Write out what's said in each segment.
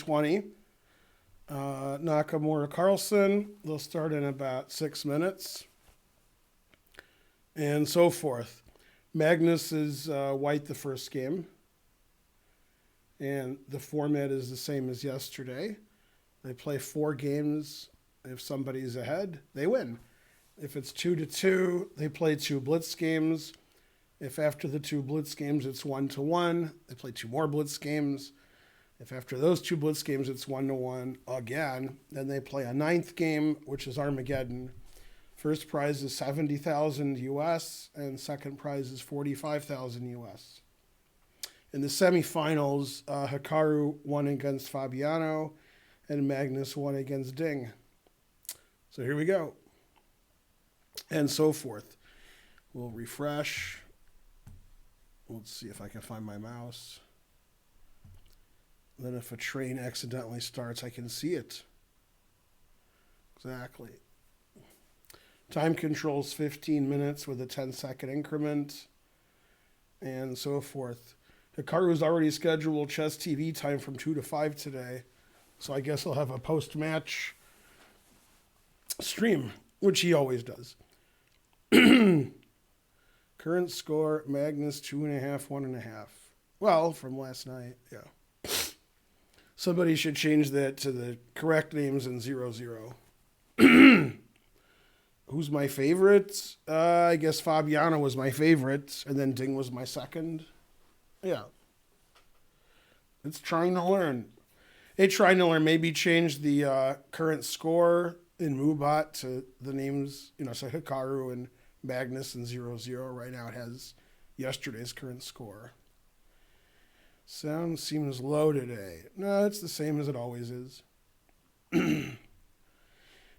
2020. Nakamura, Carlsen. They'll start in about 6 minutes. And so forth. Magnus is white the first game. And the format is the same as yesterday. They play 4 games. If somebody's ahead, they win. If it's 2-2, they play 2 blitz games. If after the 2 blitz games it's 1-1, they play 2 more blitz games. If after those 2 blitz games it's 1-1 again, then they play a 9th game, which is Armageddon. First prize is 70,000 US, and second prize is 45,000 US. In the semifinals, Hikaru won against Fabiano, and Magnus won against Ding. So here we go. And so forth. We'll refresh. Let's see if I can find my mouse. Then if a train accidentally starts, I can see it. Exactly. Time controls 15 minutes with a 10-second increment, and so forth. Hikaru's already scheduled chess TV time from 2 to 5 today, so I guess he'll have a post-match stream, which he always does. Current score, Magnus 2.5, 1.5. Well, from last night, yeah. Somebody should change that to the correct names in 0-0. Who's my favorite? I guess Fabiano was my favorite, and then Ding was my second. Yeah. It's trying to learn. Hey, trying to learn. Maybe change the current score in MooBot to the names, so Hikaru and Magnus and 0-0. Right now it has yesterday's current score. Sound seems low today. No, it's the same as it always is.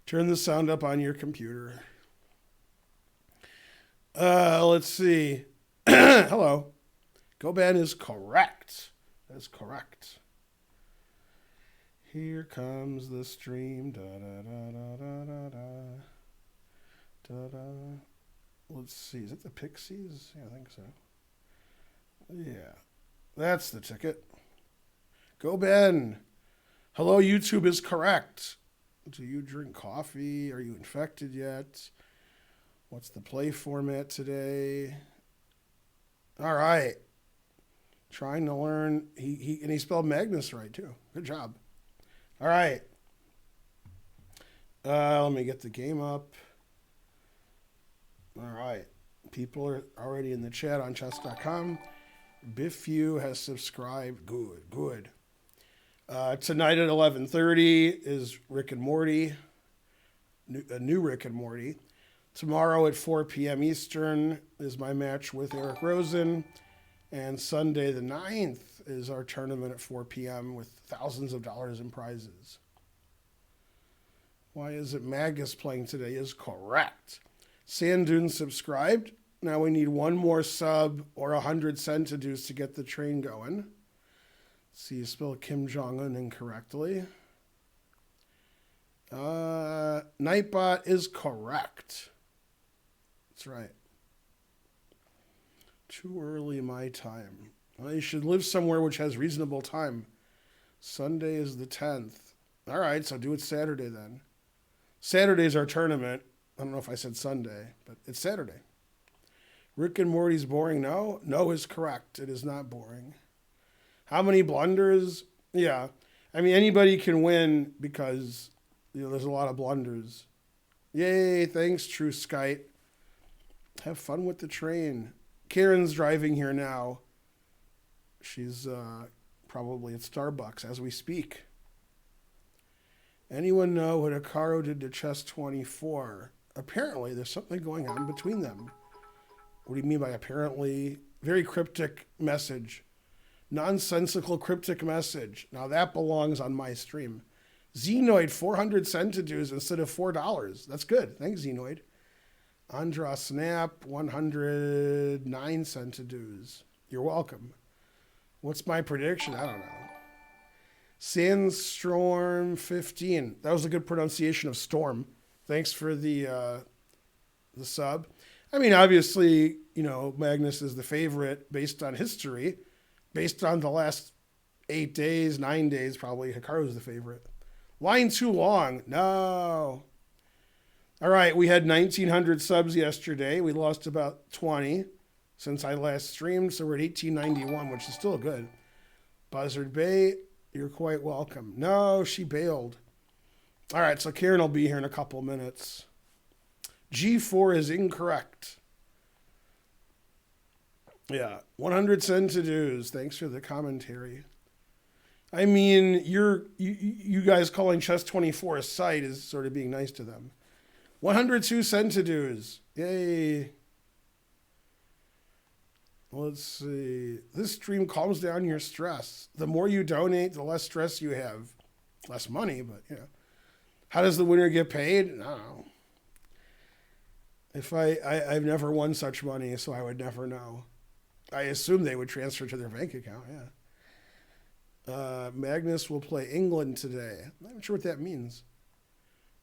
Turn the sound up on your computer. Let's see. Hello. Goban is correct. That's correct. Here comes the stream. Da da da da da da da da da. Let's see. Is it the Pixies? Yeah, I think so. Yeah. That's the ticket. Go Ben. Hello, YouTube is correct. Do you drink coffee? Are you infected yet? What's the play format today? All right. Trying to learn. He spelled Magnus right too. Good job. All right. Let me get the game up. All right. People are already in the chat on chess.com. Biffy has subscribed. Good. Tonight at 11:30 is Rick and Morty, a new Rick and Morty. Tomorrow at 4 p.m. Eastern is my match with Eric Rosen. And Sunday the 9th is our tournament at 4 p.m. with thousands of dollars in prizes. Why is it Magus playing today is correct. Sandune subscribed. Now we need one more sub or 100 centidues to get the train going. Let's see, you spelled Kim Jong-un incorrectly. Nightbot is correct. That's right. Too early my time. Well, you should live somewhere which has reasonable time. Sunday is the 10th. All right, so do it Saturday then. Saturday's our tournament. I don't know if I said Sunday, but it's Saturday. Rick and Morty's boring? No is correct. It is not boring. How many blunders? Yeah. I mean, anybody can win because there's a lot of blunders. Yay, thanks, True Skite. Have fun with the train. Karen's driving here now. She's probably at Starbucks as we speak. Anyone know what Hikaru did to Chess 24? Apparently, there's something going on between them. What do you mean by apparently? Very cryptic message. Nonsensical cryptic message. Now that belongs on my stream. Xenoid, 400 centidues instead of $4. That's good. Thanks, Xenoid. Andra Snap, 109 centidues. You're welcome. What's my prediction? I don't know. Sandstorm 15. That was a good pronunciation of storm. Thanks for the sub. I mean, obviously, Magnus is the favorite based on history, based on the last 8 days, 9 days probably. Hikaru's the favorite. Line too long. No. All right, we had 1,900 subs yesterday. We lost about 20 since I last streamed, so we're at 1,891, which is still good. Buzzard Bay, you're quite welcome. No, she bailed. All right, so Karen will be here in a couple minutes. G4 is incorrect. Yeah, 100 centidues. Thanks for the commentary. I mean, you guys calling Chess24 a site is sort of being nice to them. 102 centidues. Yay. Let's see. This stream calms down your stress. The more you donate, the less stress you have. Less money, but you know. How does the winner get paid? I don't know. If I've never won such money, so I would never know. I assume they would transfer to their bank account, yeah. Magnus will play England today. I'm not sure what that means.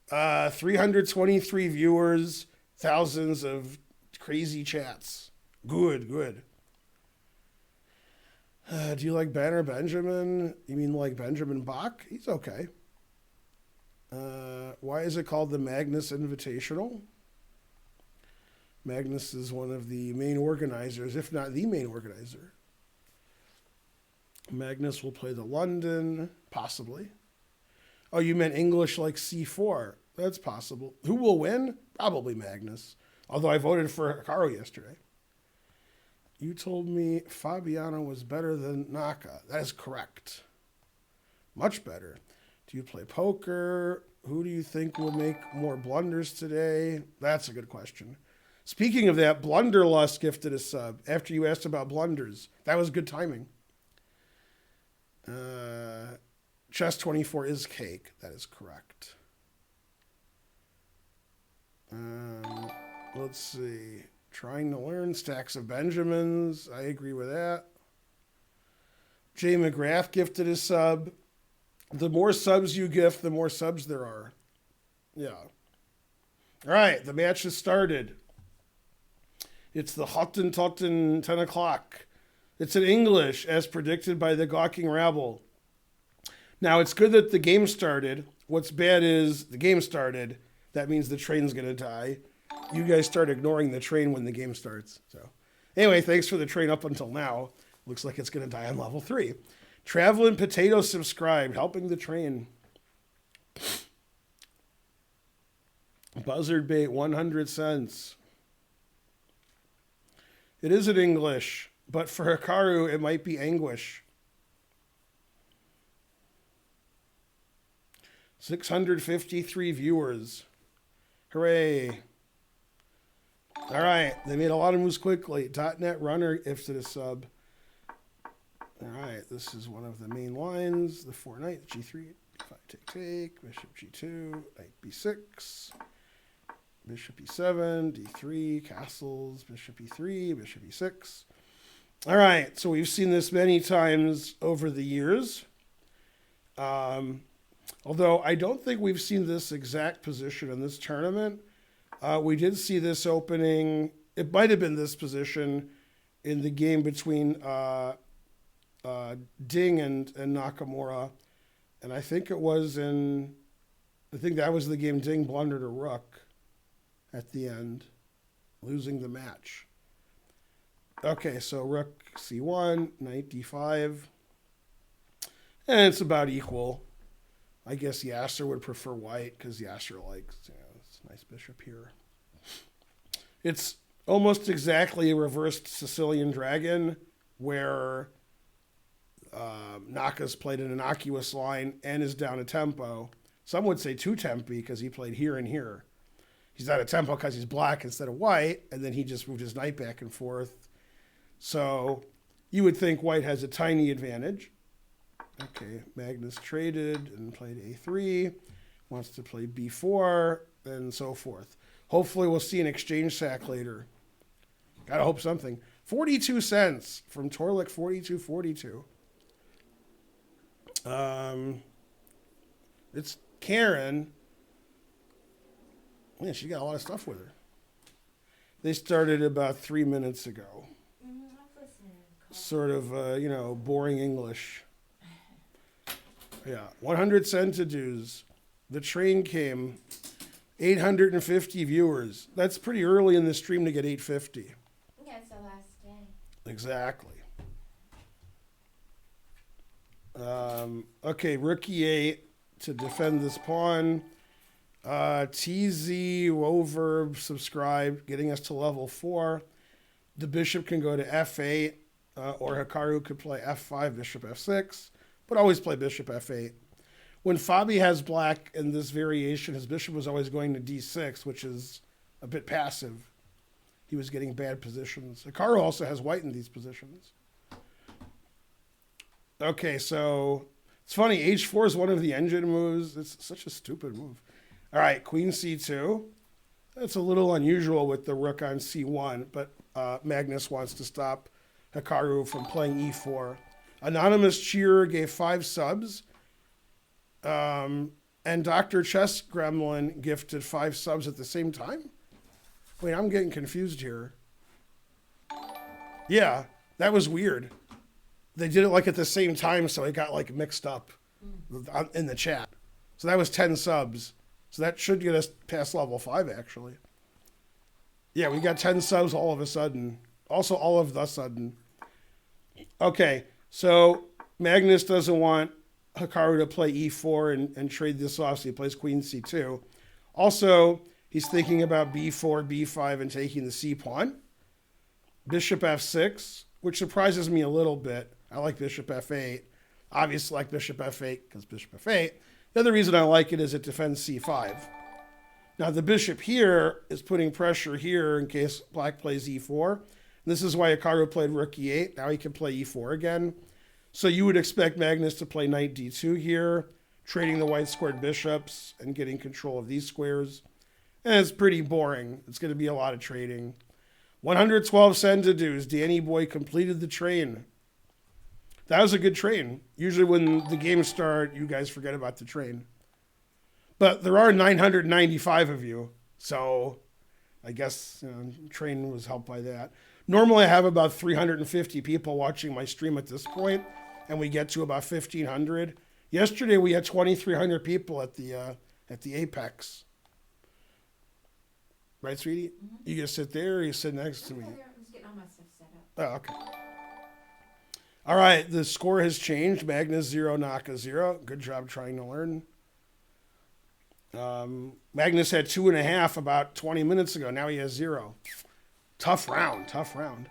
323 viewers, thousands of crazy chats. Good. Do you like Ben or Benjamin? You mean like Benjamin Bach? He's okay. Why is it called the Magnus Invitational? Magnus is one of the main organizers, if not the main organizer. Magnus will play the London, possibly. Oh, you meant English like C4. That's possible. Who will win? Probably Magnus. Although I voted for Hikaru yesterday. You told me Fabiano was better than Naka. That is correct. Much better. Do you play poker? Who do you think will make more blunders today? That's a good question. Speaking of that, Blunderlust gifted a sub after you asked about blunders. That was good timing. Chess24 is cake. That is correct. Let's see. Trying to learn stacks of Benjamins. I agree with that. Jay McGrath gifted a sub. The more subs you gift, the more subs there are. Yeah. All right, the match has started. It's the Hottentotten 10 o'clock. It's in English, as predicted by the gawking rabble. Now, it's good that the game started. What's bad is the game started. That means the train's going to die. You guys start ignoring the train when the game starts. So, anyway, thanks for the train up until now. Looks like it's going to die on level 3. Traveling Potato subscribed, helping the train. Buzzard bait, 100 cents. It is in English, but for Hikaru, it might be anguish. 653 viewers. Hooray. All right, they made a lot of moves quickly. .NET Runner gifted a sub. All right, this is one of the main lines. The 4 knight, G3, B5, take, bishop G2, knight B6, bishop E7, D3, castles, bishop E3, bishop E6. All right, so we've seen this many times over the years. Although I don't think we've seen this exact position in this tournament. We did see this opening. It might have been this position in the game between Ding and Nakamura. And I think that was the game Ding blundered a rook at the end, losing the match. Okay, so rook C1, knight D5. And it's about equal. I guess Yasser would prefer white because Yasser likes, it's a nice bishop here. It's almost exactly a reversed Sicilian dragon where Naka's played an innocuous line and is down a tempo. Some would say two tempi because he played here and here. He's down a tempo because he's black instead of white, and then he just moved his knight back and forth. So you would think white has a tiny advantage. Okay, Magnus traded and played A3, wants to play B4, and so forth. Hopefully we'll see an exchange sack later. Gotta hope something. 42 cents from Torlik 4242. It's Karen. Yeah, she got a lot of stuff with her. They started about 3 minutes ago. Sort of, boring English. Yeah, 100 centidues. The train came. 850 viewers. That's pretty early in the stream to get 850. Yeah, it's the last day. Exactly. Okay, rook e8 to defend this pawn. TZ, Woverb, subscribe, getting us to level 4. The bishop can go to f8, or Hikaru could play f5, bishop f6, but always play bishop f8. When Fabi has black in this variation, his bishop was always going to d6, which is a bit passive. He was getting bad positions. Hikaru also has white in these positions. Okay, so it's funny. H4 is one of the engine moves. It's such a stupid move. All right, queen c2. That's a little unusual with the rook on c1, but Magnus wants to stop Hikaru from playing e4. Anonymous cheerer gave 5 subs. And Dr. Chess Gremlin gifted 5 subs at the same time? Wait, I'm getting confused here. Yeah, that was weird. They did it like at the same time, so it got like mixed up in the chat. So that was 10 subs. So that should get us past level 5, actually. Yeah, we got 10 subs all of a sudden. Also, all of the sudden. Okay, so Magnus doesn't want Hikaru to play e4 and trade this off, so he plays queen c2. Also, he's thinking about b4, b5, and taking the c pawn. Bishop f6, which surprises me a little bit. I like bishop f8. Obviously, I like bishop f8 because bishop f8. The other reason I like it is it defends c5. Now, the bishop here is putting pressure here in case black plays e4. This is why Hikaru played rook e8. Now he can play e4 again. So you would expect Magnus to play knight d2 here, trading the white squared bishops and getting control of these squares. And it's pretty boring. It's going to be a lot of trading. 112 centidues. Danny Boy completed the train. That was a good train. Usually when the games start, you guys forget about the train. But there are 995 of you, so I guess train was helped by that. Normally I have about 350 people watching my stream at this point, and we get to about 1,500. Yesterday we had 2,300 people at the Apex. Right, sweetie? Mm-hmm. You just sit there, or you sit next to me? I'm just getting all my stuff set up. Oh, okay. All right, the score has changed. Magnus 0, Naka 0. Good job trying to learn. Magnus had 2.5 about 20 minutes ago. Now he has 0. Tough round.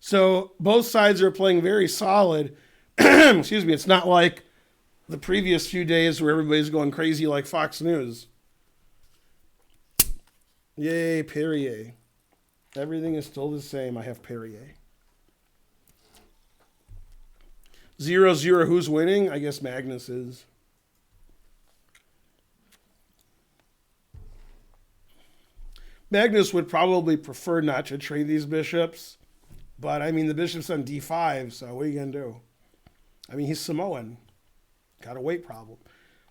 So both sides are playing very solid. Excuse me. It's not like the previous few days where everybody's going crazy like Fox News. Yay, Perrier. Everything is still the same. I have Perrier. 0-0. Who's winning? I guess Magnus is. Magnus would probably prefer not to trade these bishops. But, I mean, the bishop's on d5, so what are you going to do? I mean, he's Samoan. Got a weight problem.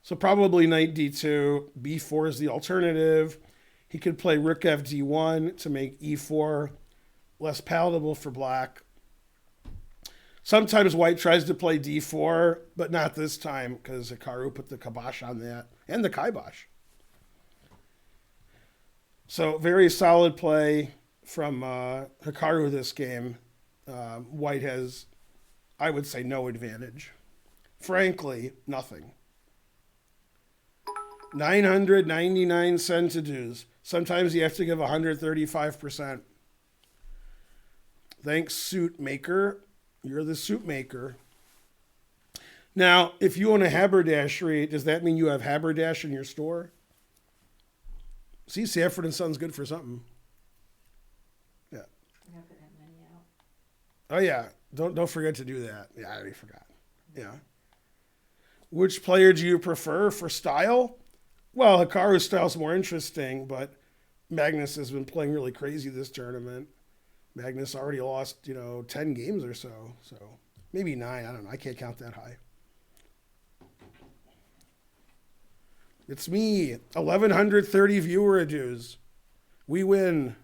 So probably knight d2. b4 is the alternative. He could play rook fd1 to make e4 less palatable for black. Sometimes white tries to play d4, but not this time because Hikaru put the kibosh on that, and the kibosh. So very solid play from Hikaru this game. White has, I would say, no advantage. Frankly, nothing. 999 centidues. Sometimes you have to give 135%. Thanks, Suit Maker. You're the suit maker. Now, if you own a haberdashery, does that mean you have haberdash in your store? See, Sanford & Son's good for something. Yeah. I gotta put that money out. Oh, yeah. Don't forget to do that. Yeah, I already forgot. Yeah. Which player do you prefer for style? Well, Hikaru's style's more interesting, but Magnus has been playing really crazy this tournament. Magnus already lost, 10 games or so. So maybe 9. I don't know. I can't count that high. It's me. 1,130 viewer dues. We win.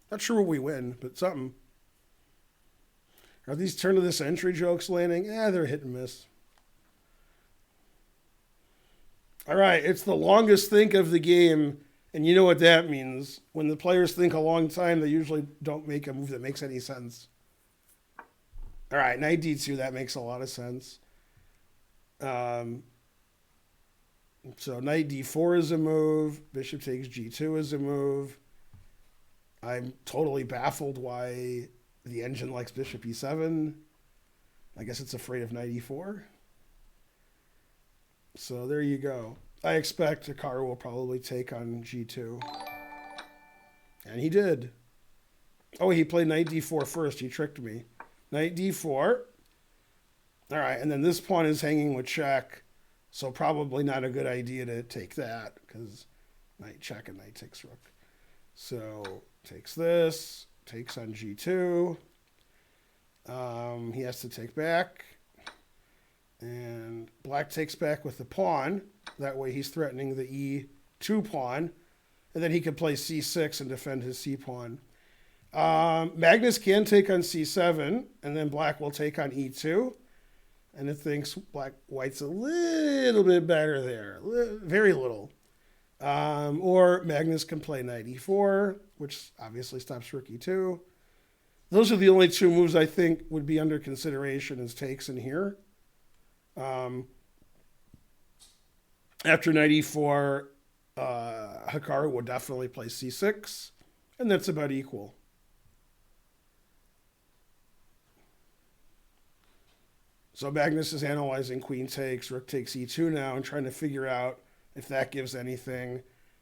Not sure what we win, but something. Are these turn of the century jokes landing? Yeah, they're hit and miss. All right, it's the longest think of the game, and you know what that means. When the players think a long time, they usually don't make a move that makes any sense. All right, knight d2, that makes a lot of sense. So knight d4 is a move. Bishop takes g2 is a move. I'm totally baffled why the engine likes bishop e7. I guess it's afraid of knight e4. So there you go. I expect Hikaru will probably take on g2. And he did. Oh, he played knight d4 first. He tricked me. Knight d4. All right, and then this pawn is hanging with check. So probably not a good idea to take that because knight check and knight takes rook. So takes this, takes on g2. He has to take back. And black takes back with the pawn. That way he's threatening the e2 pawn. And then he can play c6 and defend his c pawn. Magnus can take on c7, and then black will take on e2. And it thinks white's a little bit better there. Very little. Or Magnus can play knight e4, which obviously stops rook e2. Those are the only two moves I think would be under consideration as takes in here. After knight e4, Hikaru will definitely play c6, and that's about equal. So Magnus is analyzing queen takes, rook takes e2 now, and trying to figure out if that gives anything.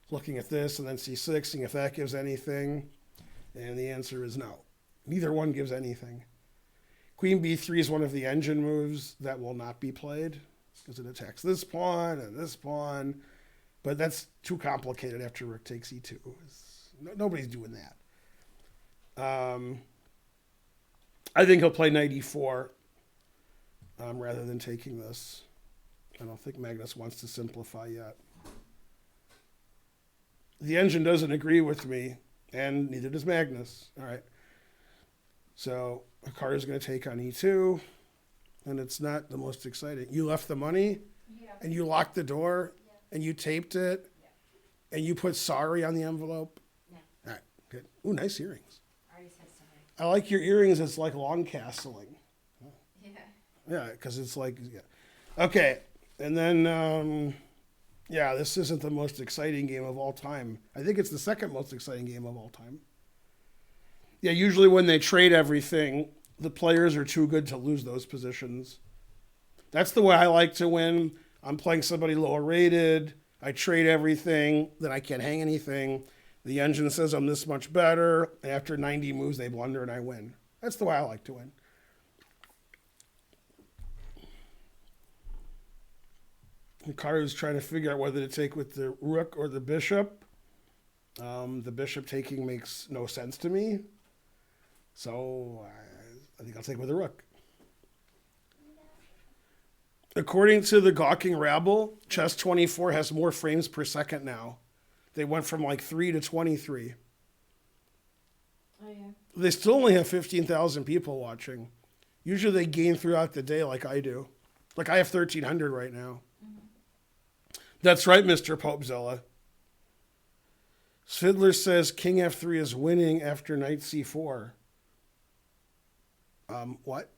Looking at this and then c6, seeing if that gives anything. And the answer is no. Neither one gives anything. Queen b3 is one of the engine moves that will not be played because it attacks this pawn and this pawn. But that's too complicated after rook takes e2. Nobody's doing that. I think he'll play knight e4 rather than taking this. I don't think Magnus wants to simplify yet. The engine doesn't agree with me, and neither does Magnus. All right. So Hikaru is going to take on e2, and it's not the most exciting. You left the money, and you locked the door, and you taped it, and you put sorry on the envelope. No. All right, good. Ooh, nice earrings. I already said sorry. I like your earrings. It's like long castling. Yeah. Yeah, because it's like, yeah. Okay, and then, yeah, this isn't the most exciting game of all time. I think it's the second most exciting game of all time. Yeah, usually when they trade everything, the players are too good to lose those positions. That's the way I like to win. I'm playing somebody lower rated. I trade everything, then I can't hang anything. The engine says I'm this much better. After 90 moves, they blunder and I win. That's the way I like to win. Hikaru's trying to figure out whether to take with the rook or the bishop. The bishop taking makes no sense to me. So I think I'll take with the rook. According to the Gawking Rabble, Chess 24 has more frames per second now. They went from like 3 to 23. Oh, yeah. They still only have 15,000 people watching. Usually they gain throughout the day like I do. Like I have 1,300 right now. Mm-hmm. That's right, Mr. Popezilla. Fiddler says King F3 is winning after Knight C4. What?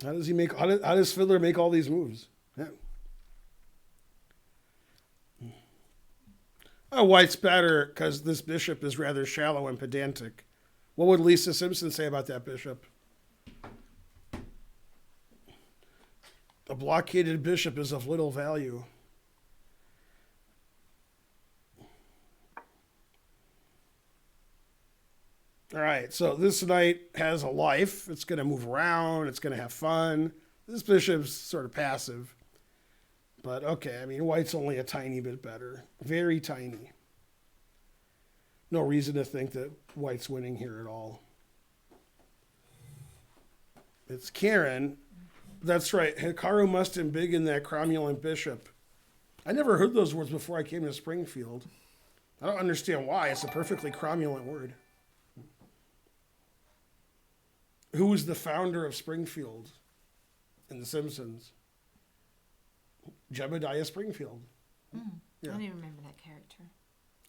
How does Fiddler make all these moves? Yeah. Oh, White's better because this bishop is rather shallow and pedantic. What would Lisa Simpson say about that bishop? A blockaded bishop is of little value. All right, so this knight has a life. It's going to move around. It's going to have fun. This bishop's sort of passive. But okay, I mean, White's only a tiny bit better. Very tiny. No reason to think that White's winning here at all. It's Karen. That's right. Hikaru must embiggen that cromulent bishop. I never heard those words before I came to Springfield. I don't understand why. It's a perfectly cromulent word. Who was the founder of Springfield in The Simpsons? Jebediah Springfield. Yeah. I don't even remember that character.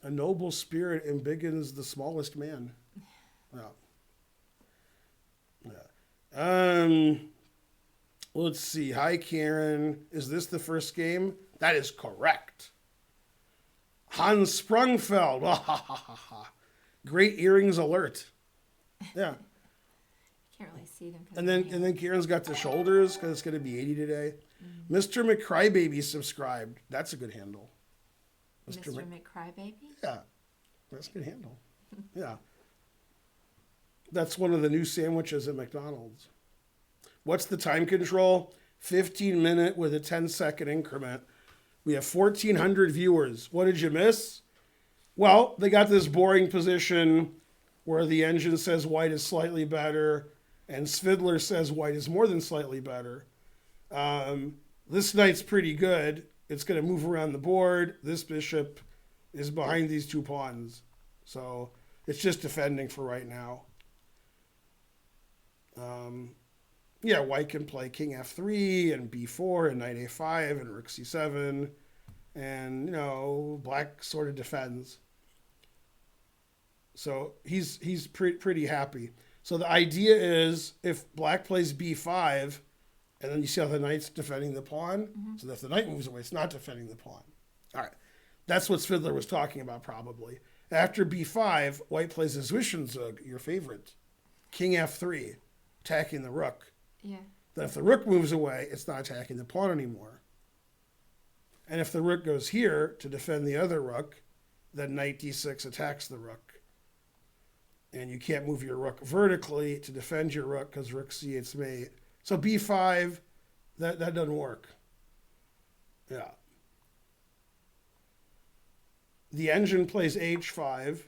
A noble spirit embiggens the smallest man. Yeah. Let's see. Hi, Karen. Is this the first game? That is correct. Hans Sprungfeld. Great earrings alert. Yeah. Can't really see them. And then Karen's got the shoulders because it's going to be 80 today. Mr. McCrybaby subscribed. That's a good handle. Mr. McCrybaby? Yeah. That's a good handle. Yeah. That's one of the new sandwiches at McDonald's. What's the time control? 15-minute with a 10-second increment. We have 1,400 viewers. What did you miss? Well, they got this boring position where the engine says white is slightly better and Svidler says white is more than slightly better. This knight's pretty good. It's going to move around the board. This bishop is behind these two pawns. So it's just defending for right now. Yeah, white can play king f3 and b4 and knight a5 and rook c7. And, you know, black sort of defends. So he's pretty happy. So the idea is if black plays b5, and then you see how the knight's defending the pawn. So that if the knight moves away, it's not defending the pawn. All right. That's what Svidler was talking about probably. After b5, white plays a Zwischenzug, your favorite. King f3, attacking the rook. Yeah. Then if the rook moves away, it's not attacking the pawn anymore. And if the rook goes here to defend the other rook, then knight d6 attacks the rook. And you can't move your rook vertically to defend your rook because rook c8's mate. So b5, that doesn't work. Yeah. The engine plays h5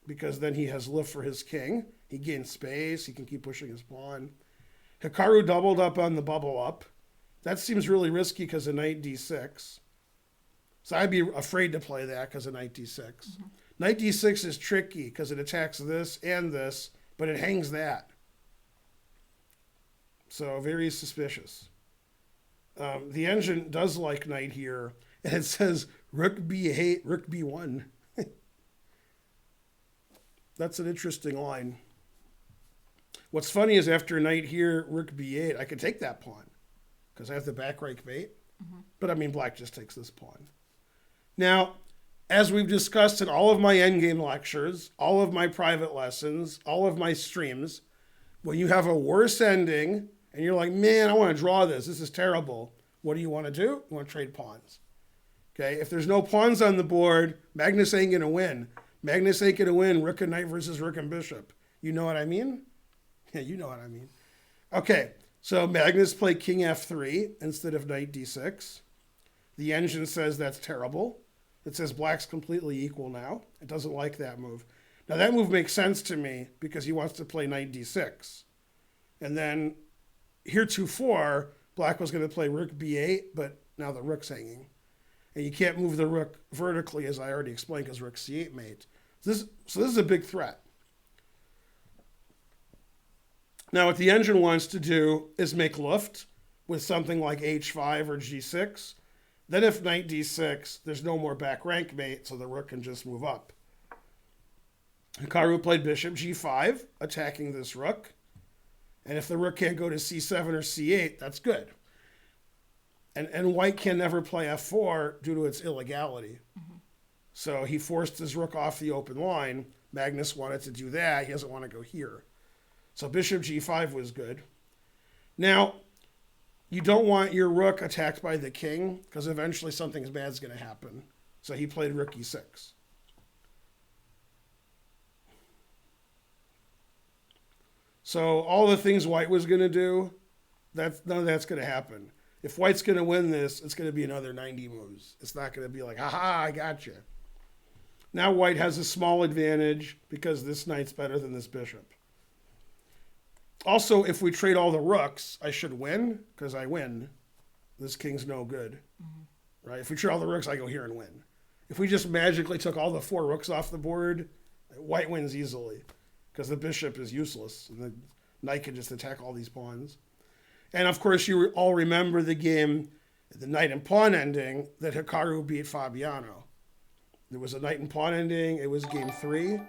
because then he has lift for his king. He gains space. He can keep pushing his pawn. Hikaru doubled up on the bubble up. That seems really risky because of knight d6. So I'd be afraid to play that because of knight d6. Knight d6 is tricky because it attacks this and this, but it hangs that. So very suspicious. The engine does like knight here, and it says rook b8, rook b1. That's an interesting line. What's funny is after knight here, rook b8, I can take that pawn because I have the back rank mate. But I mean, black just takes this pawn. Now, as we've discussed in all of my endgame lectures, all of my private lessons, all of my streams, when you have a worse ending and you're like, man, I want to draw this. This is terrible. What do you want to do? You want to trade pawns. Okay, if there's no pawns on the board, Magnus ain't going to win. Magnus ain't going to win rook and knight versus rook and bishop. You know what I mean? Yeah, you know what I mean. Okay, so Magnus played king f3 instead of knight d6. The engine says that's terrible. It says black's completely equal now. It doesn't like that move. Now that move makes sense to me because he wants to play knight d6. And then heretofore, black was going to play rook b8, but now the rook's hanging. And you can't move the rook vertically, as I already explained, because rook c8 mate. So this is a big threat. Now what the engine wants to do is make luft with something like h5 or g6. Then if knight d6, there's no more back rank mate, so the rook can just move up. Hikaru played bishop g5, attacking this rook. And if the rook can't go to c7 or c8, that's good. And white can never play f4 due to its illegality. So he forced his rook off the open line. Magnus wanted to do that. He doesn't want to go here. So bishop g5 was good. Now, you don't want your rook attacked by the king because eventually something bad is going to happen. So he played rook e6. So all the things white was going to do, none of that's going to happen. If white's going to win this, it's going to be another 90 moves. It's not going to be like, haha, I got you. Now white has a small advantage because this knight's better than this bishop. Also, if we trade all the rooks, I should win because I win. This king's no good, right? If we trade all the rooks, I go here and win. If we just magically took all the 4 rooks off the board, white wins easily because the bishop is useless and the knight can just attack all these pawns. And of course, you all remember the game the knight and pawn ending that Hikaru beat Fabiano. There was a knight and pawn ending. It was game 3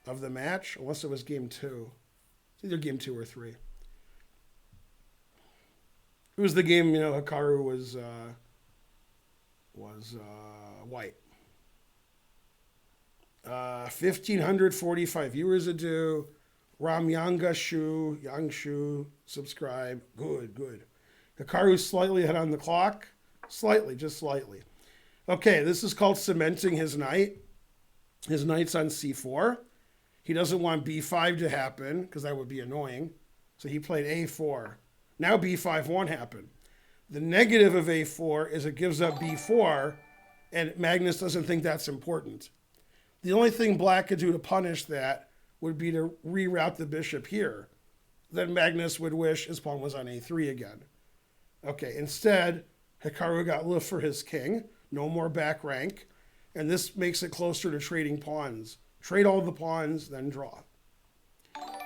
of the match, unless it was game 2. It's either game 2 or 3. It was the game, Hikaru was white. 1,545 viewers ado. Ram Yangshu, subscribe. Good. Hikaru slightly ahead on the clock. Slightly, just slightly. Okay, this is called cementing his knight. His knight's on c4. He doesn't want b5 to happen because that would be annoying. So he played a4. Now b5 won't happen. The negative of a4 is it gives up b4, and Magnus doesn't think that's important. The only thing black could do to punish that would be to reroute the bishop here. Then Magnus would wish his pawn was on a3 again. Okay, instead, Hikaru got lift for his king. No more back rank. And this makes it closer to trading pawns. Trade all the pawns, then draw.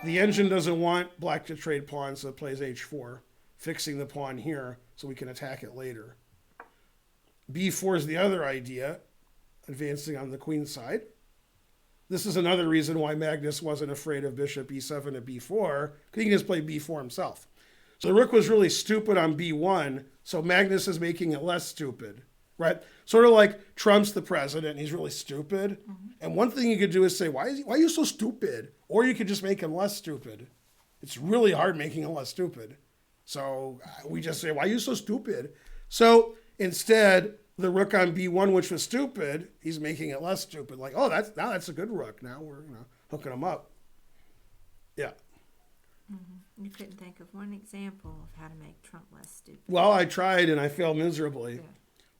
The engine doesn't want black to trade pawns, so it plays h4, fixing the pawn here so we can attack it later. b4 is the other idea, advancing on the queen side. This is another reason why Magnus wasn't afraid of bishop e7 to b4, because he can just play b4 himself. So the rook was really stupid on b1, so Magnus is making it less stupid, right? Sort of like Trump's the president, and he's really stupid. Mm-hmm. And one thing you could do is say, why are you so stupid? Or you could just make him less stupid. It's really hard making him less stupid. So we just say, why are you so stupid? So instead, the rook on b1, which was stupid, he's making it less stupid. Like, oh, that's a good rook. Now we're hooking him up. Yeah. Mm-hmm. You couldn't think of one example of how to make Trump less stupid. Well, I tried and I failed miserably. Yeah.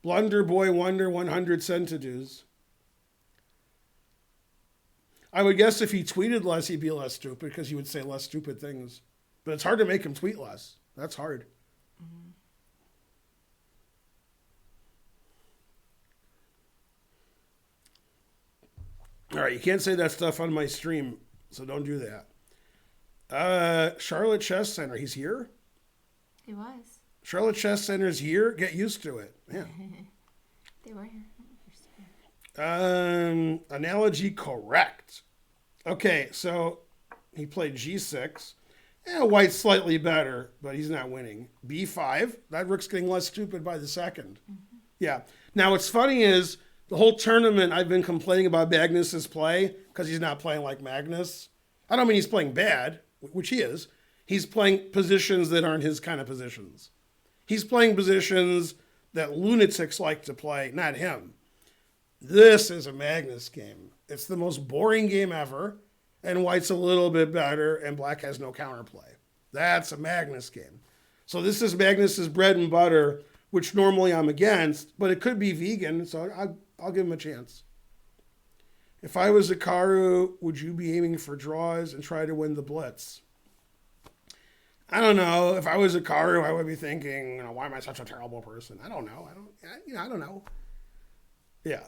Blunder boy wonder 100 centidues. I would guess if he tweeted less, he'd be less stupid because he would say less stupid things. But it's hard to make him tweet less. That's hard. Mm-hmm. All right, you can't say that stuff on my stream, so don't do that. Charlotte Chess Center, he's here? He was. Charlotte Chess Center's here. Get used to it. Yeah. They were here. Analogy correct. Okay, so he played g6. White's slightly better, but he's not winning. b5, that rook's getting less stupid by the second. Mm-hmm. Yeah. Now, what's funny is the whole tournament I've been complaining about Magnus's play because he's not playing like Magnus. I don't mean he's playing bad, which he is. He's playing positions that aren't his kind of positions. He's playing positions that lunatics like to play, not him. This is a Magnus game. It's the most boring game ever, and white's a little bit better, and black has no counterplay. That's a Magnus game. So this is Magnus's bread and butter, which normally I'm against, but it could be vegan, so I'll give him a chance. If I was Hikaru, would you be aiming for draws and try to win the blitz? I don't know. If I was Hikaru, I would be thinking, why am I such a terrible person? I don't know. I don't know. Yeah.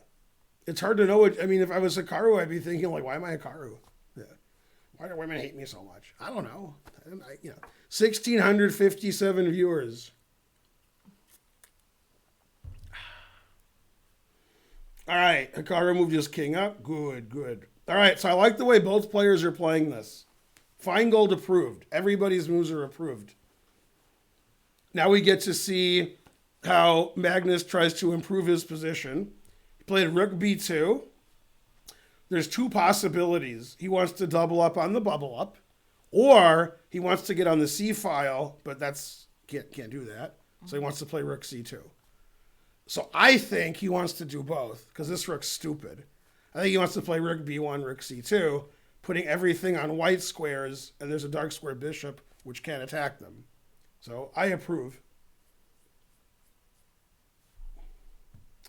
It's hard to know. If I was Hikaru, I'd be thinking, why am I Hikaru? Yeah. Why do women hate me so much? I don't know. 1,657 viewers. All right. Hikaru moved his king up. Good. All right. So I like the way both players are playing this. Feingold approved. Everybody's moves are approved. Now we get to see how Magnus tries to improve his position. He played rook b2. There's two possibilities. He wants to double up on the bubble up, or he wants to get on the c file, but can't do that. So he wants to play rook c2. So I think he wants to do both because this rook's stupid. I think he wants to play rook b1, rook c2, putting everything on white squares, and there's a dark square bishop which can't attack them. So I approve.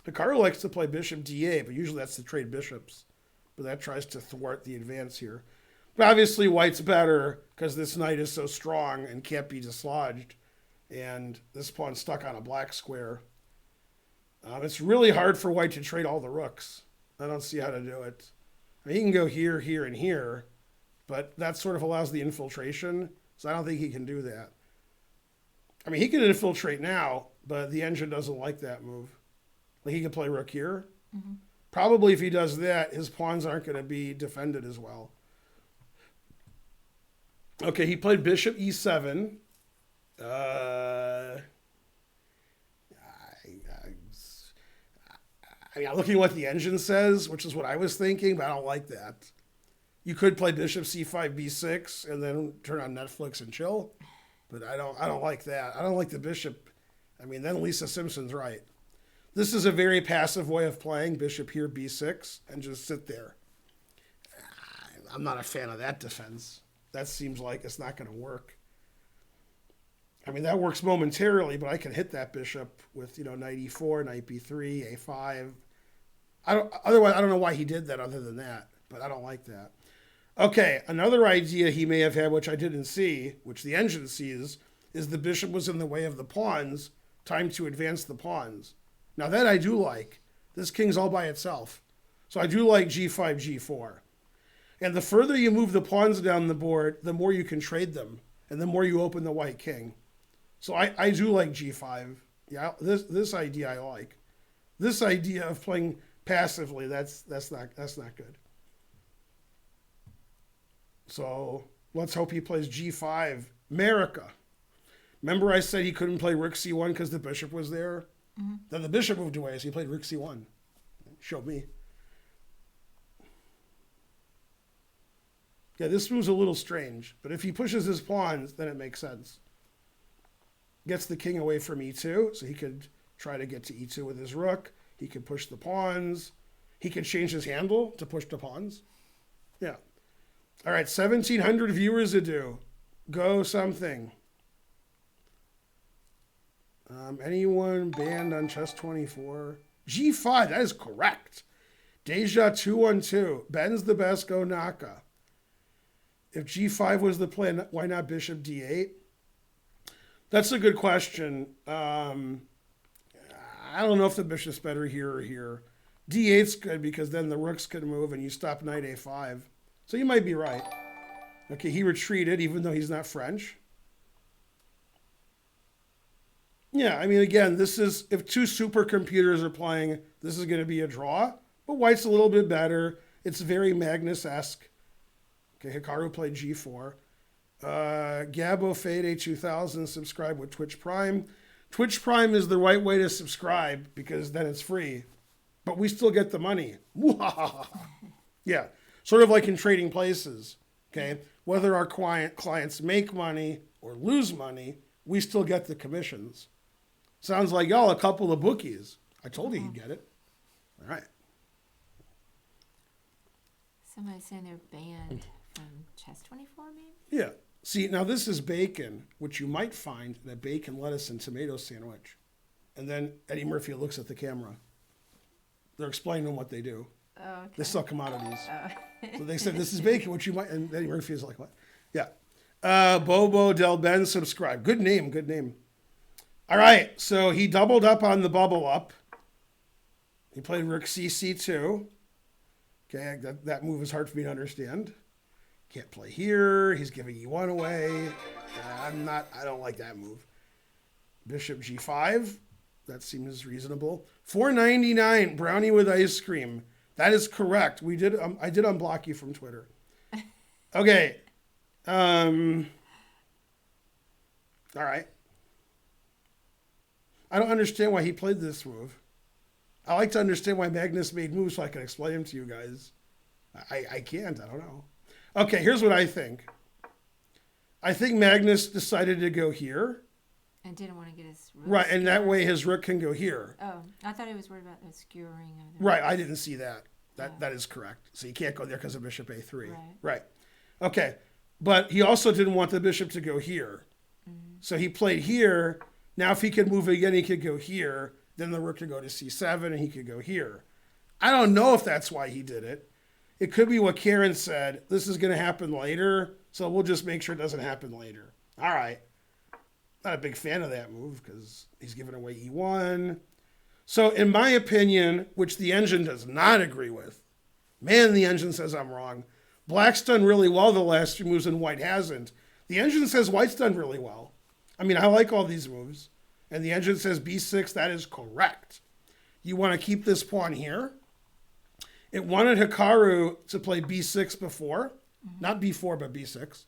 Hikaru likes to play bishop d8, but usually that's to trade bishops. But that tries to thwart the advance here. But obviously white's better because this knight is so strong and can't be dislodged. And this pawn's stuck on a black square. It's really hard for white to trade all the rooks. I don't see how to do it. He can go here, here, and here, but that sort of allows the infiltration, so I don't think he can do that. He can infiltrate now, but the engine doesn't like that move. Like he can play rook here. Mm-hmm. Probably if he does that, his pawns aren't going to be defended as well. Okay, he played bishop e7. I mean, I'm looking at what the engine says, which is what I was thinking, but I don't like that. You could play bishop c5, b6, and then turn on Netflix and chill, but I don't like that. I don't like the bishop. I mean, then Lisa Simpson's right. This is a very passive way of playing bishop here, b6, and just sit there. I'm not a fan of that defense. That seems like it's not going to work. I mean, that works momentarily, but I can hit that bishop with, knight e4, knight b3, a5. Otherwise, I don't know why he did that other than that, but I don't like that. Okay, another idea he may have had, which I didn't see, which the engine sees, is the bishop was in the way of the pawns. Time to advance the pawns. Now that I do like. This king's all by itself. So I do like g5, g4. And the further you move the pawns down the board, the more you can trade them, and the more you open the white king. So I do like g5. Yeah, this idea I like. This idea of playing passively, that's not good. So let's hope he plays g5. America. Remember I said he couldn't play rook c1 because the bishop was there? Mm-hmm. Then the bishop moved away, so he played rook c1. Showed me. Yeah, this move's a little strange, but if he pushes his pawns, then it makes sense. Gets the king away from e2, so he could try to get to e2 with his rook. He could push the pawns. He could change his handle to push the pawns. Yeah. All right, 1,700 viewers a do. Go something. Anyone banned on Chess24? G5, that is correct. Deja 212. Ben's the best, go Naka. If g5 was the plan, why not bishop d8? That's a good question. I don't know if the bishop's better here or here. d8's good because then the rooks could move and you stop knight a5. So you might be right. Okay, he retreated even though he's not French. Yeah, I mean, again, this is, if two supercomputers are playing, this is going to be a draw. But white's a little bit better. It's very Magnus-esque. Okay, Hikaru played g4. Gabo Fade 2000 subscribe with Twitch Prime. Twitch Prime is the right way to subscribe because then it's free. But we still get the money. Yeah, sort of like in Trading Places. Okay, whether our clients make money or lose money, we still get the commissions. Sounds like y'all a couple of bookies. I told you you'd get it. All right. Somebody's saying they're banned from Chess24, maybe? Yeah. See, now this is bacon, which you might find in a bacon, lettuce, and tomato sandwich. And then Eddie Murphy looks at the camera. They're explaining what they do. Oh, okay. They sell commodities. Oh. So they said, this is bacon, which you might, and Eddie Murphy is like, what? Yeah. Bobo Del Ben, subscribe. Good name, good name. All right, so he doubled up on the bubble up. He played rook c2. Okay, that move is hard for me to understand. Can't play here. He's giving e1 away. I don't like that move. Bishop g5. That seems reasonable. $4.99 brownie with ice cream. That is correct. I did unblock you from Twitter. Okay. All right. I don't understand why he played this move. I like to understand why Magnus made moves so I can explain them to you guys. I can't. I don't know. Okay, here's what I think. I think Magnus decided to go here. And didn't want to get his rook. Right, and that way his rook can go here. Oh, I thought he was worried about the skewering. Right, I didn't see that. That is correct. So you can't go there because of bishop a3. Right. Okay, but he also didn't want the bishop to go here. Mm-hmm. So he played here. Now if he could move again, he could go here. Then the rook could go to c7 and he could go here. I don't know if that's why he did it. It could be what Karen said. This is going to happen later, so we'll just make sure it doesn't happen later. All right. Not a big fan of that move because he's giving away e1. So in my opinion, which the engine does not agree with, man, the engine says I'm wrong. Black's done really well the last few moves and white hasn't. The engine says white's done really well. I mean, I like all these moves. And the engine says b6. That is correct. You want to keep this pawn here. It wanted Hikaru to play b6 before. Not b4, but b6.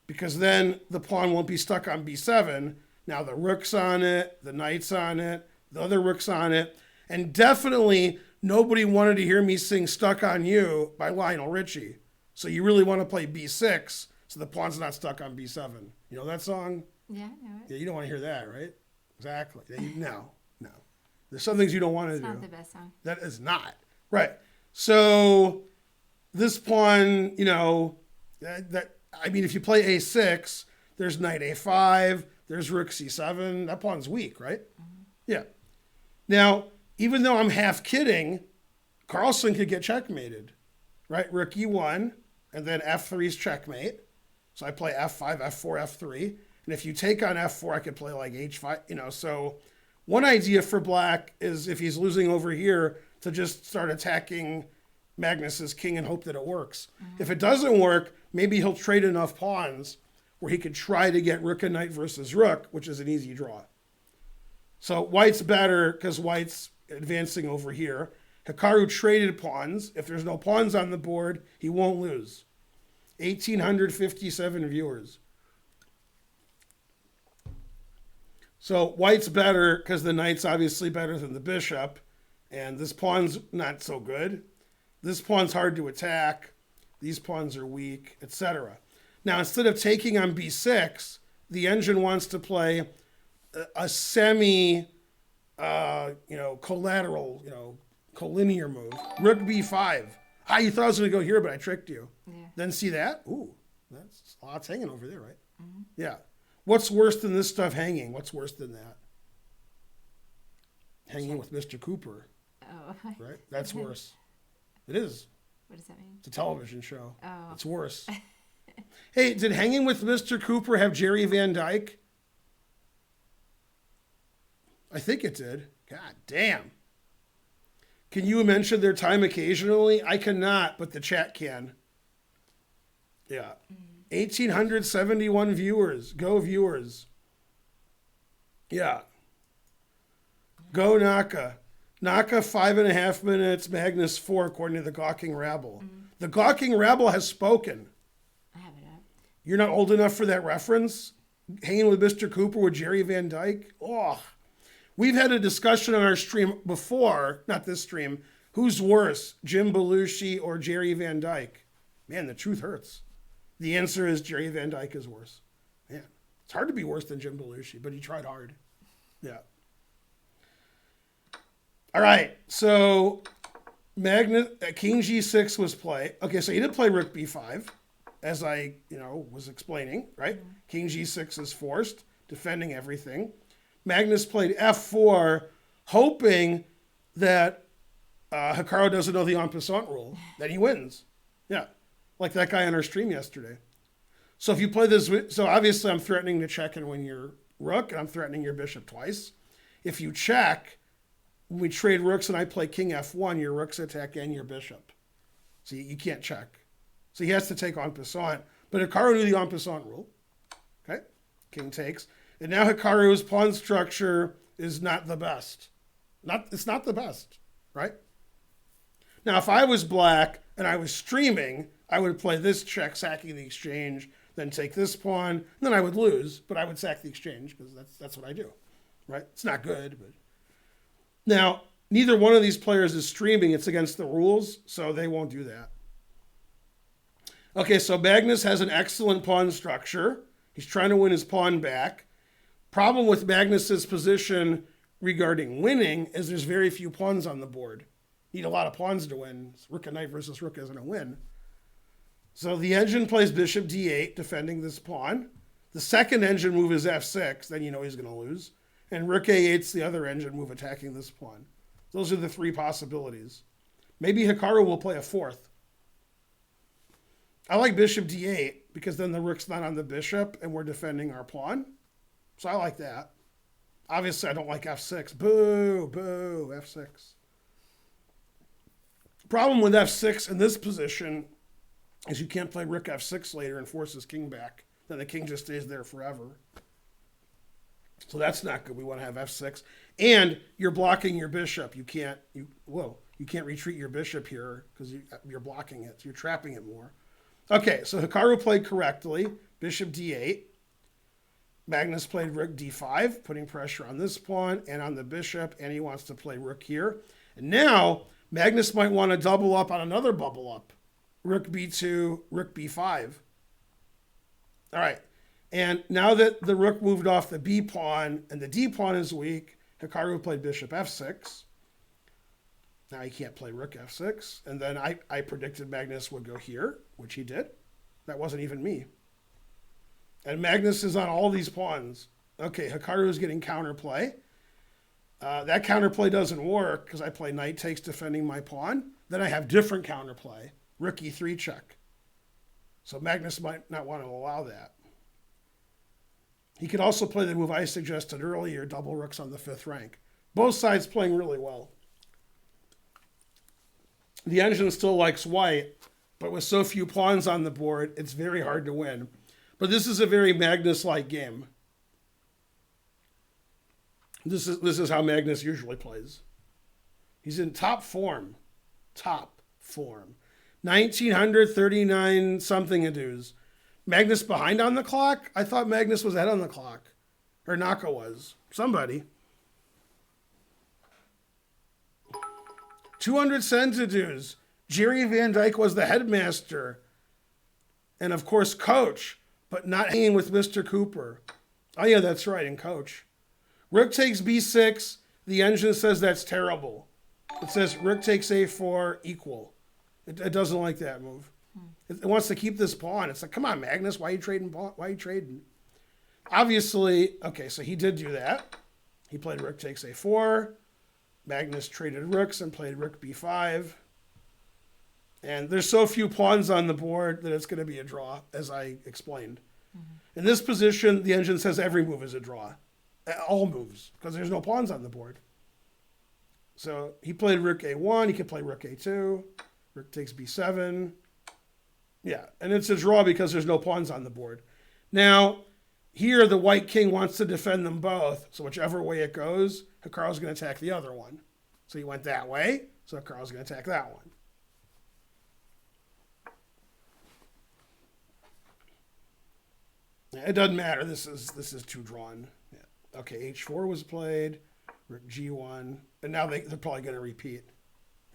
Because then the pawn won't be stuck on b7. Now the rook's on it, the knight's on it, the other rook's on it. And definitely nobody wanted to hear me sing Stuck on You by Lionel Richie. So you really want to play b6 so the pawn's not stuck on b7. You know that song? Yeah, I know it. Yeah, you don't want to hear that, right? Exactly. No. There's some things you don't want to It's do. not the best song. That is not. Right. So this pawn, if you play a6, there's knight a5, there's rook c7. That pawn's weak, right? Mm-hmm. Yeah. Now, even though I'm half kidding, Carlsen could get checkmated, right? Rook e1, and then f3 is checkmate. So I play f5, f4, f3. And if you take on f4, I could play like h5, So one idea for black is if he's losing over here to just start attacking Magnus's king and hope that it works. Mm-hmm. If it doesn't work, maybe he'll trade enough pawns where he could try to get rook and knight versus rook, which is an easy draw. So white's better because white's advancing over here. Hikaru traded pawns. If there's no pawns on the board, he won't lose. 1,857 viewers. So white's better because the knight's obviously better than the bishop. And this pawn's not so good. This pawn's hard to attack. These pawns are weak, etc. Now, instead of taking on b6, the engine wants to play a collateral, collinear move. Rook b5. You thought I was going to go here, but I tricked you. Yeah. Then see that? Ooh, that's lots hanging over there, right? Mm-hmm. Yeah. What's worse than this stuff hanging? What's worse than that? Hanging with Mr. Cooper. Oh. Right? That's worse. It is. What does that mean? It's a television show. Oh. It's worse. Hey, did Hanging with Mr. Cooper have Jerry Van Dyke? I think it did. God damn. Can you mention their time occasionally? I cannot, but the chat can. Yeah. 1,871 viewers. Go viewers. Yeah. Go Naka. Naka 5.5 minutes, Magnus 4, according to the Gawking Rabble. Mm-hmm. The Gawking Rabble has spoken. I have it up. You're not old enough for that reference? Hanging with Mr. Cooper with Jerry Van Dyke? Oh. We've had a discussion on our stream before, not this stream, who's worse, Jim Belushi or Jerry Van Dyke? Man, the truth hurts. The answer is Jerry Van Dyke is worse. Man, it's hard to be worse than Jim Belushi, but he tried hard. Yeah. All right, so Magnus, King G6 was played. Okay, so he did play Rook B5, as I, was explaining, right? Mm-hmm. King G6 is forced, defending everything. Magnus played F4, hoping that Hikaru doesn't know the en passant rule, that he wins. Yeah, like that guy on our stream yesterday. So if you play this, so obviously I'm threatening to check and win your rook, and I'm threatening your bishop twice. If you check, when we trade rooks and I play king f1, your rooks attack and your bishop. So you can't check. So he has to take en passant. But Hikaru knew the en passant rule. Okay? King takes. And now Hikaru's pawn structure is not the best. It's not the best, right? Now, if I was black and I was streaming, I would play this check, sacking the exchange, then take this pawn, and then I would lose, but I would sack the exchange because that's what I do, right? It's not good, but... Now, neither one of these players is streaming. It's against the rules, so they won't do that. Okay, so Magnus has an excellent pawn structure. He's trying to win his pawn back. Problem with Magnus's position regarding winning is there's very few pawns on the board. Need a lot of pawns to win. Rook and knight versus rook isn't a win. So the engine plays bishop d8, defending this pawn. The second engine move is f6, then you know he's going to lose. And rook a8's the other engine move attacking this pawn. Those are the three possibilities. Maybe Hikaru will play a fourth. I like bishop d8 because then the rook's not on the bishop and we're defending our pawn. So I like that. Obviously, I don't like f6. Boo, boo, f6. Problem with f6 in this position is you can't play rook f6 later and force his king back. Then the king just stays there forever. So that's not good. We want to have f6. And you're blocking your bishop. You can't retreat your bishop here because you're blocking it. So you're trapping it more. Okay, so Hikaru played correctly. Bishop d8. Magnus played rook d5, putting pressure on this pawn and on the bishop, and he wants to play rook here. And now Magnus might want to double up on another bubble up. Rook b2, rook b5. All right. And now that the rook moved off the b pawn and the d pawn is weak, Hikaru played bishop f6. Now he can't play rook f6. And then I predicted Magnus would go here, which he did. That wasn't even me. And Magnus is on all these pawns. Okay, Hikaru is getting counterplay. That counterplay doesn't work because I play knight takes defending my pawn. Then I have different counterplay, rook e3 check. So Magnus might not want to allow that. He could also play the move I suggested earlier, double rooks on the 5th rank. Both sides playing really well. The engine still likes white, but with so few pawns on the board, it's very hard to win. But this is a very Magnus-like game. This is how Magnus usually plays. He's in top form. Top form. 1939 something ados. Magnus behind on the clock? I thought Magnus was ahead on the clock. Or Naka was. Somebody. 200 centidues. Jerry Van Dyke was the headmaster. And of course, coach. But not hanging with Mr. Cooper. Oh yeah, that's right, and coach. Rook takes b6. The engine says that's terrible. It says rook takes a4 equal. It doesn't like that move. It wants to keep this pawn. It's like, come on, Magnus, why are you trading pawn? Why are you trading? Obviously, okay, so he did do that. He played rook takes a4. Magnus traded rooks and played rook b5. And there's so few pawns on the board that it's going to be a draw, as I explained. In this position, the engine says every move is a draw. All moves, because there's no pawns on the board. So he played rook a1. He could play rook a2. Rook takes b7. Yeah, and it's a draw because there's no pawns on the board. Now, here the white king wants to defend them both. So whichever way it goes, Hikaru's going to attack the other one. So he went that way. So Hikaru's going to attack that one. It doesn't matter. This is too drawn. Yeah. Okay, h4 was played. Rook g1. And now they're probably going to repeat.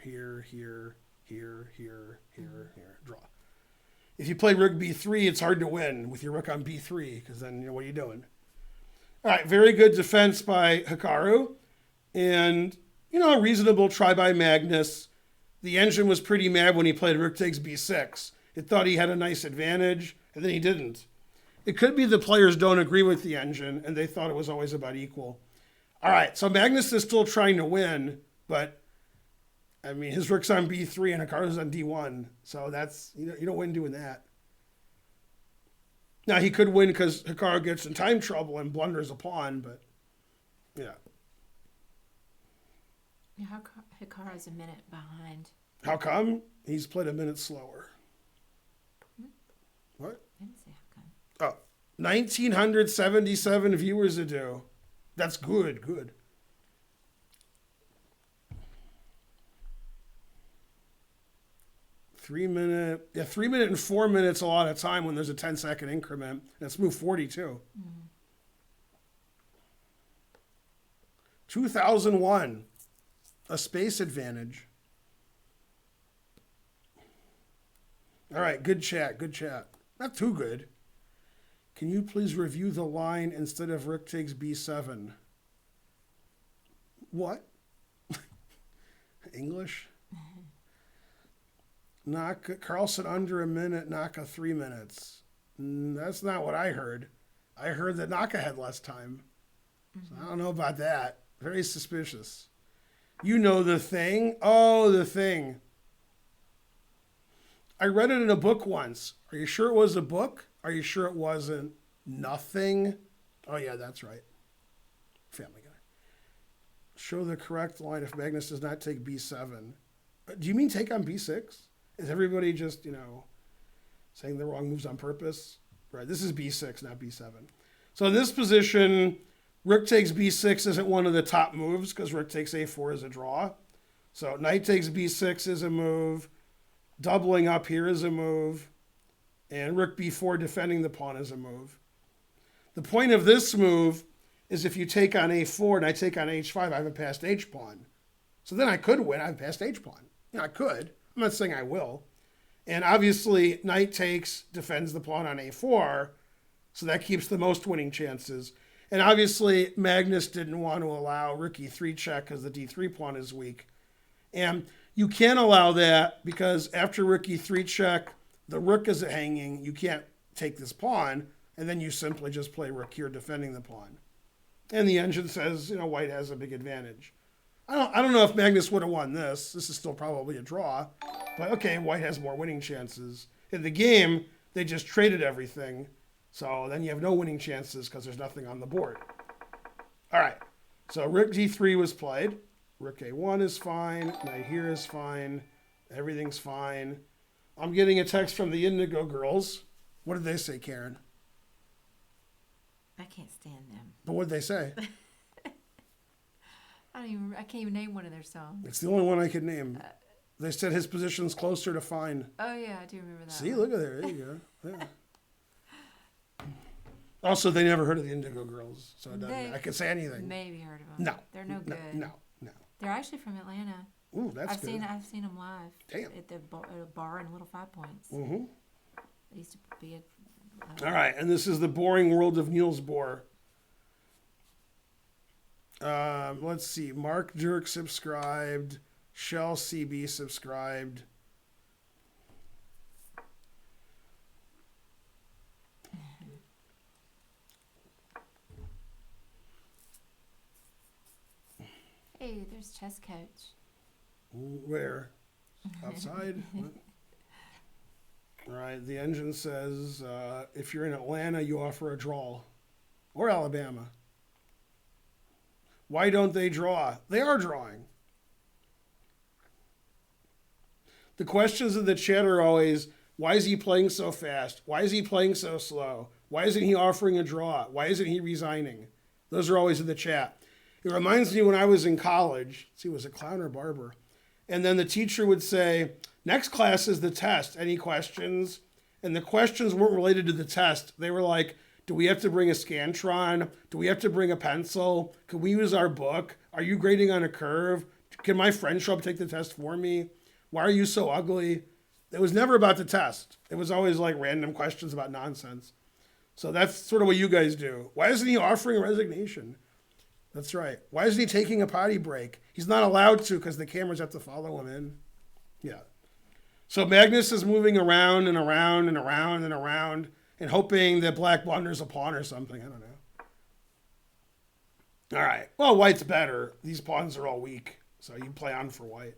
Here, here, here, here, here, here. Draw. If you play rook b3, it's hard to win with your rook on b3 because then, what are you doing? All right, very good defense by Hikaru. And, a reasonable try by Magnus. The engine was pretty mad when he played rook takes b6. It thought he had a nice advantage, and then he didn't. It could be the players don't agree with the engine, and they thought it was always about equal. All right, so Magnus is still trying to win, but, his rook's on b3 and Hikaru's on d1, so that's, you don't win doing that. Now, he could win because Hikaru gets in time trouble and blunders a pawn, but, yeah. Hikaru's a minute behind. How come? He's played a minute slower. What? I didn't say how come. Oh, 1,977 viewers ago. That's good. 3 minute, 3 minute and 4 minutes a lot of time when there's a 10-second increment. That's move 42. 2001, a space advantage. All right, good chat. Not too good. Can you please review the line instead of rook takes b7? What? English? Carlsen under a minute, Naka 3 minutes. That's not what I heard. I heard that Naka had less time. So I don't know about that. Very suspicious. You know the thing? Oh, the thing. I read it in a book once. Are you sure it was a book? Are you sure it wasn't nothing? Oh, yeah, that's right. Family Guy. Show the correct line if Magnus does not take b7. Do you mean take on b6? Is everybody just, saying the wrong moves on purpose? Right, this is b6, not b7. So in this position, Rook takes b6 isn't one of the top moves because rook takes a4 is a draw. So knight takes b6 is a move. Doubling up here is a move. And rook b4 defending the pawn is a move. The point of this move is if you take on a4 and I take on h5, I have a passed h-pawn. So then I could win. I have passed h-pawn. I could. I'm not saying I will. And obviously, knight takes, defends the pawn on a4, so that keeps the most winning chances. And obviously, Magnus didn't want to allow rook e3 check because the d3 pawn is weak. And you can't allow that because after rook e3 check, the rook is hanging. You can't take this pawn, and then you simply just play rook here defending the pawn. And the engine says, white has a big advantage. I don't know if Magnus would have won this. This is still probably a draw. But okay, white has more winning chances. In the game, they just traded everything. So then you have no winning chances because there's nothing on the board. All right, so rook d3 was played. Rook a1 is fine. Knight here is fine. Everything's fine. I'm getting a text from the Indigo Girls. What did they say, Karen? I can't stand them. But what did they say? I can't even name one of their songs. It's the only one I could name. They said his position's closer to fine. Oh yeah, I do remember that. See, look at there. There you go. Yeah. Also, they never heard of the Indigo Girls, so I could say anything. Maybe heard of them. No, they're no good. No. They're actually from Atlanta. Ooh, that's good. I've seen them live. Damn. At a bar in Little Five Points. Mm-hmm. It used to be All right, and this is the boring world of Niels Bohr. Let's see. Mark Dirk subscribed. Shell CB subscribed. Hey, there's chess coach. Where? Outside? All right, the engine says if you're in Atlanta, you offer a draw. Or Alabama. Why don't they draw? They are drawing. The questions in the chat are always, why is he playing so fast? Why is he playing so slow? Why isn't he offering a draw? Why isn't he resigning? Those are always in the chat. It reminds me when I was in college. Let's see, was it clown or barber? And then the teacher would say, next class is the test. Any questions? And the questions weren't related to the test. They were like, do we have to bring a Scantron? Do we have to bring a pencil? Can we use our book? Are you grading on a curve? Can my friend show up and take the test for me? Why are you so ugly? It was never about the test. It was always like random questions about nonsense. So that's sort of what you guys do. Why isn't he offering a resignation? That's right. Why isn't he taking a potty break? He's not allowed to because the cameras have to follow him in. Yeah. So Magnus is moving around and around and around and around and hoping that black blunders a pawn or something. I don't know. All right. Well, white's better. These pawns are all weak. So you play on for white.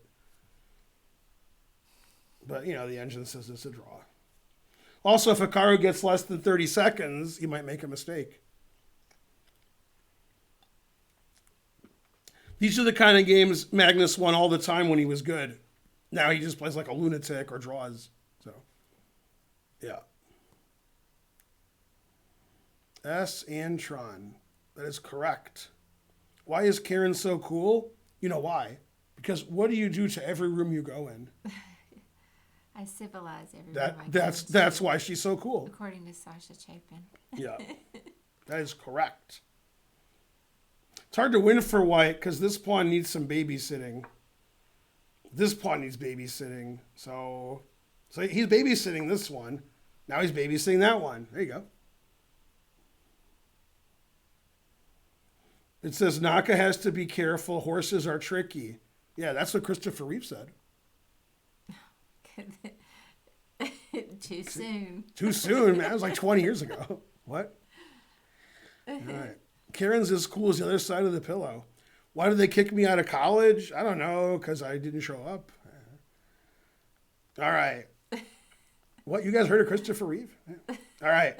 But, the engine says it's a draw. Also, if Hikaru gets less than 30 seconds, he might make a mistake. These are the kind of games Magnus won all the time when he was good. Now he just plays like a lunatic or draws. So, yeah. S. Antron. That is correct. Why is Karen so cool? You know why? Because what do you do to every room you go in? I civilize everyone. That's why she's so cool. According to Sasha Chapin. Yeah, that is correct. It's hard to win for white because this pawn needs some babysitting. This pawn needs babysitting. So he's babysitting this one. Now he's babysitting that one. There you go. It says Naka has to be careful. Horses are tricky. Yeah, that's what Christopher Reeve said. Too soon. Too soon, man. That was like 20 years ago. What? All right. Karen's as cool as the other side of the pillow. Why did they kick me out of college? I don't know, because I didn't show up. All right. What? You guys heard of Christopher Reeve? Yeah. All right.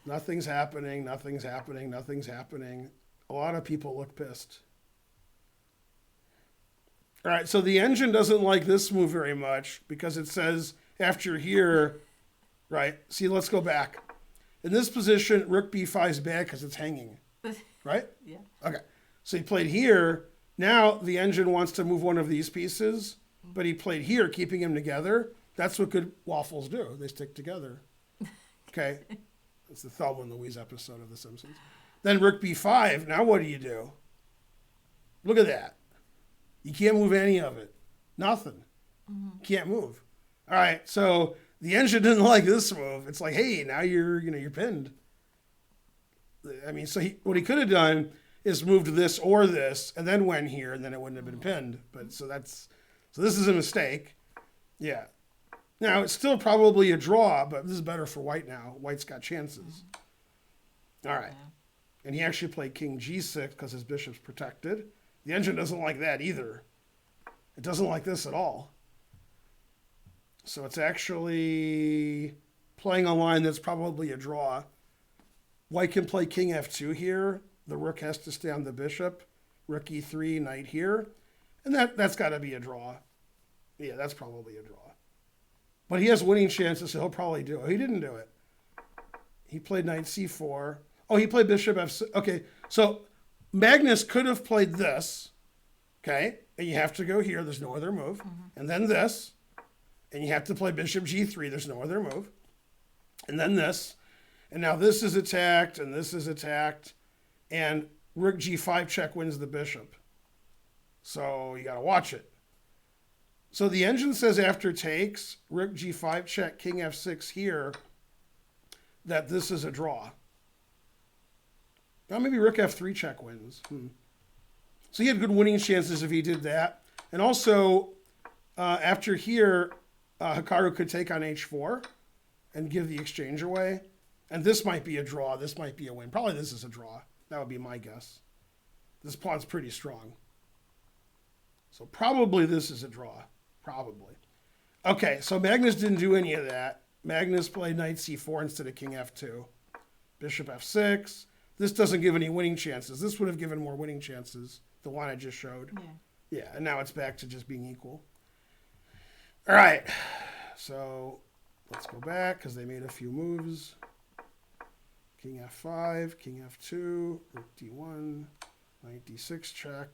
Nothing's happening. Nothing's happening. Nothing's happening. A lot of people look pissed. All right, so the engine doesn't like this move very much because it says after here, right? See, let's go back. In this position, rook b5 is bad because it's hanging. right? Yeah. Okay. So he played here. Now the engine wants to move one of these pieces, but he played here, keeping them together. That's what good waffles do. They stick together. Okay. It's the Thelma and Louise episode of The Simpsons. Then rook b5. Now what do? Look at that. You can't move any of it. Nothing. Can't move. All right. So the engine didn't like this move. It's like, hey, now you're pinned. I mean, so what he could have done is moved this or this and then went here, and then it wouldn't have been pinned. But so this is a mistake. Yeah. Now it's still probably a draw, but this is better for white now. White's got chances. All right. And he actually played king g6 because his bishop's protected. The engine doesn't like that either. It doesn't like this at all. So it's actually playing a line that's probably a draw. White can play king f2 here. The rook has to stay on the bishop. Rook e3, knight here. And that's got to be a draw. Yeah, that's probably a draw. But he has winning chances, so he'll probably do it. He didn't do it. He played knight c4. Oh, he played bishop f6. Okay, so Magnus could have played this. Okay, and you have to go here. There's no other move. And then this. And you have to play bishop g3. There's no other move. And then this. And now this is attacked, and this is attacked. And rook g5 check wins the bishop. So you got to watch it. So the engine says after takes, rook g5 check, king f6 here, that this is a draw. Now maybe rook f3 check wins. So he had good winning chances if he did that. And also, after here, Hikaru could take on h4 and give the exchange away. And this might be a draw. This might be a win. Probably this is a draw. That would be my guess. This pawn's pretty strong. So probably this is a draw. Probably. Okay, so Magnus didn't do any of that. Magnus played knight c4 instead of king f2. Bishop f6. This doesn't give any winning chances. This would have given more winning chances, the one I just showed. Yeah, and now it's back to just being equal. All right, so let's go back because they made a few moves. King f5, king f2, rook d1, knight d6 check.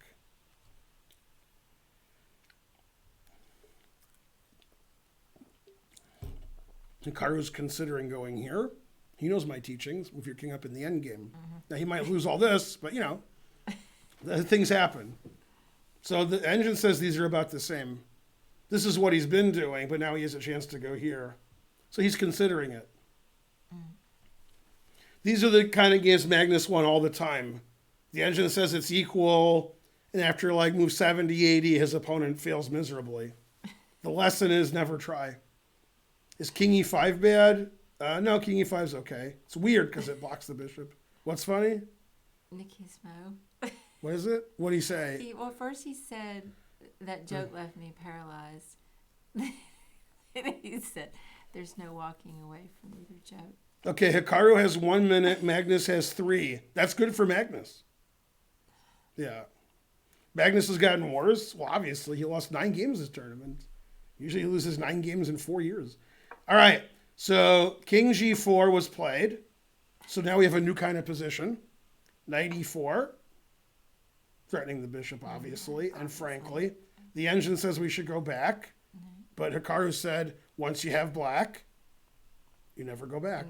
Hikaru's considering going here. He knows my teachings. Move your king up in the endgame. Now he might lose all this, but things happen. So the engine says these are about the same. This is what he's been doing, but now he has a chance to go here. So he's considering it. These are the kind of games Magnus won all the time. The engine says it's equal, and after like move 70, 80, his opponent fails miserably. The lesson is never try. Is king e5 bad? No, king e5 is okay. It's weird because it blocks the bishop. What's funny? Nikki's Mo. What is it? What did he say? Well, first he said that joke left me paralyzed. And he said, "There's no walking away from either joke." Okay, Hikaru has 1 minute. Magnus has 3. That's good for Magnus. Yeah. Magnus has gotten worse. Well, obviously, he lost 9 games this tournament. Usually he loses 9 games in 4 years. All right, so king g4 was played. So now we have a new kind of position. Knight e4, threatening the bishop, obviously, and frankly. The engine says we should go back, but Hikaru said, once you have black, you never go back.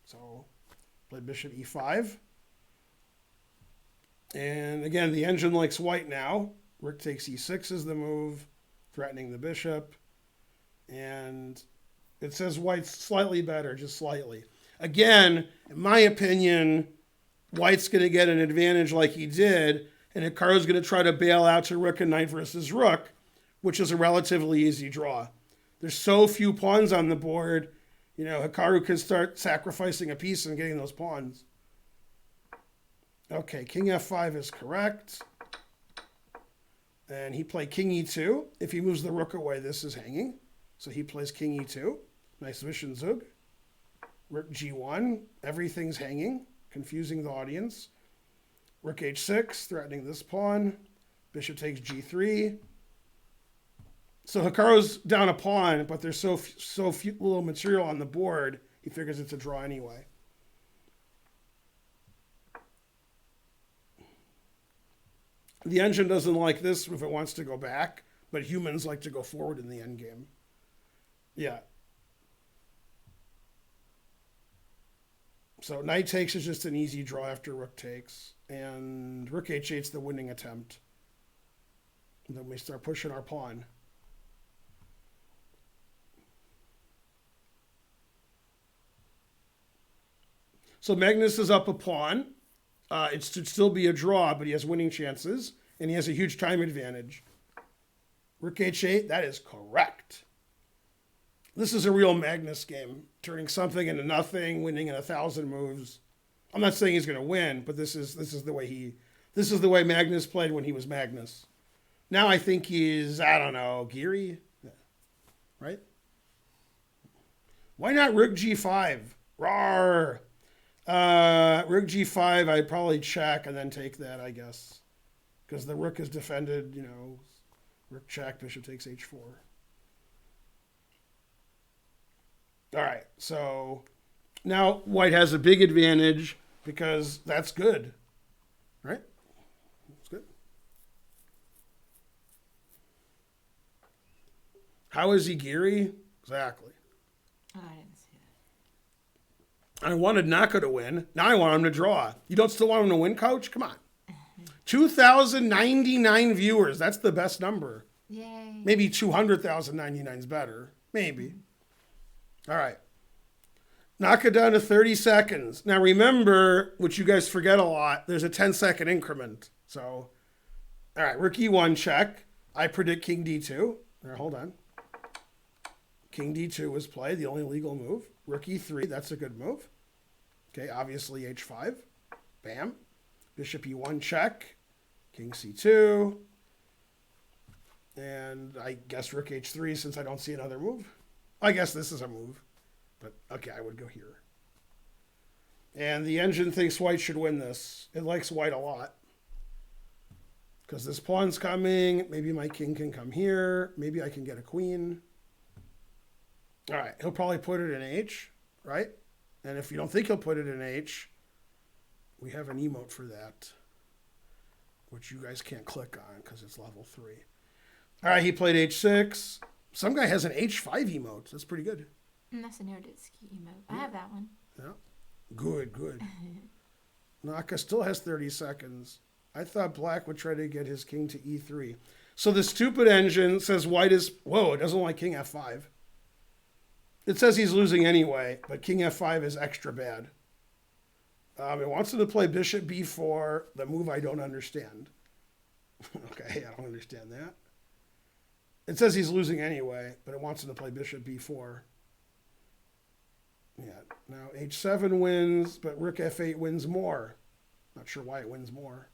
So play bishop e5. And again, the engine likes white now. Rook takes e6 is the move, threatening the bishop. And it says white's slightly better, just slightly. Again, in my opinion, white's going to get an advantage like he did, and Hikaru's going to try to bail out to rook and knight versus rook, which is a relatively easy draw. There's so few pawns on the board, Hikaru can start sacrificing a piece and getting those pawns. Okay, king f5 is correct. And he played king e2. If he moves the rook away, this is hanging. So he plays king e2. Nice Zug. Rook g1. Everything's hanging, confusing the audience. Rook h6, threatening this pawn. Bishop takes g3. So Hikaru's down a pawn, but there's so few little material on the board, he figures it's a draw anyway. The engine doesn't like this if it wants to go back, but humans like to go forward in the endgame. Yeah. So knight takes is just an easy draw after rook takes, and rook h8's the winning attempt. And then we start pushing our pawn. So Magnus is up a pawn. It should still be a draw, but he has winning chances, and he has a huge time advantage. Rook h8, that is correct. This is a real Magnus game, turning something into nothing, winning in 1,000 moves. I'm not saying he's going to win, but this is the way Magnus played when he was Magnus. Now I think he's, I don't know, Geary, right? Why not rook g5? Rawr! Rook g5, I'd probably check and then take that, I guess. Because the rook is defended, rook check, bishop takes h4. All right, so now white has a big advantage because that's good, right? That's good. How is he Geary? Exactly. Oh, I didn't see that. I wanted Naka to win. Now I want him to draw. You don't still want him to win, coach? Come on. 2,099 viewers. That's the best number. Yay. Maybe 200,099 is better. Maybe. All right. Knock it down to 30 seconds. Now remember, which you guys forget a lot, there's a 10-second increment. So, all right, rook e1 check. I predict king d2. All right, hold on. King d2 was played, the only legal move. Rook e3, that's a good move. Okay, obviously h5. Bam. Bishop e1 check. King c2. And I guess rook h3 since I don't see another move. I guess this is a move. But, okay, I would go here. And the engine thinks white should win this. It likes white a lot. Because this pawn's coming. Maybe my king can come here. Maybe I can get a queen. All right, he'll probably put it in H, right? And if you don't think he'll put it in H, we have an emote for that, which you guys can't click on because it's level 3. All right, he played H6. Some guy has an H5 emote. That's pretty good. And that's a Nerditsky emote. I have that one. Yeah. Good. Naka still has 30 seconds. I thought black would try to get his king to E3. So the stupid engine says white is, whoa, it doesn't like king F5. It says he's losing anyway, but king F5 is extra bad. It wants him to play bishop B4, the move I don't understand. Okay, I don't understand that. It says he's losing anyway, but it wants him to play bishop B4. Yeah, now H7 wins, but rook F8 wins more. Not sure why it wins more.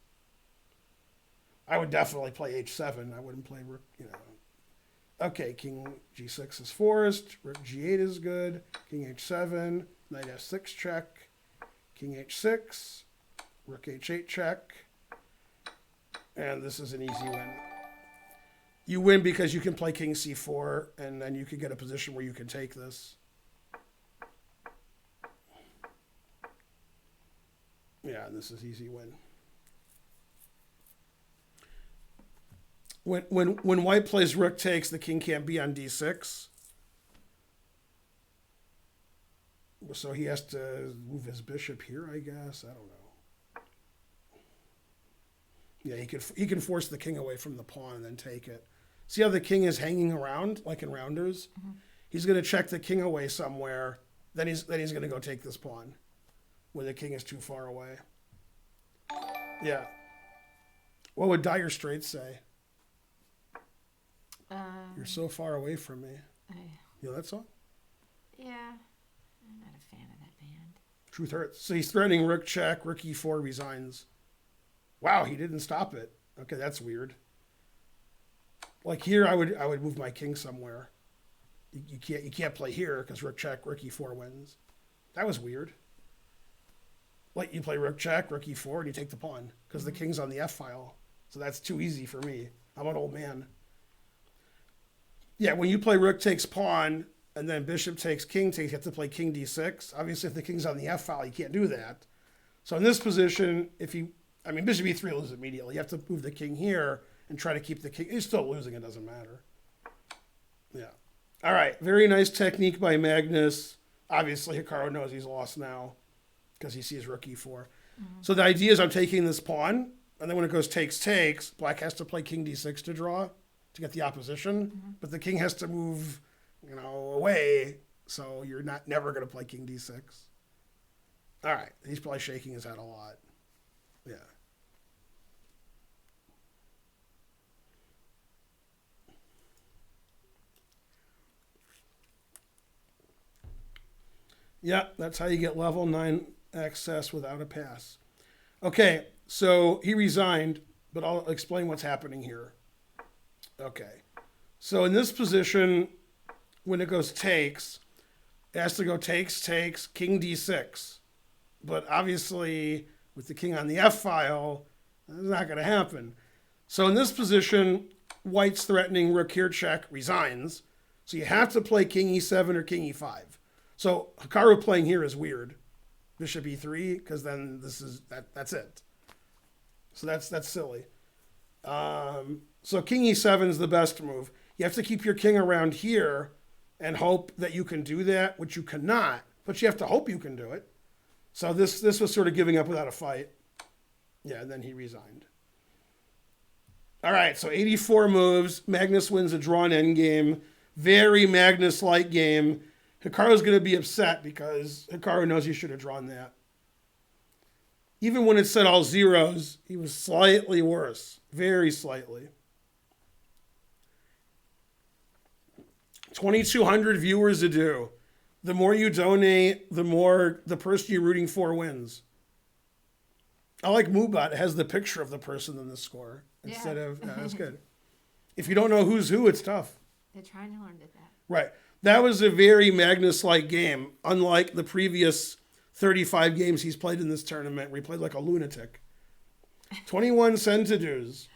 I would definitely play H7. I wouldn't play rook, Okay, king G6 is forced. Rook G8 is good. King H7. Knight F6 check. King H6. Rook H8 check. And this is an easy win. You win because you can play king C4, and then you can get a position where you can take this. Yeah, this is easy win. When white plays rook takes, the king can't be on d6. So he has to move his bishop here, I guess. I don't know. Yeah, he can force the king away from the pawn and then take it. See how the king is hanging around, like in rounders? Mm-hmm. He's going to check the king away somewhere. Then he's going to go take this pawn when the king is too far away. Yeah. What would Dire Straits say? You're so far away from me. You know that song? Yeah. I'm not a fan of that band. Truth hurts. So he's threatening rook check, rook e4 resigns. Wow, he didn't stop it. Okay, that's weird. Like here, I would move my king somewhere. You can't play here because rook check, rook e4 wins. That was weird. Like you play rook check, rook e4, and you take the pawn because the king's on the f file. So that's too easy for me. I'm an old man. Yeah, when you play rook takes pawn and then bishop takes king takes, you have to play king d6. Obviously, if the king's on the f file, you can't do that. So in this position, if I mean, bishop e3 loses immediately. You have to move the king here and try to keep the king. He's still losing. It doesn't matter. Yeah. All right. Very nice technique by Magnus. Obviously, Hikaru knows he's lost now because he sees rook e4. So the idea is I'm taking this pawn, and then when it goes takes, black has to play king d6 to draw to get the opposition, but the king has to move, away, so you're never going to play king d6. All right. He's probably shaking his head a lot. Yeah. Yeah, that's how you get level 9 access without a pass. Okay, so he resigned, but I'll explain what's happening here. Okay, so in this position, when it goes takes, it has to go takes, king d6. But obviously, with the king on the f file, that's not going to happen. So in this position, white's threatening rook here check, resigns. So you have to play king e7 or king e5. So Hikaru playing here is weird. Bishop e3, because then that's it. So that's silly. So king e7 is the best move. You have to keep your king around here and hope that you can do that, which you cannot, but you have to hope you can do it. So this was sort of giving up without a fight. Yeah, and then he resigned. All right, so 84 moves. Magnus wins a drawn endgame. Very Magnus-like game. Hikaru's going to be upset because Hikaru knows he should have drawn that. Even when it said all zeros, he was slightly worse. Very slightly. 2,200 viewers a do. The more you donate, the more the person you're rooting for wins. I like Moobot. It has the picture of the person in the score instead of, that's good. If you don't know who's who, it's tough. They're trying to learn that. Right. That was a very Magnus-like game, unlike the previous 35 games he's played in this tournament, where he played like a lunatic. 21 centidues.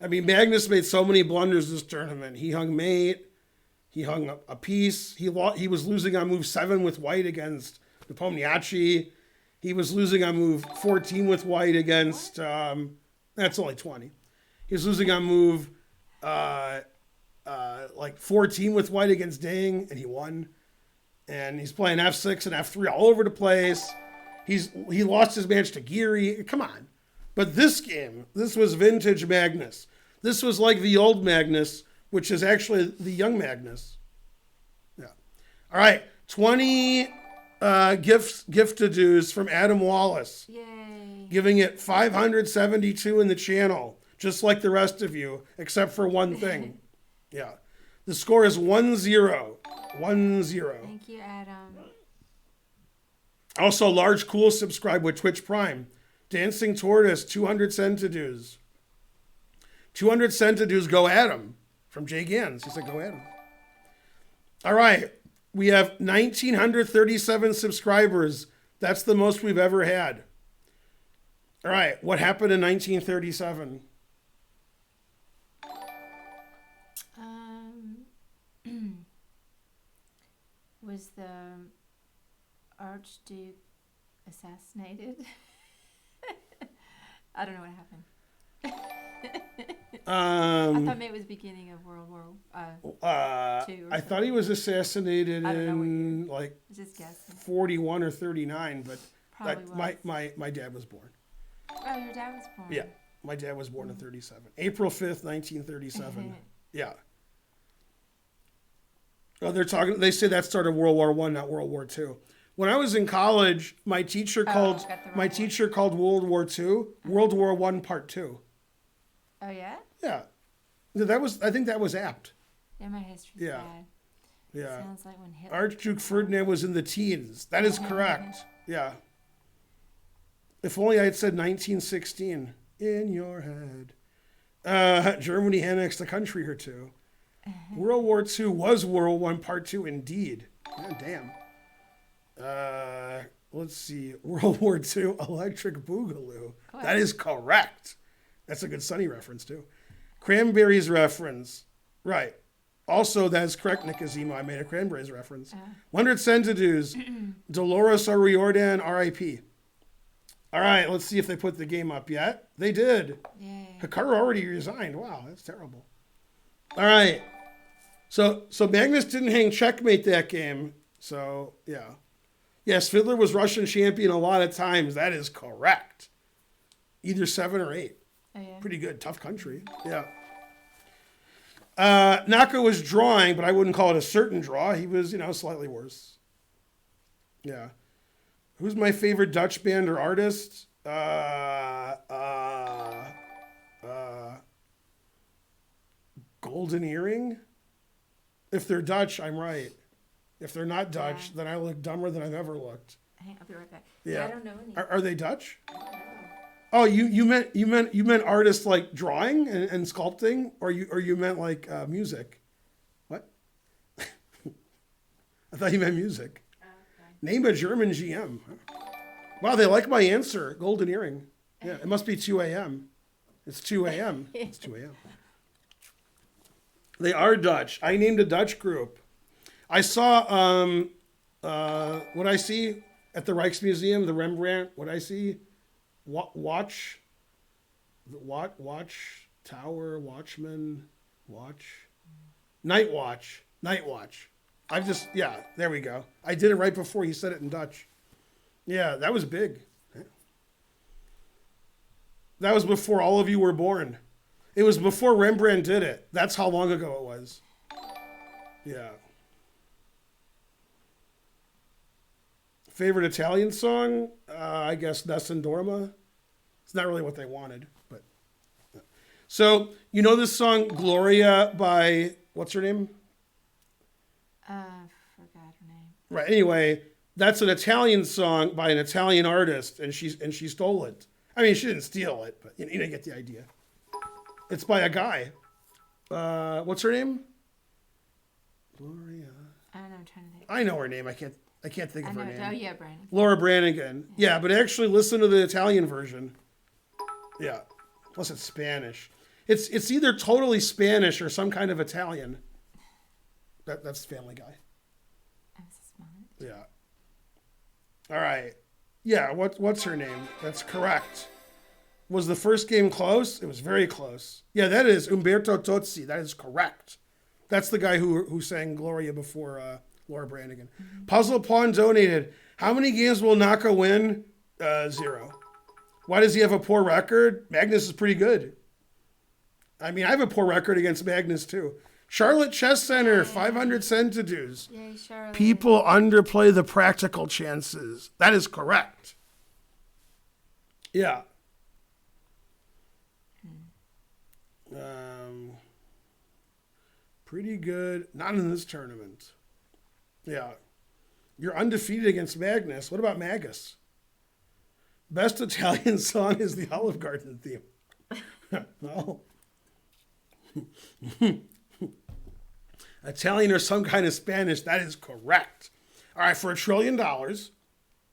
I mean, Magnus made so many blunders this tournament. He hung mate. He hung a piece. He was losing on move 7 with white against Nepomniachtchi. He was losing on move 14 with white against... that's only 20. He was losing on move... like 14 with white against Ding, and he won. And he's playing f6 and f3 all over the place. He lost his match to Geary. Come on. But this game, this was vintage Magnus. This was like the old Magnus, which is actually the young Magnus. Yeah. All right. 20 gift-to-dos from Adam Wallace. Yay. Giving it 572 in the channel, just like the rest of you, except for one thing. Yeah. The score is 1-0. 1-0. Thank you, Adam. Also, Large Cool subscribe with Twitch Prime. Dancing Tortoise, 200 centidues. 200 centidues, go Adam. From Jay Gans. He said, go Adam. All right. We have 1,937 subscribers. That's the most we've ever had. All right. What happened in 1937? Was the Archduke assassinated? I don't know what happened. I thought maybe it was the beginning of World War II. I thought he was assassinated in just guessing. 41 or 39, but Probably my dad was born. Oh, your dad was born. Yeah, my dad was born in 37. April 5th, 1937. Yeah. Oh, they say that started World War I, not World War II. When I was in college, my teacher called World War II World War I Part 2. Oh yeah? Yeah. I think that was apt. Yeah, my history's bad. Yeah. Sounds like when Hitler... Archduke Ferdinand was in the teens. That is correct. Yeah. If only I had said 1916. In your head. Germany annexed a country or two. World War II was World War I Part 2 indeed. God damn. Let's see. World War II Electric Boogaloo. What? That is correct. That's a good Sunny reference too. Cranberries reference. Right. Also, that's correct, Nick Azima. I made a Cranberries reference. 100 centidues. Dolores O'Riordan, R.I.P. All right, let's see if they put the game up yet. They did. Yay. Hikaru already resigned. Wow, that's terrible. All right. So Magnus didn't hang checkmate that game. So, yeah. Yes, Fiddler was Russian champion a lot of times. That is correct. Either 7 or 8. Oh, yeah. Pretty good. Tough country. Yeah. Naka was drawing, but I wouldn't call it a certain draw. He was, slightly worse. Yeah. Who's my favorite Dutch band or artist? Golden Earring? If they're Dutch, I'm right. If they're not Dutch, then I look dumber than I've ever looked. Hey, I'll be right back. Yeah. I don't know any. Are they Dutch? Oh, you meant artists like drawing and sculpting, or you meant like music? What? I thought you meant music. Okay. Name a German GM. Wow, they like my answer. Golden Earring. Yeah, it must be 2 a.m. It's 2 a.m. It's 2 a.m. They are Dutch. I named a Dutch group. I saw what I see at the Rijksmuseum, the Rembrandt. What I see, watch tower, watchman, night watch. There we go. I did it right before you said it in Dutch. Yeah, that was big. That was before all of you were born. It was before Rembrandt did it. That's how long ago it was. Yeah. Favorite Italian song? I guess Nessun Dorma. It's not really what they wanted, but. So, you know this song, Gloria, by, what's her name? Forgot her name. Right, anyway, that's an Italian song by an Italian artist, and she stole it. I mean, she didn't steal it, but you get the idea. It's by a guy. What's her name? Gloria. I don't know, I'm trying to think. I know her name. I can't think of her name. Oh, yeah, Brandon. Laura Branigan. Yeah, but actually listen to the Italian version. Yeah. Plus it's Spanish. It's either totally Spanish or some kind of Italian. That's Family Guy. I'm so smart. Yeah. All right. Yeah, what's her name? That's correct. Was the first game close? It was very close. Yeah, that is Umberto Tozzi. That is correct. That's the guy who sang Gloria before Laura Branigan. Mm-hmm. Puzzle Pawn donated. How many games will Naka win? 0. Why does he have a poor record? Magnus is pretty good. I mean, I have a poor record against Magnus too. Charlotte Chess Center, 500 centidues. Yay, Charlotte. People underplay the practical chances. That is correct. Yeah. Pretty good. Not in this tournament. Yeah. You're undefeated against Magnus. What about Magus? Best Italian song is the Olive Garden theme. No. Italian or some kind of Spanish. That is correct. All right, for $1 trillion.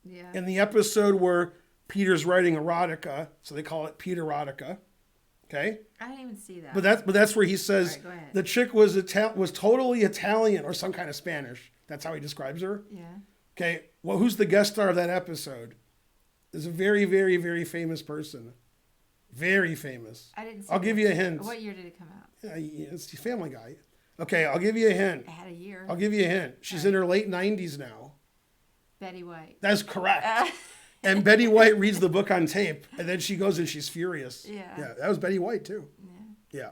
Yeah. In the episode where Peter's writing erotica, so they call it Peterotica. Okay? I didn't even see that. But that's where he says All right, go ahead. the chick was totally Italian or some kind of Spanish. That's how he describes her. Yeah. Okay. Well, who's the guest star of that episode? Is a very, very, very famous person. Very famous. I didn't see I'll give you a hint. What year did it come out? Yeah, it's the Family Guy. Okay, I'll give you a hint. It had a year. I'll give you a hint. She's in her late 90s now. Betty White. That's correct. And Betty White reads the book on tape, and then she goes and she's furious. Yeah. Yeah, that was Betty White, too. Yeah. Yeah.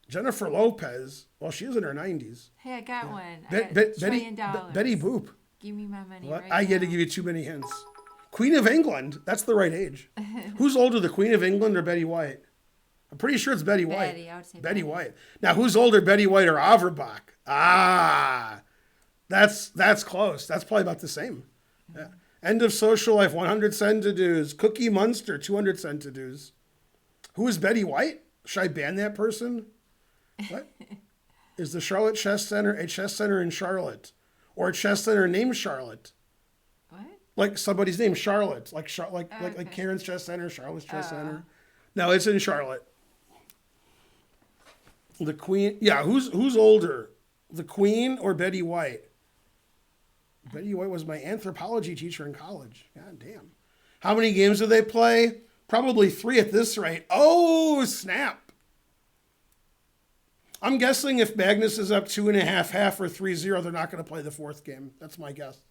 Jennifer Lopez, well, she's in her 90s. Hey, I got one. Be- I got Be- $1 trillion. Betty Boop. Give me my money What? right I get to now. give you too many hints. Queen of England, that's the right age. Who's older, the Queen of England or Betty White? I'm pretty sure it's Betty White. Betty, I would say Betty Betty. White. Now, who's older, Betty White or Averbach? That's close. That's probably about the same. Yeah. End of Social Life, 100 centidues. Cookie Munster, 200 centidues. Who is Betty White? Should I ban that person? What? Is the Charlotte Chess Center a chess center in Charlotte? Or a chess center named Charlotte? What? Like somebody's name, Charlotte. Like Okay. Karen's Chess Center, Charlotte's Chess Center. No, it's in Charlotte. The Queen. Yeah, who's older? The Queen or Betty White? Betty White was my anthropology teacher in college. God damn. How many games do they play? Probably 3 at this rate. Oh, snap. I'm guessing if Magnus is up 2.5 or 3-0, they're not going to play the 4th game. That's my guess.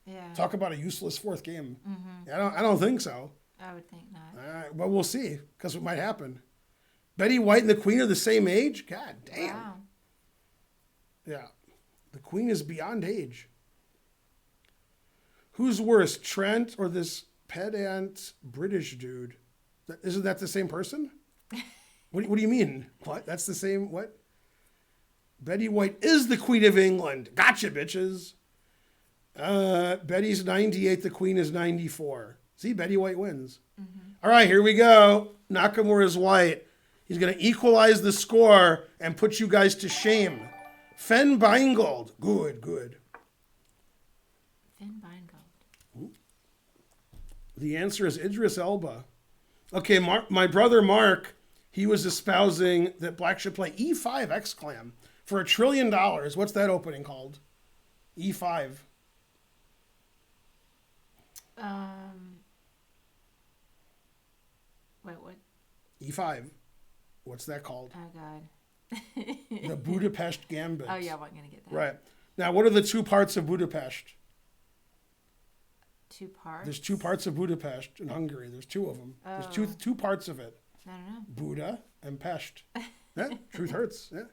Yeah. Talk about a useless 4th game. Mm-hmm. I don't think so. I would think not. All right, well, we'll see, because it might happen. Betty White and the Queen are the same age? God damn. Wow. Yeah. The Queen is beyond age. Who's worse, Trent or this pedant British dude? Isn't that the same person? What do you mean? What? That's the same, what? Betty White is the Queen of England. Gotcha, bitches. Betty's 98, the Queen is 94. See, Betty White wins. Mm-hmm. All right, here we go. Nakamura's white. He's going to equalize the score and put you guys to shame. Fen Beingold. Good, good. Fen Beingold. The answer is Idris Elba. Okay, my brother Mark, he was espousing that black should play E5 exclam for $1 trillion. What's that opening called? E5. Wait, what? E5. What's that called? Oh, God. The Budapest Gambit. Oh, yeah, I wasn't going to get that. Right. Now, what are the 2 parts of Budapest? 2 parts? There's 2 parts of Budapest in Hungary. There's 2 of them. Oh. There's two parts of it. I don't know. Buda and Pest. Yeah, truth hurts. Yeah.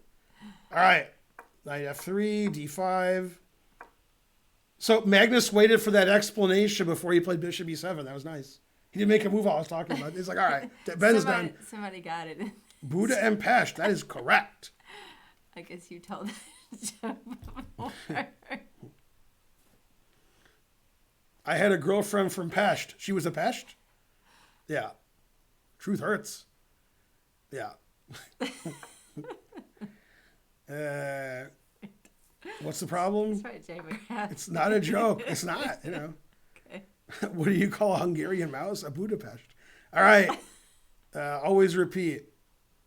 All right. Knight F3, D5. So Magnus waited for that explanation before he played Bishop E7. That was nice. He didn't make a move I was talking about. He's like, all right, Ben's done. Somebody got it. Buda and Pest. That is correct. I guess you told that joke before. I had a girlfriend from Pest. She was a Pest? Yeah. Truth hurts. Yeah. What's the problem? That's right, Jamie. It's not a joke. It's not, you know. Okay. What do you call a Hungarian mouse? A Budapest. All right. Always repeat.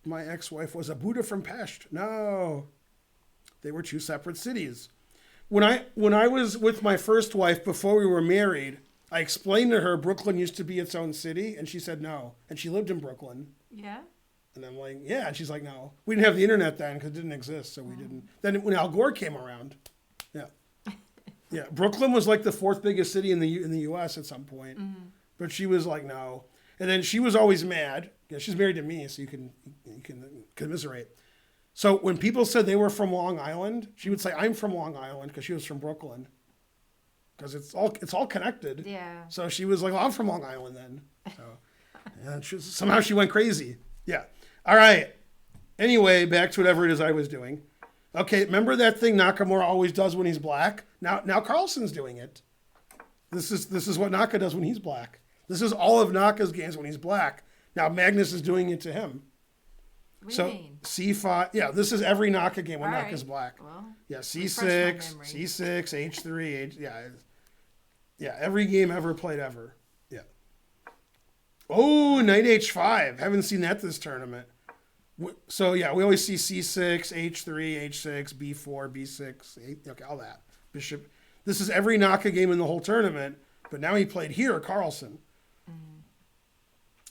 My ex-wife was a Buddha from Pest. No. They were 2 separate cities. When I was with my first wife before we were married, I explained to her Brooklyn used to be its own city, and she said no. And she lived in Brooklyn. Yeah? And I'm like, yeah. And she's like, no. We didn't have the internet then because it didn't exist, so we didn't. Then when Al Gore came around, yeah. Yeah, Brooklyn was like the 4th biggest city in the U.S. at some point. Mm-hmm. But she was like, no. And then she was always mad. Yeah, she's married to me, so you can commiserate. So when people said they were from Long Island, she would say, I'm from Long Island, because she was from Brooklyn. Because it's all connected. Yeah. So she was like, well, I'm from Long Island then. So yeah, somehow she went crazy. Yeah. All right. Anyway, back to whatever it is I was doing. Okay, remember that thing Nakamura always does when he's black? Now Carlsen's doing it. This is what Naka does when he's black. This is all of Naka's games when he's black. Now Magnus is doing it to him. What do So you mean? C5, yeah, this is every Naka game when All Naka's right. black. Well, Yeah, refresh my C6, memory. C6, H3, yeah, every game ever played ever. Yeah. Oh, Knight H5. Haven't seen that this tournament. So yeah, we always see C6, H3, H6, B4, B6, okay, all that. Bishop. This is every Naka game in the whole tournament, but now he played here, Carlsen. Mm-hmm.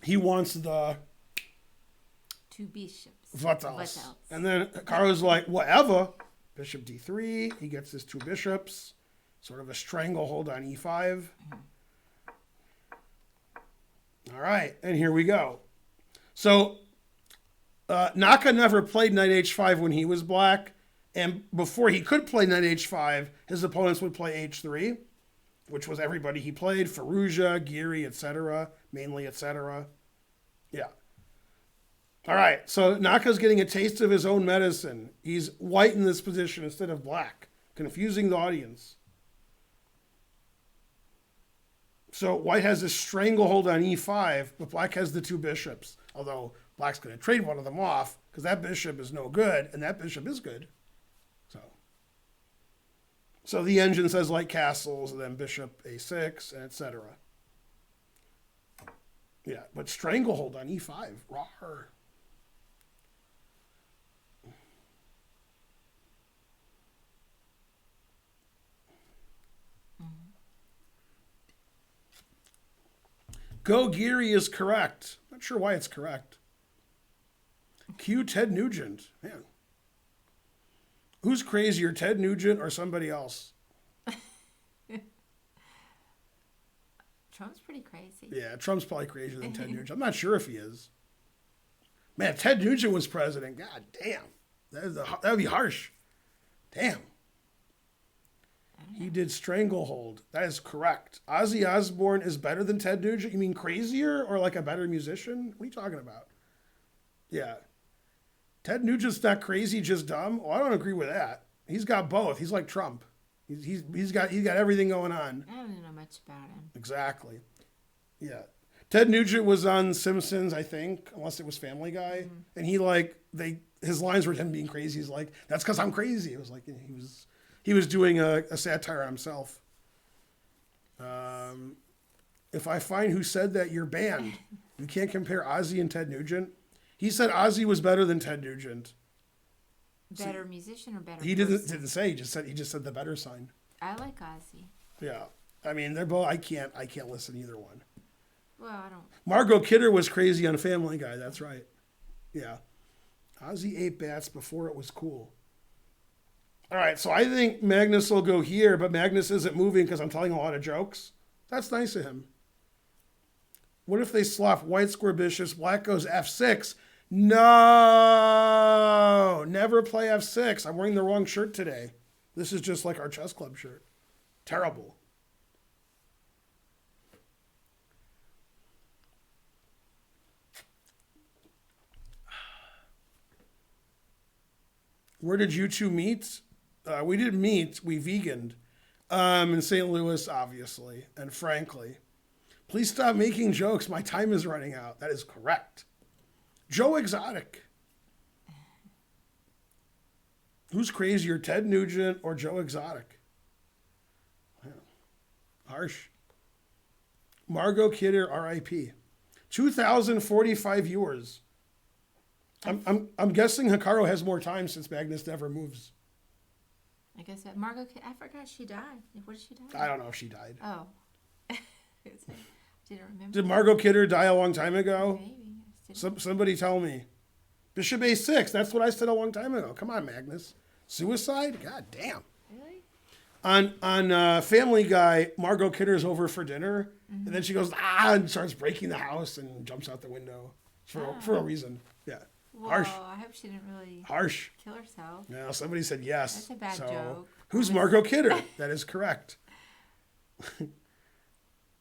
He wants the 2 bishops. Vatals. And then Hikaru's like, whatever. Bishop D3. He gets his 2 bishops. Sort of a stranglehold on E5. Mm-hmm. All right. And here we go. So Naka never played Knight H5 when he was black. And before he could play Knight H5, his opponents would play H3, which was everybody he played. Faruja, Giri, etc. Mainly, etc. Yeah. All right, so Naka's getting a taste of his own medicine. He's white in this position instead of black, confusing the audience. So white has a stranglehold on E5, but black has the 2 bishops. Although black's going to trade one of them off because that bishop is no good, and that bishop is good. So the engine says like castles, and then bishop A6, and etc. Yeah, but stranglehold on E5. Rawr. Go Geary is correct. Not sure why it's correct. Q Ted Nugent. Man. Who's crazier, Ted Nugent or somebody else? Trump's pretty crazy. Yeah, Trump's probably crazier than Ted Nugent. I'm not sure if he is. Man, if Ted Nugent was president, god damn. That would be harsh. Damn. He did Stranglehold. That is correct. Ozzy Osbourne is better than Ted Nugent? You mean crazier or like a better musician? What are you talking about? Yeah. Ted Nugent's not crazy, just dumb? Oh, I don't agree with that. He's got both. He's like Trump. He's got everything going on. I don't know much about him. Exactly. Yeah. Ted Nugent was on Simpsons, I think, unless it was Family Guy. Mm-hmm. And his lines were him being crazy. He's like, that's because I'm crazy. It was like he was doing a satire on himself. If I find who said that, you're banned. You can't compare Ozzy and Ted Nugent. He said Ozzy was better than Ted Nugent. Better musician or better? He didn't say. He just said the better sign. I like Ozzy. Yeah, I mean they're both. I can't listen to either one. Well, I don't. Margot Kidder was crazy on Family Guy. That's right. Yeah, Ozzy ate bats before it was cool. All right, so I think Magnus will go here, but Magnus isn't moving because I'm telling a lot of jokes. That's nice of him. What if they slop white square bishops, black goes f6? No, never play f6. I'm wearing the wrong shirt today. This is just like our chess club shirt. Terrible. Where did you two meet? We didn't meet. We veganed in St. Louis, obviously, and frankly. Please stop making jokes. My time is running out. That is correct. Joe Exotic. Who's crazier, Ted Nugent or Joe Exotic? Wow. Harsh. Margot Kidder, R.I.P. 2,045 viewers. I'm guessing Hikaru has more time since Magnus never moves. I guess that I forgot she died. What did she die? I don't know if she died. Oh. Didn't remember. Did Margot Kidder die a long time ago? Maybe. Somebody tell me. Bishop A6. That's what I said a long time ago. Come on, Magnus. Suicide? God damn. Really? On Family Guy, Margot Kidder's over for dinner, and then she goes, and starts breaking the house and jumps out the window for a reason. Yeah. Well, Harsh. I hope she didn't really Harsh. kill herself. No, somebody said yes. That's a bad joke. Who's Margot Kidder? That is correct.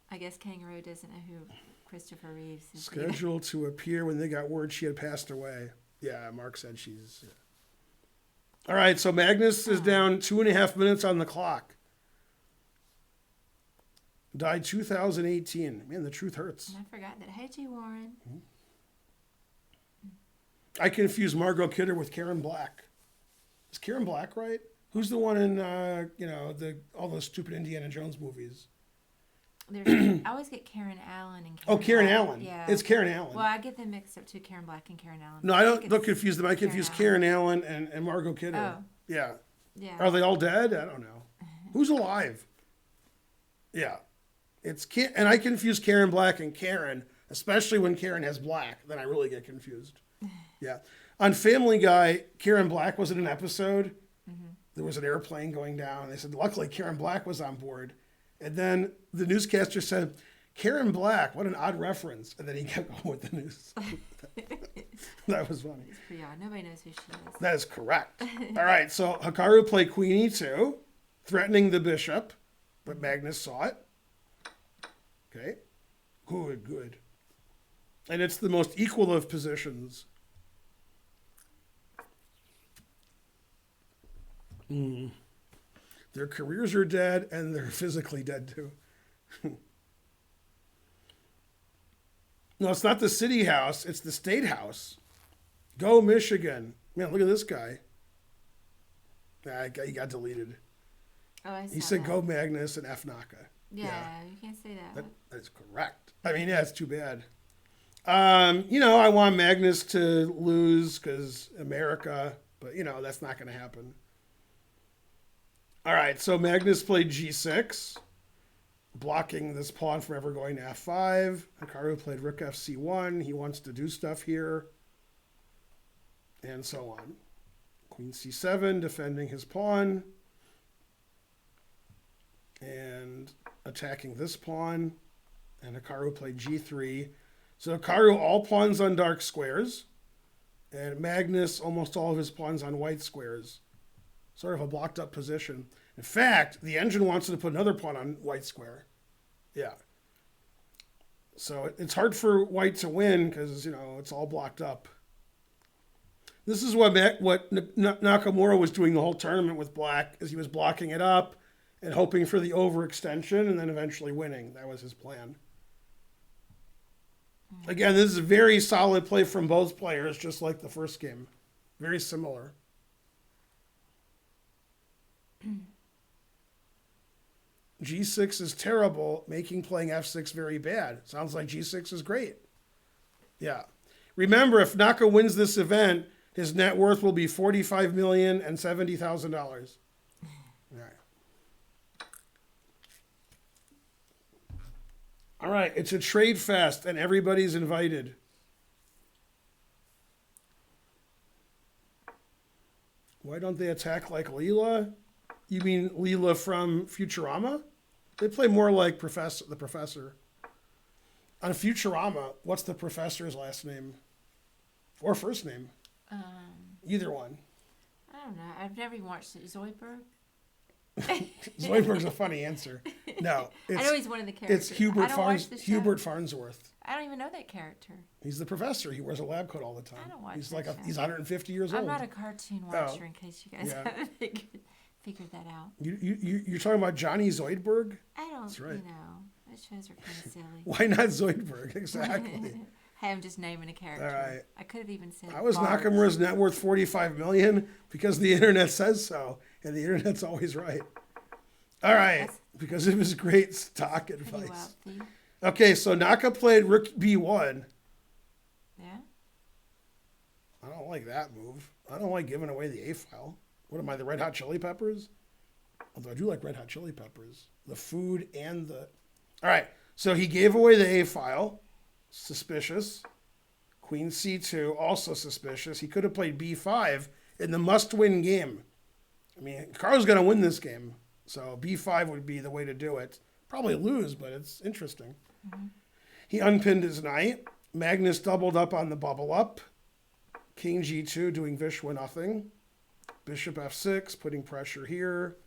I guess Kangaroo doesn't know who Christopher Reeves is. Scheduled to appear when they got word she had passed away. Yeah, Mark said she's... Yeah. All right, so Magnus is down 2.5 minutes on the clock. Died 2018. Man, the truth hurts. And I forgot that. Hey, G. Warren. I confuse Margot Kidder with Karen Black. Is Karen Black right? Who's the one in, all those stupid Indiana Jones movies? I always get Karen Allen and Karen Karen Black. Allen. Yeah. It's Karen Allen. Well, I get them mixed up too, Karen Black and Karen Allen. No, I don't confuse them. I confuse Karen Allen and Margot Kidder. Oh. Yeah. Yeah. Are they all dead? I don't know. Who's alive? Yeah. And I confuse Karen Black and Karen, especially when Karen has black. Then I really get confused. Yeah. On Family Guy, Karen Black was in an episode. Mm-hmm. There was an airplane going down. They said, luckily, Karen Black was on board. And then the newscaster said, Karen Black, what an odd reference. And then he kept going with the news. That was funny. It's pretty odd. Nobody knows who she is. That is correct. All right, so Hikaru played Queen E2, threatening the bishop, but Magnus saw it. Okay. Good. And it's the most equal of positions. Their careers are dead, and they're physically dead, too. No, it's not the city house. It's the state house. Go Michigan. Man, look at this guy. He got deleted. Oh, I saw He said that. go Magnus and F Naka. Yeah, you can't say that. That is correct. I mean, yeah, it's too bad. I want Magnus to lose because America, but, that's not going to happen. All right, so Magnus played G6. blocking this pawn from ever going to f5. Hikaru played rook fc1. He wants to do stuff here. And so on. Queen c7, defending his pawn. And attacking this pawn. And Hikaru played g3. So Hikaru, all pawns on dark squares. And Magnus, almost all of his pawns on white squares. Sort of a blocked up position. In fact, the engine wants to put another pawn on white square. Yeah. So it's hard for white to win because, it's all blocked up. This is what Nakamura was doing the whole tournament with black, is he was blocking it up and hoping for the overextension and then eventually winning. That was his plan. Again, this is a very solid play from both players, just like the first game. Very similar. G6 is terrible, making playing F6 very bad. Sounds like G6 is great. Yeah. Remember, if Naka wins this event, his net worth will be $45,070,000. All right. All right, it's a trade fest, and everybody's invited. Why don't they attack like Leela? You mean Leela from Futurama? They play more like the professor. On Futurama, what's the professor's last name? Or first name? Either one. I don't know. I've never even watched it. Zoidberg? Zoidberg's a funny answer. No. I know he's one of the characters. It's Hubert Farnsworth. I don't even know that character. He's the professor. He wears a lab coat all the time. I don't watch He's that show. He's 150 years old. I'm not a cartoon watcher, in case you guys haven't figured that out. You're talking about Johnny Zoidberg? I don't, That's right. Those shows are kind of silly. Why not Zoidberg? Exactly. Hey, I'm just naming a character. All right. I could have even said How is Bart. Nakamura's net worth $45 million? Because the internet says so, and the internet's always right. All right, because of his great stock advice. Okay, so Naka played rook b1. Yeah? I don't like that move. I don't like giving away the A file. What am I, the Red Hot Chili Peppers? Although I do like Red Hot Chili Peppers. The food and the... All right, so he gave away the A file. Suspicious. Queen c2, also suspicious. He could have played b5 in the must-win game. I mean, Carl's going to win this game. So b5 would be the way to do it. Probably lose, but it's interesting. Mm-hmm. He unpinned his knight. Magnus doubled up on the bubble up. King g2 doing Vishwa nothing. Bishop f6, putting pressure here.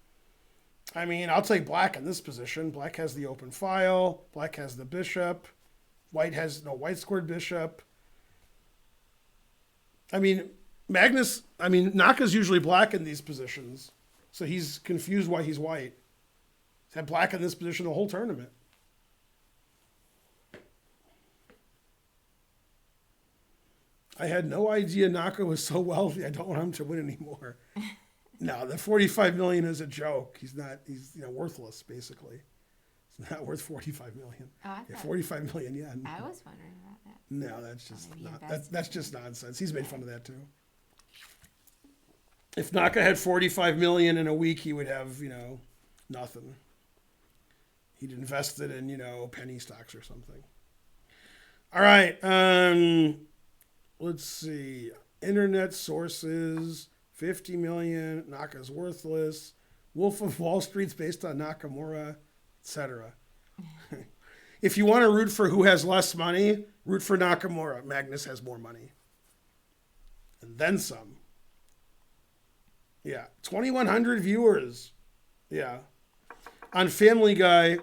I mean, I'll take black in this position. Black has the open file. Black has the bishop. White has no white squared bishop. I mean, Naka's usually black in these positions. So he's confused why he's white. He's had black in this position the whole tournament. I had no idea Naka was so wealthy. I don't want him to win anymore. No, the $45 million is a joke. He's worthless, basically. It's not worth $45 million. Oh, yeah, $45 million, yeah. I was wondering about that. No, that's just nonsense. He's made fun of that too. If Naka had $45 million in a week, he would have, nothing. He'd invested in, penny stocks or something. All right. Let's see. Internet sources, 50 million. Naka's worthless. Wolf of Wall Street's based on Nakamura, etc. If you want to root for who has less money, root for Nakamura. Magnus has more money. And then some. Yeah, 2,100 viewers. Yeah. On Family Guy,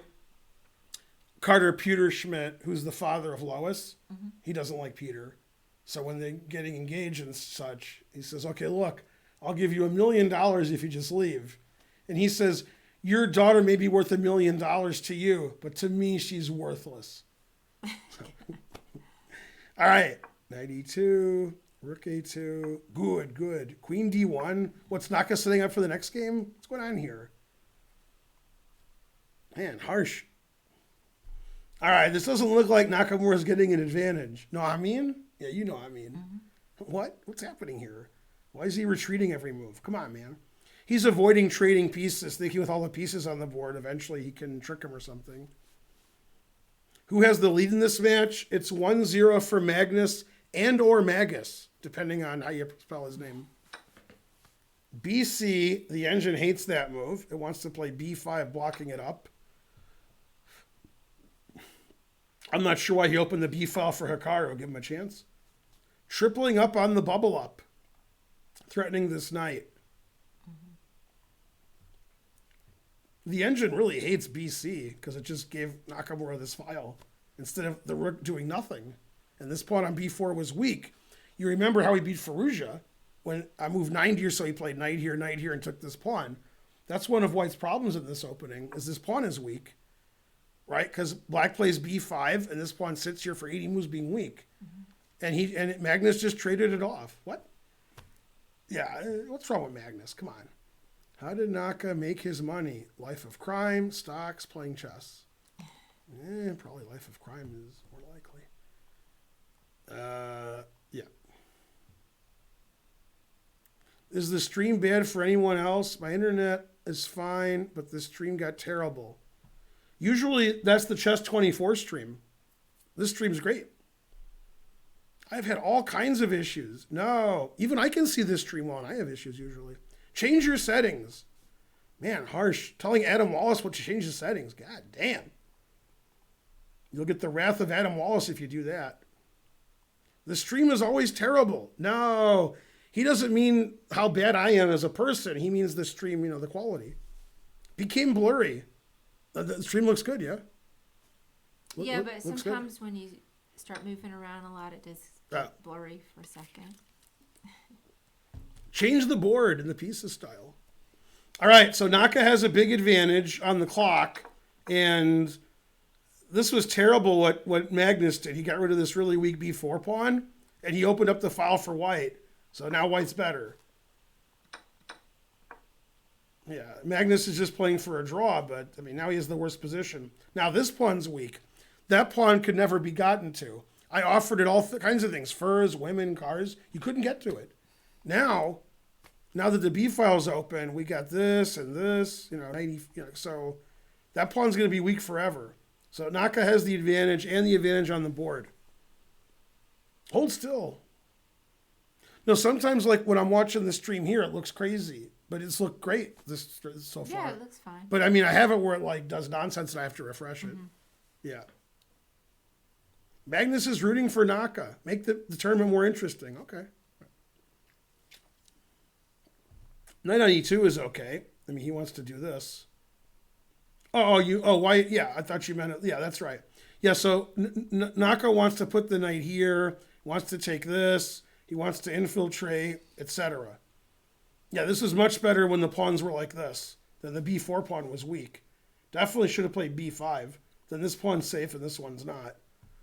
Carter Peter Schmidt, who's the father of Lois, he doesn't like Peter. So when they're getting engaged and such, he says, okay, look, I'll give you $1 million if you just leave. And he says, your daughter may be worth $1 million to you, but to me, she's worthless. All right, 92. Rook a2. Good. Queen d1. What's Naka setting up for the next game? What's going on here? Man, harsh. All right, this doesn't look like Nakamura's getting an advantage. Know what I mean? Yeah, you know what I mean. Mm-hmm. What? What's happening here? Why is he retreating every move? Come on, man. He's avoiding trading pieces, thinking with all the pieces on the board, eventually he can trick him or something. Who has the lead in this match? It's 1-0 for Magnus and or Magus, depending on how you spell his name. BC, the engine hates that move. It wants to play B5, blocking it up. I'm not sure why he opened the B file for Hikaru. Give him a chance. Tripling up on the bubble up. Threatening this knight. The engine really hates BC because it just gave Nakamura this file instead of the rook doing nothing. And this pawn on B4 was weak. You remember how he beat Fallujah when I moved 9 here, so he played knight here, and took this pawn. That's one of White's problems in this opening, is this pawn is weak, right? Because Black plays B5, and this pawn sits here for 80 moves being weak. And Magnus just traded it off. What? Yeah, what's wrong with Magnus? Come on. How did Naka make his money? Life of crime, stocks, playing chess. Probably life of crime is more likely. Yeah. Is the stream bad for anyone else? My internet is fine, but the stream got terrible. Usually that's the Chess 24 stream. This stream's great. I've had all kinds of issues. No, even I can see this stream on. I have issues usually. Change your settings. Man, harsh. Telling Adam Wallace what to change the settings. God damn. You'll get the wrath of Adam Wallace if you do that. The stream is always terrible. No, he doesn't mean how bad I am as a person. He means the stream, the quality. Became blurry. The stream looks good, yeah? But sometimes when you start moving around a lot, it does get blurry for a second. Change the board in the pieces style. All right, so Naka has a big advantage on the clock, and this was terrible what Magnus did. He got rid of this really weak B4 pawn, and he opened up the file for White. So now White's better. Yeah, Magnus is just playing for a draw, but, now he has the worst position. Now this pawn's weak. That pawn could never be gotten to. I offered it all kinds of things, furs, women, cars. You couldn't get to it. Now that the B file's open, we got this and this, 90, so that pawn's going to be weak forever. So Naka has the advantage and the advantage on the board. Hold still. No, sometimes like when I'm watching the stream here, it looks crazy, but it's looked great so far. Yeah, it looks fine. But I have it where it does nonsense and I have to refresh it. Yeah. Magnus is rooting for Naka. Make the tournament more interesting. Okay. Knight on E2 is okay. He wants to do this. Why? Yeah, I thought you meant it. Yeah, that's right. Yeah, so Naka wants to put the knight here, wants to take this, he wants to infiltrate, etc. Yeah, this is much better when the pawns were like this. Then the B4 pawn was weak. Definitely should have played B5. Then this pawn's safe and this one's not.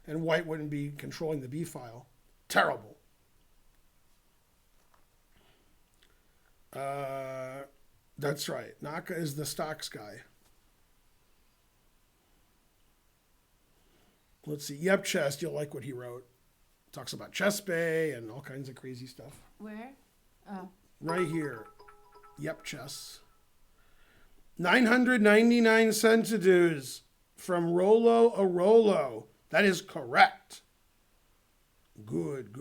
And White wouldn't be controlling the B file. Terrible. That's right. Naka is the stocks guy. Let's see. Yep, Chess. You'll like what he wrote. Talks about Chess Bay and all kinds of crazy stuff. Where? Oh. Right here. Yep, Chess. 999 centidues from Rolo Arolo. That is correct. Good.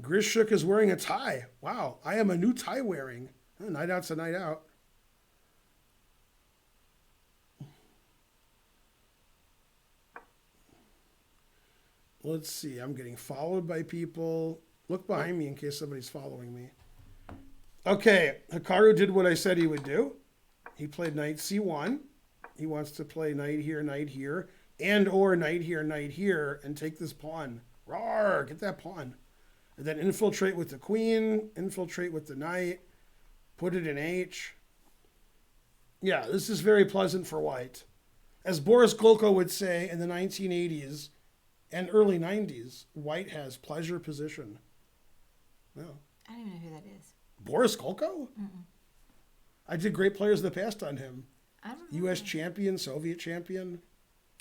Grishuk is wearing a tie. Wow, I am a new tie wearing. Night out's a night out. Let's see, I'm getting followed by people. Look behind me in case somebody's following me. Okay, Hikaru did what I said he would do. He played knight c1. He wants to play knight here, and or knight here, and take this pawn. Roar, get that pawn. And then infiltrate with the queen, infiltrate with the knight, put it in H. Yeah, this is very pleasant for White. As Boris Golko would say in the 1980s and early 90s, White has pleasure position. No. I don't even know who that is. Boris Golko? Mm-mm. I did great players of the past on him. I don't know. U.S. champion, Soviet champion.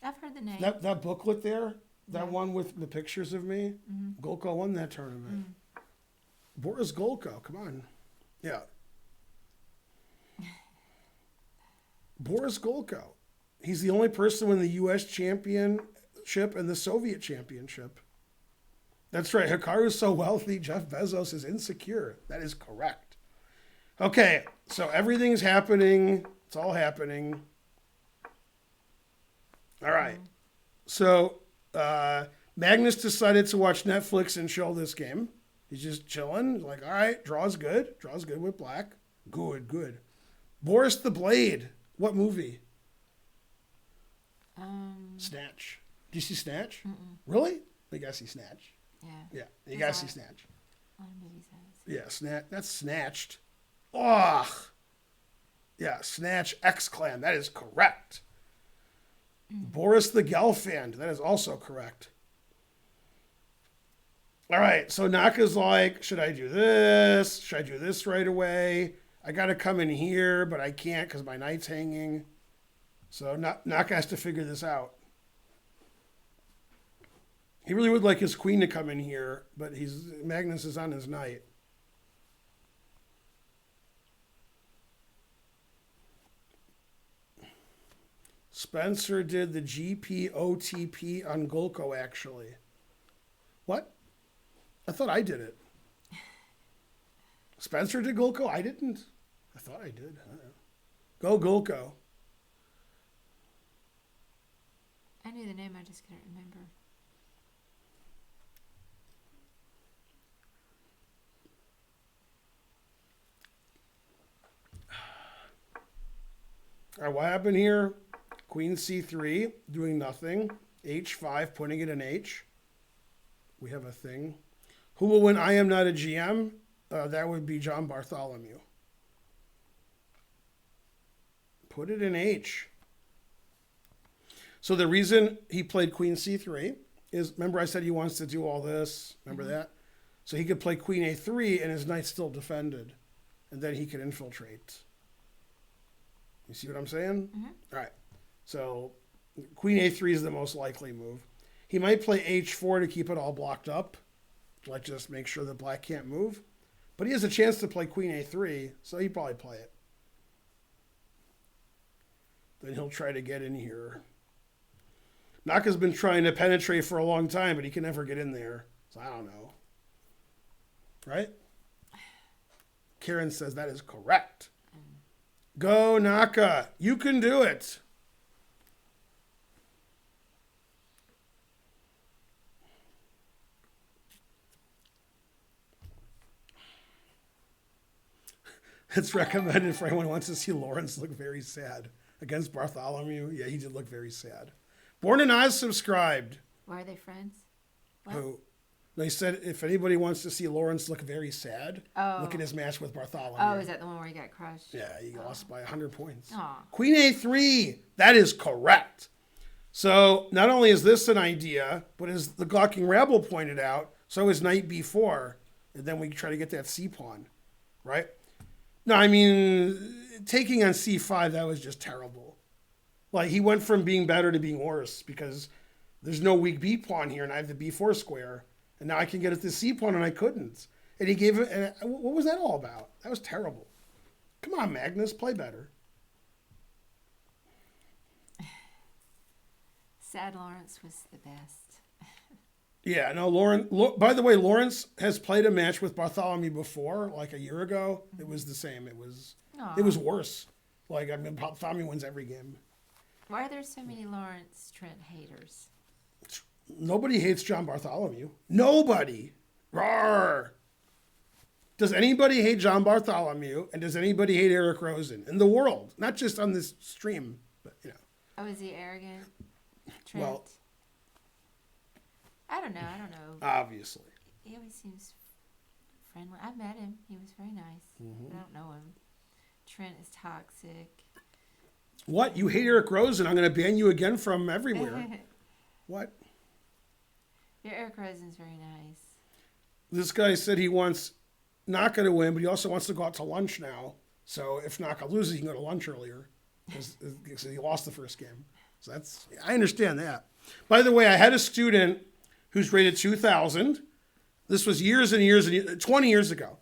I've heard the name. That booklet there, that one with the pictures of me, Golko won that tournament. Boris Golko, come on. Yeah. Boris Golko. He's the only person to win the U.S. championship and the Soviet championship. That's right. Hikaru's so wealthy, Jeff Bezos is insecure. That is correct. Okay, so everything's happening. It's all happening. All right. So Magnus decided to watch Netflix and chill this game. He's just chilling. Like, all right, draw's good. Draw's good with black. Good. Boris the Blade. What movie? Snatch. Did you see Snatch? Mm-mm. Really? You gotta see Snatch. Yeah. You gotta see Snatch. A lot of movies I haven't seen. Yeah, that's Snatched. Ugh. Yeah, Snatch X-Clan. That is correct. Boris the Gelfand. That is also correct. All right, so Naka's like, should I do this? Should I do this right away? I got to come in here, but I can't because my knight's hanging. So Naka has to figure this out. He really would like his queen to come in here, but Magnus is on his knight. Spencer did the GP OTP on Golko, actually. What? I thought I did it. Spencer did Golko? I didn't. I thought I did. I don't know. Go Golko. I knew the name, I just couldn't remember. All right, what happened here? Queen C3, doing nothing. H5, putting it in H. We have a thing. Who will win I Am Not a GM? That would be John Bartholomew. Put it in H. So the reason he played Queen C3 is, remember I said he wants to do all this? Remember that? So he could play Queen A3 and his knight still defended. And then he could infiltrate. You see what I'm saying? Mm-hmm. All right. So Queen A3 is the most likely move. He might play H4 to keep it all blocked up. Like just make sure that black can't move. But he has a chance to play Queen A3, so he'd probably play it. Then he'll try to get in here. Naka's been trying to penetrate for a long time, but he can never get in there. So I don't know. Right? Karen says that is correct. Go, Naka. You can do it. It's recommended for anyone who wants to see Lawrence look very sad. Against Bartholomew, yeah, he did look very sad. Born in Oz subscribed. Why are they friends? What? Who? They said if anybody wants to see Lawrence look very sad, Oh. look at his match with Bartholomew. Oh, is that the one where he got crushed? Yeah, he lost by 100 points. Aw. Queen A3, that is correct. So not only is this an idea, but as the Gawking Rabble pointed out, so is knight B4. And then we try to get that C pawn, right? No, I mean, taking on C5, that was just terrible. Like, he went from being better to being worse because there's no weak B pawn here, and I have the B4 square. And now I can get at the C pawn, and I couldn't. And he gave it, and what was that all about? That was terrible. Come on, Magnus, play better. Sad Lawrence was the best. Yeah, no, by the way, Lawrence has played a match with Bartholomew before, like a year ago. It was the same. It was worse. Like, I mean, Bartholomew wins every game. Why are there so many Lawrence Trent haters? Nobody hates John Bartholomew. Nobody. Rawr. Does anybody hate John Bartholomew? And does anybody hate Eric Rosen in the world? Not just on this stream, but, you know. Oh, is he arrogant? Trent? Well, I don't know. obviously. He always seems friendly. I've met him. He was very nice. But I don't know him. Trent is toxic. What? You hate Eric Rosen? I'm going to ban you again from everywhere. What? Your Eric Rosen's very nice. This guy said he wants Naka to win, but he also wants to go out to lunch now. So if Naka loses, he can go to lunch earlier because he lost the first game. So I understand that. By the way, I had a student who's rated 2,000. This was years and years and years, 20 years ago.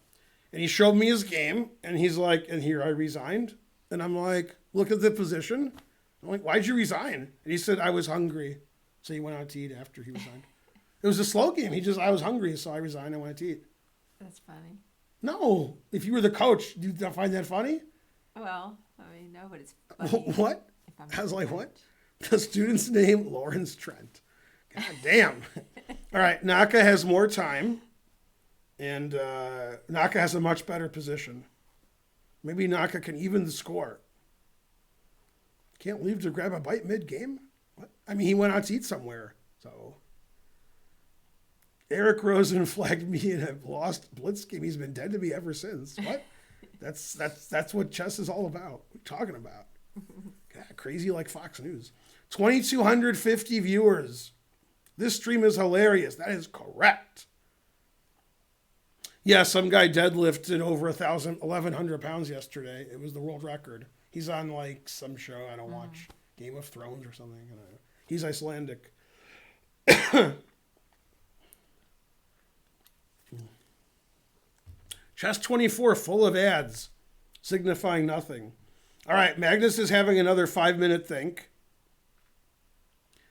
And he showed me his game, and he's like, and here I resigned. And I'm like, look at the position. I'm like, why'd you resign? And he said, I was hungry. So he went out to eat after he resigned. It was a slow game. I was hungry, so I resigned and went out to eat. That's funny. No, if you were the coach, do you find that funny? Well, I mean, no, but it's funny. What? I was like, what? The student's name, Lawrence Trent. God damn. All right, Naka has more time, and Naka has a much better position. Maybe Naka can even the score. Can't leave to grab a bite mid-game? What? I mean, he went out to eat somewhere, so... Eric Rosen flagged me in a lost blitz game. He's been dead to me ever since. What? That's what chess is all about. What are you talking about? God, crazy like Fox News. 2,250 viewers. This stream is hilarious. That is correct. Yeah, some guy deadlifted over 1,100 pounds yesterday. It was the world record. He's on like some show I don't watch, Game of Thrones or something. I don't know. He's Icelandic. Chess 24 full of ads, signifying nothing. All right, Magnus is having another 5-minute think.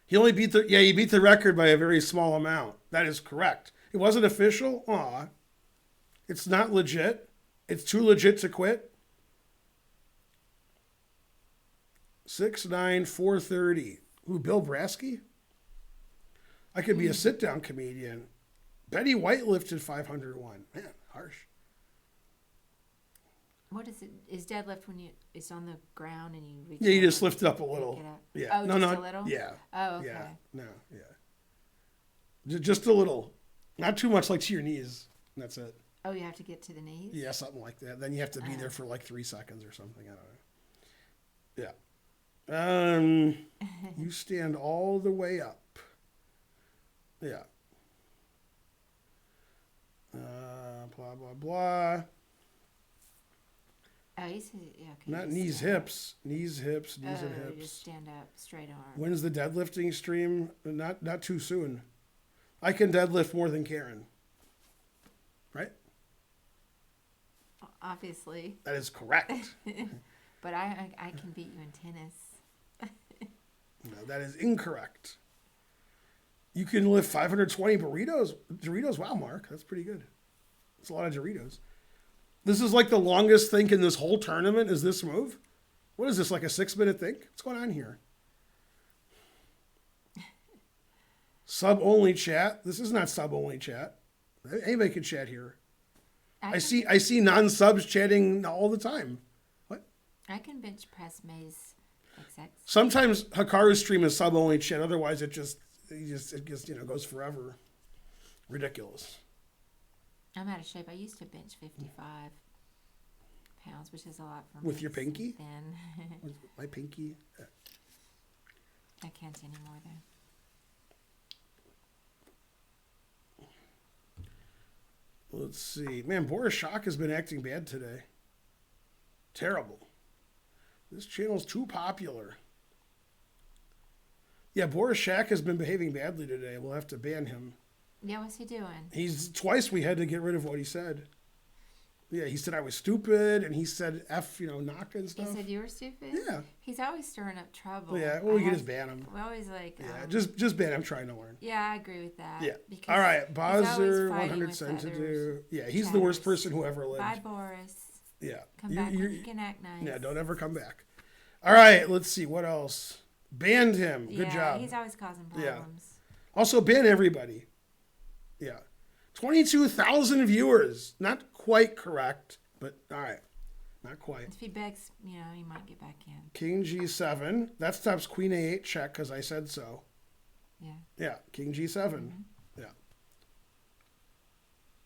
He beat the record by a very small amount. That is correct. It wasn't official. Aw. It's not legit. It's too legit to quit. 6'9", 430. Ooh, Bill Brasky? I could be a sit-down comedian. Betty White lifted 501. Man, harsh. What is it? Is deadlift when it's on the ground and you reach? Yeah, you over just lift it up a little. Yeah. Oh, no, just a little? Yeah. Oh, okay. Yeah. No, yeah. Just a little. Not too much, like to your knees. That's it. Oh, you have to get to the knees? Yeah, something like that. Then you have to be there for like 3 seconds or something. I don't know. Yeah. You stand all the way up. Yeah. Blah, blah, blah. Oh, he said, yeah. Okay, Not knees, hips. Knees, hips, knees and hips. You just stand up, straight arm. When's the deadlifting stream? Not too soon. I can deadlift more than Karen. Right? Obviously. That is correct. But I can beat you in tennis. No, that is incorrect. You can lift 520 Doritos. Wow, Mark, that's pretty good. That's a lot of Doritos. This is like the longest think in this whole tournament is this move. What is this, like a 6-minute think? What's going on here? Sub-only chat. This is not sub-only chat. Anybody can chat here. I see non-subs chatting all the time. What? I can bench press maze XX. Sometimes Hikaru's stream is sub-only chat. Otherwise, it just goes forever. Ridiculous. I'm out of shape. I used to bench 55 pounds, which is a lot for me. With your pinky? Then My pinky? I can't anymore, though. Let's see. Man, Boris Shock has been acting bad today. Terrible. This channel's too popular. Yeah, Boris Shack has been behaving badly today. We'll have to ban him. Yeah, what's he doing? Twice we had to get rid of what he said. Yeah, he said I was stupid, and he said F, Naka and stuff. He said you were stupid? Yeah. He's always stirring up trouble. Yeah, well, we can just ban him. We always like... Yeah, just ban him. I'm trying to learn. Yeah, I agree with that. Yeah. Because all right, Bowser, 100 with cent to others. do. Yeah, he's the worst person who ever lived. Bye, Boris. Yeah. Come back when you can act nice. Yeah, don't ever come back. All right, let's see. What else? Banned him. Good job. He's always causing problems. Yeah. Also, ban everybody. Yeah. 22,000 viewers. Not quite correct, but all right. Not quite. If he begs, he might get back in. King G7. That stops Queen A8 check because I said so. Yeah. Yeah, King G7. Mm-hmm. Yeah.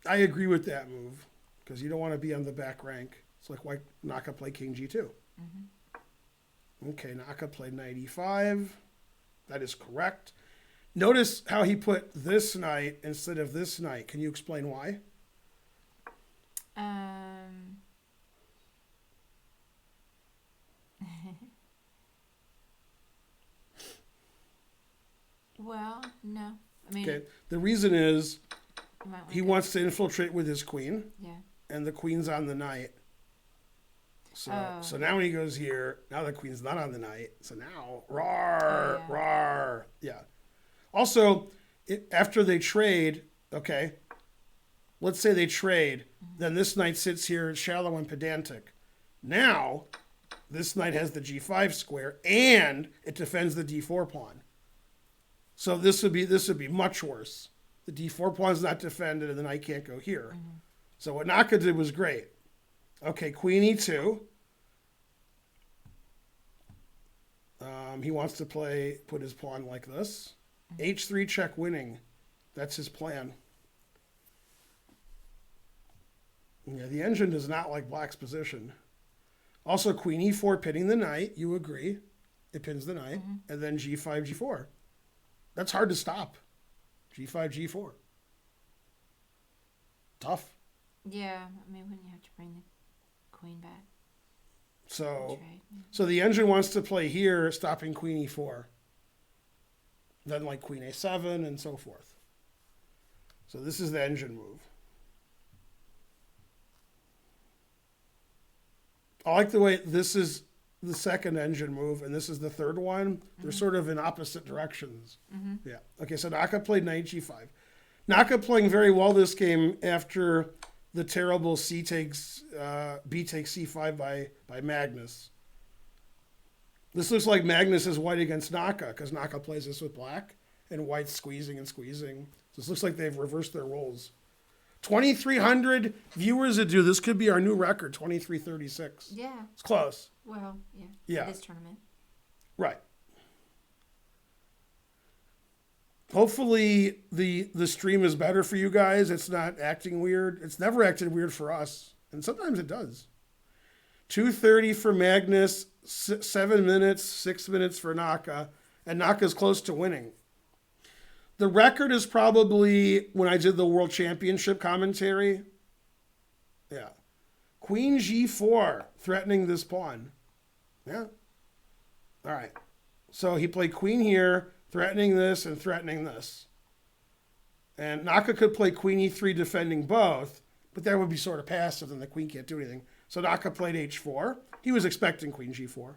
I agree with that move because you don't want to be on the back rank. It's like, why Naka play King G2? Mm-hmm. Okay, Naka played 95. That is correct. Notice how he put this knight instead of this knight. Can you explain why? Well, no. I mean, okay. The reason is You might he wants to infiltrate with his queen, Yeah. and the queen's on the knight. So now when he goes here, now the queen's not on the knight. So now, roar, roar. Yeah. Also, after they trade, okay, let's say they trade, then this knight sits here shallow and pedantic. Now, this knight has the g5 square, and it defends the d4 pawn. So this would be much worse. The d4 pawn's not defended, and the knight can't go here. So what Naka did was great. Okay, queen e2. He wants to put his pawn like this. H3 check winning. That's his plan. Yeah, the engine does not like black's position. Also, queen e4 pinning the knight. You agree. It pins the knight. And then g5, g4. That's hard to stop. g5, g4. Tough. Yeah. I mean, wouldn't you have to bring the queen back? So Trade. the engine wants to play here, stopping queen e4. Then like queen a7 and so forth. So this is the engine move. I like the way this is the second engine move and this is the third one. They're sort of in opposite directions. Yeah. Okay, so Naka played knight g5. Naka playing very well this game after the terrible b takes c5 by Magnus. This looks like Magnus is white against Naka because Naka plays this with black and white's squeezing and squeezing. So this looks like they've reversed their roles. 2,300 viewers a do. This could be our new record, 2,336. Yeah. It's close. Well, yeah. Yeah. This tournament. Right. Hopefully the stream is better for you guys. It's not acting weird. It's never acted weird for us. And sometimes it does. 2:30 for Magnus, 7 minutes, 6 minutes for Naka. And Naka's close to winning. The record is probably when I did the World Championship commentary. Yeah. Queen g4, threatening this pawn. Yeah. All right. So he played queen here, threatening this and threatening this. And Naka could play queen e3 defending both, but that would be sort of passive and the queen can't do anything. So Naka played h4. He was expecting queen g4.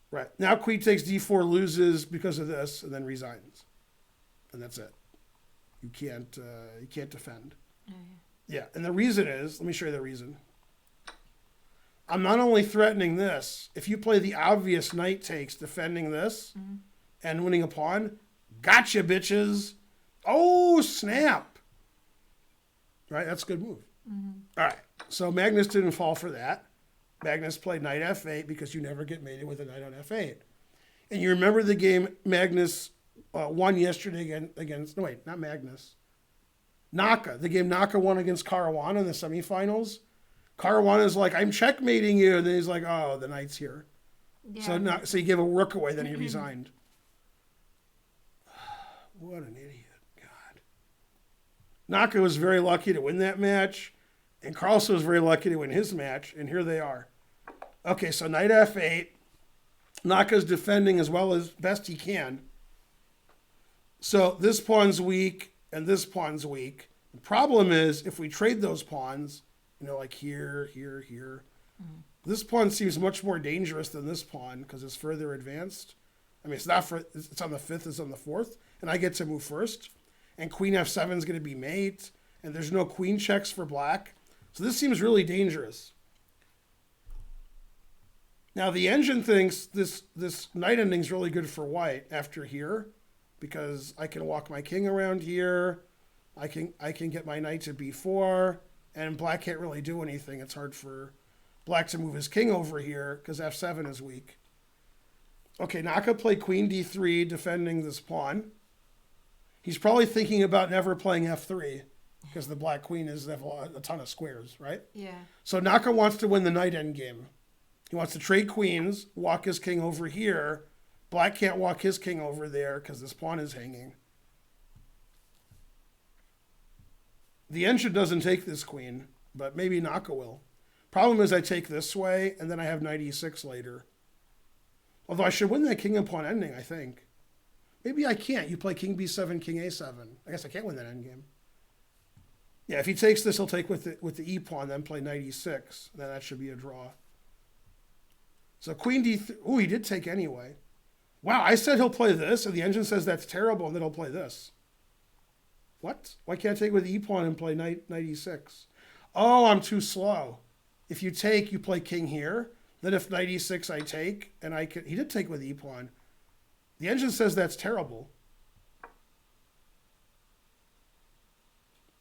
Right. Now queen takes d4, loses because of this, and then resigns. And that's it. You can't defend. Oh, Yeah, and the reason is, let me show you the reason. I'm not only threatening this. If you play the obvious knight takes defending this and winning a pawn, gotcha, bitches. Oh, snap. Right, that's a good move. All right, so Magnus didn't fall for that. Magnus played knight f8 because you never get mated with a knight on f8. And you remember the game Magnus won yesterday against, no wait, not Magnus. Naka, the game Naka won against Caruana in the semifinals. Caruana's like, I'm checkmating you. And then he's like, oh, the knight's here. Yeah. So he gave a rook away, then he resigned. What an idiot. God. Naka was very lucky to win that match. And Carlsen was very lucky to win his match. And here they are. Okay, so knight f8. Naka's defending as well as best he can. So this pawn's weak and this pawn's weak. The problem is if we trade those pawns, you know, like here, here, here, this pawn seems much more dangerous than this pawn because it's further advanced. I mean, it's on the 5th, it's on the 4th, and I get to move first. And queen f7 is going to be mate, and there's no queen checks for black. So this seems really dangerous. Now the engine thinks this knight ending is really good for white after here, because I can walk my king around here. I can get my knight to b4, and black can't really do anything. It's hard for black to move his king over here because f7 is weak. Okay, Naka played queen d3, defending this pawn. He's probably thinking about never playing f3 because the black queen is a ton of squares, right? Yeah. So Naka wants to win the knight endgame. He wants to trade queens, walk his king over here. Black can't walk his king over there because this pawn is hanging. The engine doesn't take this queen, but maybe Naka will. Problem is I take this way, and then I have knight e6 later. Although I should win that king and pawn ending, I think. Maybe I can't. You play king b7, king a7. I guess I can't win that endgame. Yeah, if he takes this, he'll take with the e pawn, then play knight e6. Then that should be a draw. So queen d3. Oh, he did take anyway. Wow, I said he'll play this, and the engine says that's terrible, and then he'll play this. What? Why can't I take with e pawn and play knight e6? Oh, I'm too slow. If you take, you play king here. Then if knight e6 I take, and I can. He did take with e pawn. The engine says that's terrible.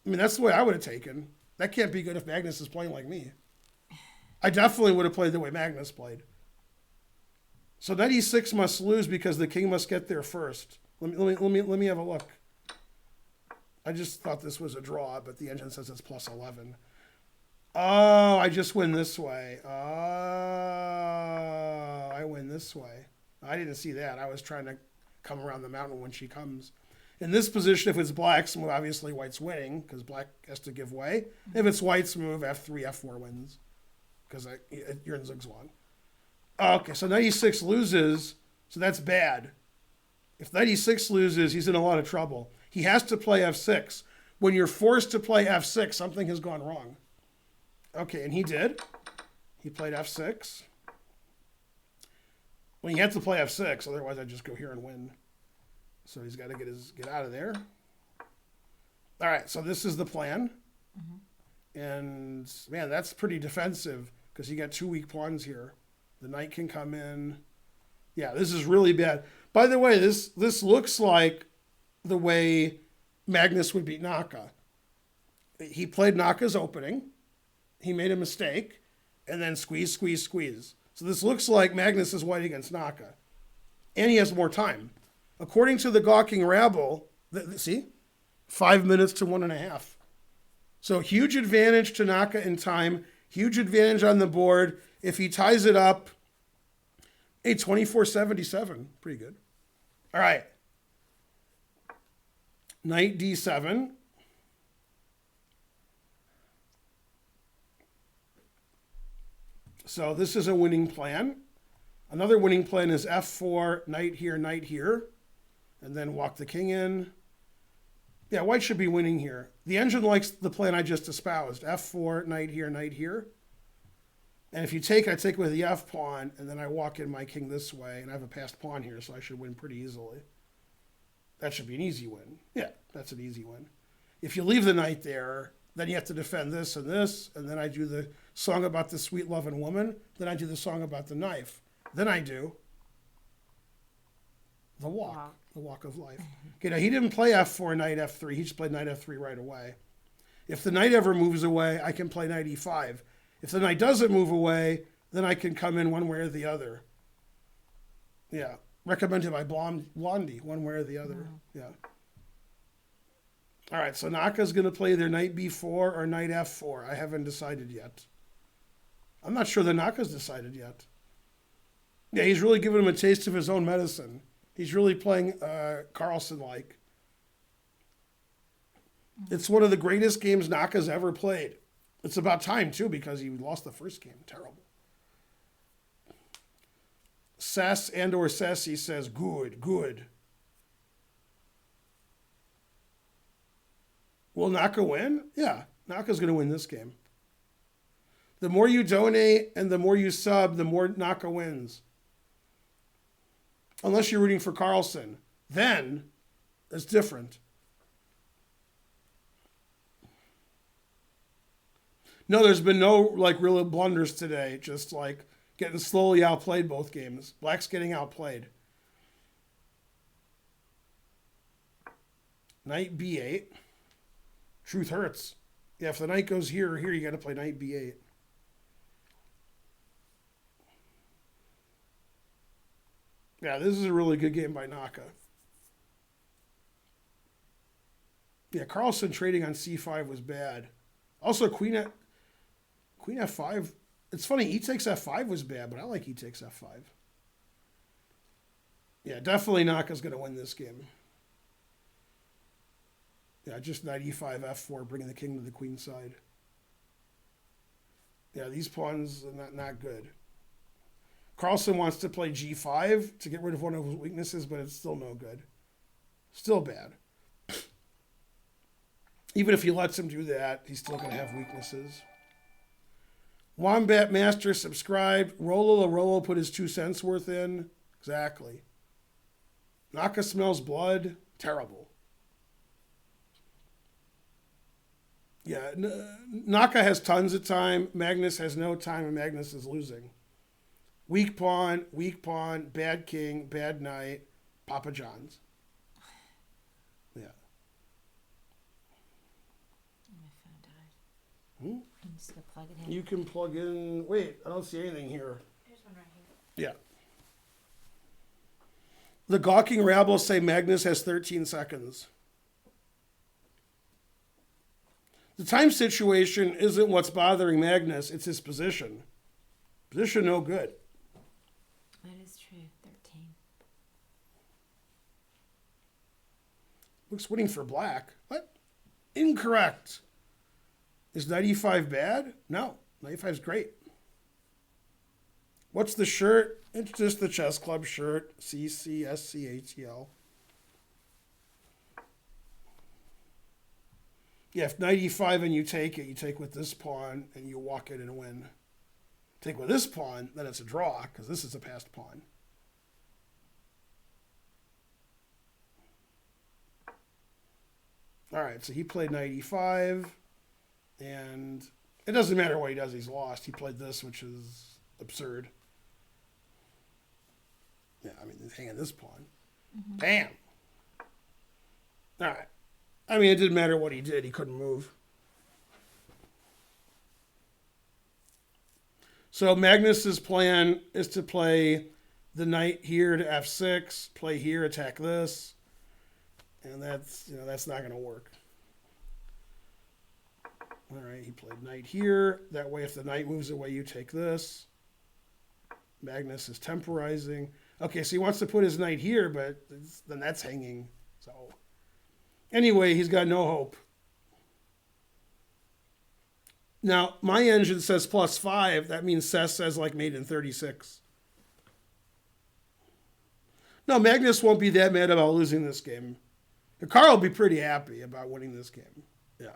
I mean, that's the way I would have taken. That can't be good if Magnus is playing like me. I definitely would have played the way Magnus played. So knight e6 must lose because the king must get there first. Let me have a look. I just thought this was a draw, but the engine says it's plus 11. Oh, I just win this way. Oh, I win this way. I didn't see that. I was trying to come around the mountain when she comes. In this position, if it's black's move, obviously white's winning because black has to give way. If it's white's move, f3, f4 wins because you're in zugzwang. Okay, so knight e6 loses, so that's bad. If knight e6 loses, he's in a lot of trouble. He has to play f6. When you're forced to play f6, something has gone wrong. Okay, and he did. He played f6. Well, he had to play f6, otherwise I'd just go here and win. So he's got to get out of there. All right, so this is the plan. Mm-hmm. And, man, that's pretty defensive because you got two weak pawns here. The knight can come in. Yeah, this is really bad. By the way, this looks like the way Magnus would beat Naka. He played Naka's opening. He made a mistake. And then squeeze, squeeze, squeeze. So this looks like Magnus is white against Naka. And he has more time. According to the gawking rabble, see? 5 minutes to 1.5. So huge advantage to Naka in time. Huge advantage on the board. If he ties it up, 24-77. Pretty good. All right. Knight d7. So this is a winning plan. Another winning plan is f4, knight here, and then walk the king in. Yeah, white should be winning here. The engine likes the plan I just espoused. f4, knight here. And if you take, I take with the f pawn, and then I walk in my king this way, and I have a passed pawn here, so I should win pretty easily. That should be an easy win. Yeah, that's an easy win. If you leave the knight there, then you have to defend this, and then I do the song about the sweet loving woman. Then I do the song about the knife. Then I do the walk of life. Okay, now he didn't play f4, knight f3. He just played knight f3 right away. If the knight ever moves away, I can play knight e5. If the knight doesn't move away, then I can come in one way or the other. Yeah, recommended by Blondie, one way or the other. Wow. Yeah. All right, so Naka's going to play either knight b4 or knight f4. I haven't decided yet. I'm not sure that Naka's decided yet. Yeah, he's really giving him a taste of his own medicine. He's really playing Carlsen-like. It's one of the greatest games Naka's ever played. It's about time, too, because he lost the first game. Terrible. Sess and/or Sessi says, good. Will Naka win? Yeah, Naka's going to win this game. The more you donate and the more you sub, the more Naka wins. Unless you're rooting for Carlsen. Then it's different. No, there's been no real blunders today. Just getting slowly outplayed both games. Black's getting outplayed. Knight b8. Truth hurts. Yeah, if the knight goes here or here, you got to play knight b8. Yeah, this is a really good game by Naka. Yeah, Carlsen trading on c5 was bad. Also, Queen f5. It's funny, e takes f5 was bad, but I like e takes f5. Yeah, definitely Naka's going to win this game. Yeah, just knight e5, f4, bringing the king to the queen side. Yeah, these pawns are not good. Carlsen wants to play g5 to get rid of one of his weaknesses, but it's still no good. Still bad. Even if he lets him do that, he's still going to have weaknesses. Wombat Master subscribed. Rolo put his 2 cents worth in. Exactly. Naka smells blood. Terrible. Yeah, Naka has tons of time. Magnus has no time, and Magnus is losing. Weak pawn, bad king, bad knight, Papa John's. Yeah. My phone died. Hmm? I'm just gonna plug it in. You can plug in. Wait, I don't see anything here. There's one right here. Yeah. The gawking rabble say Magnus has 13 seconds. The time situation isn't what's bothering Magnus, it's his position. Position no good. That is true. 13. Looks winning for black. What? Incorrect. Is 95 bad? No. 95 is great. What's the shirt? It's just the chess club shirt. CCSCATL. Yeah, if 95 and you take with this pawn and you walk it and win. Take with this pawn, then it's a draw because this is a passed pawn. All right, so he played 95, and it doesn't matter what he does, he's lost. He played this, which is absurd. Yeah, I mean, he's hanging this pawn. Mm-hmm. Bam! All right. I mean, it didn't matter what he did. He couldn't move. So Magnus's plan is to play the knight here to f6, play here, attack this. And that's not going to work. All right, he played knight here. That way, if the knight moves away, you take this. Magnus is temporizing. Okay, so he wants to put his knight here, but then that's hanging. So anyway, he's got no hope. Now, my engine says +5. That means Sess says like made in 36. No, Magnus won't be that mad about losing this game. Hikaru will be pretty happy about winning this game. Yeah.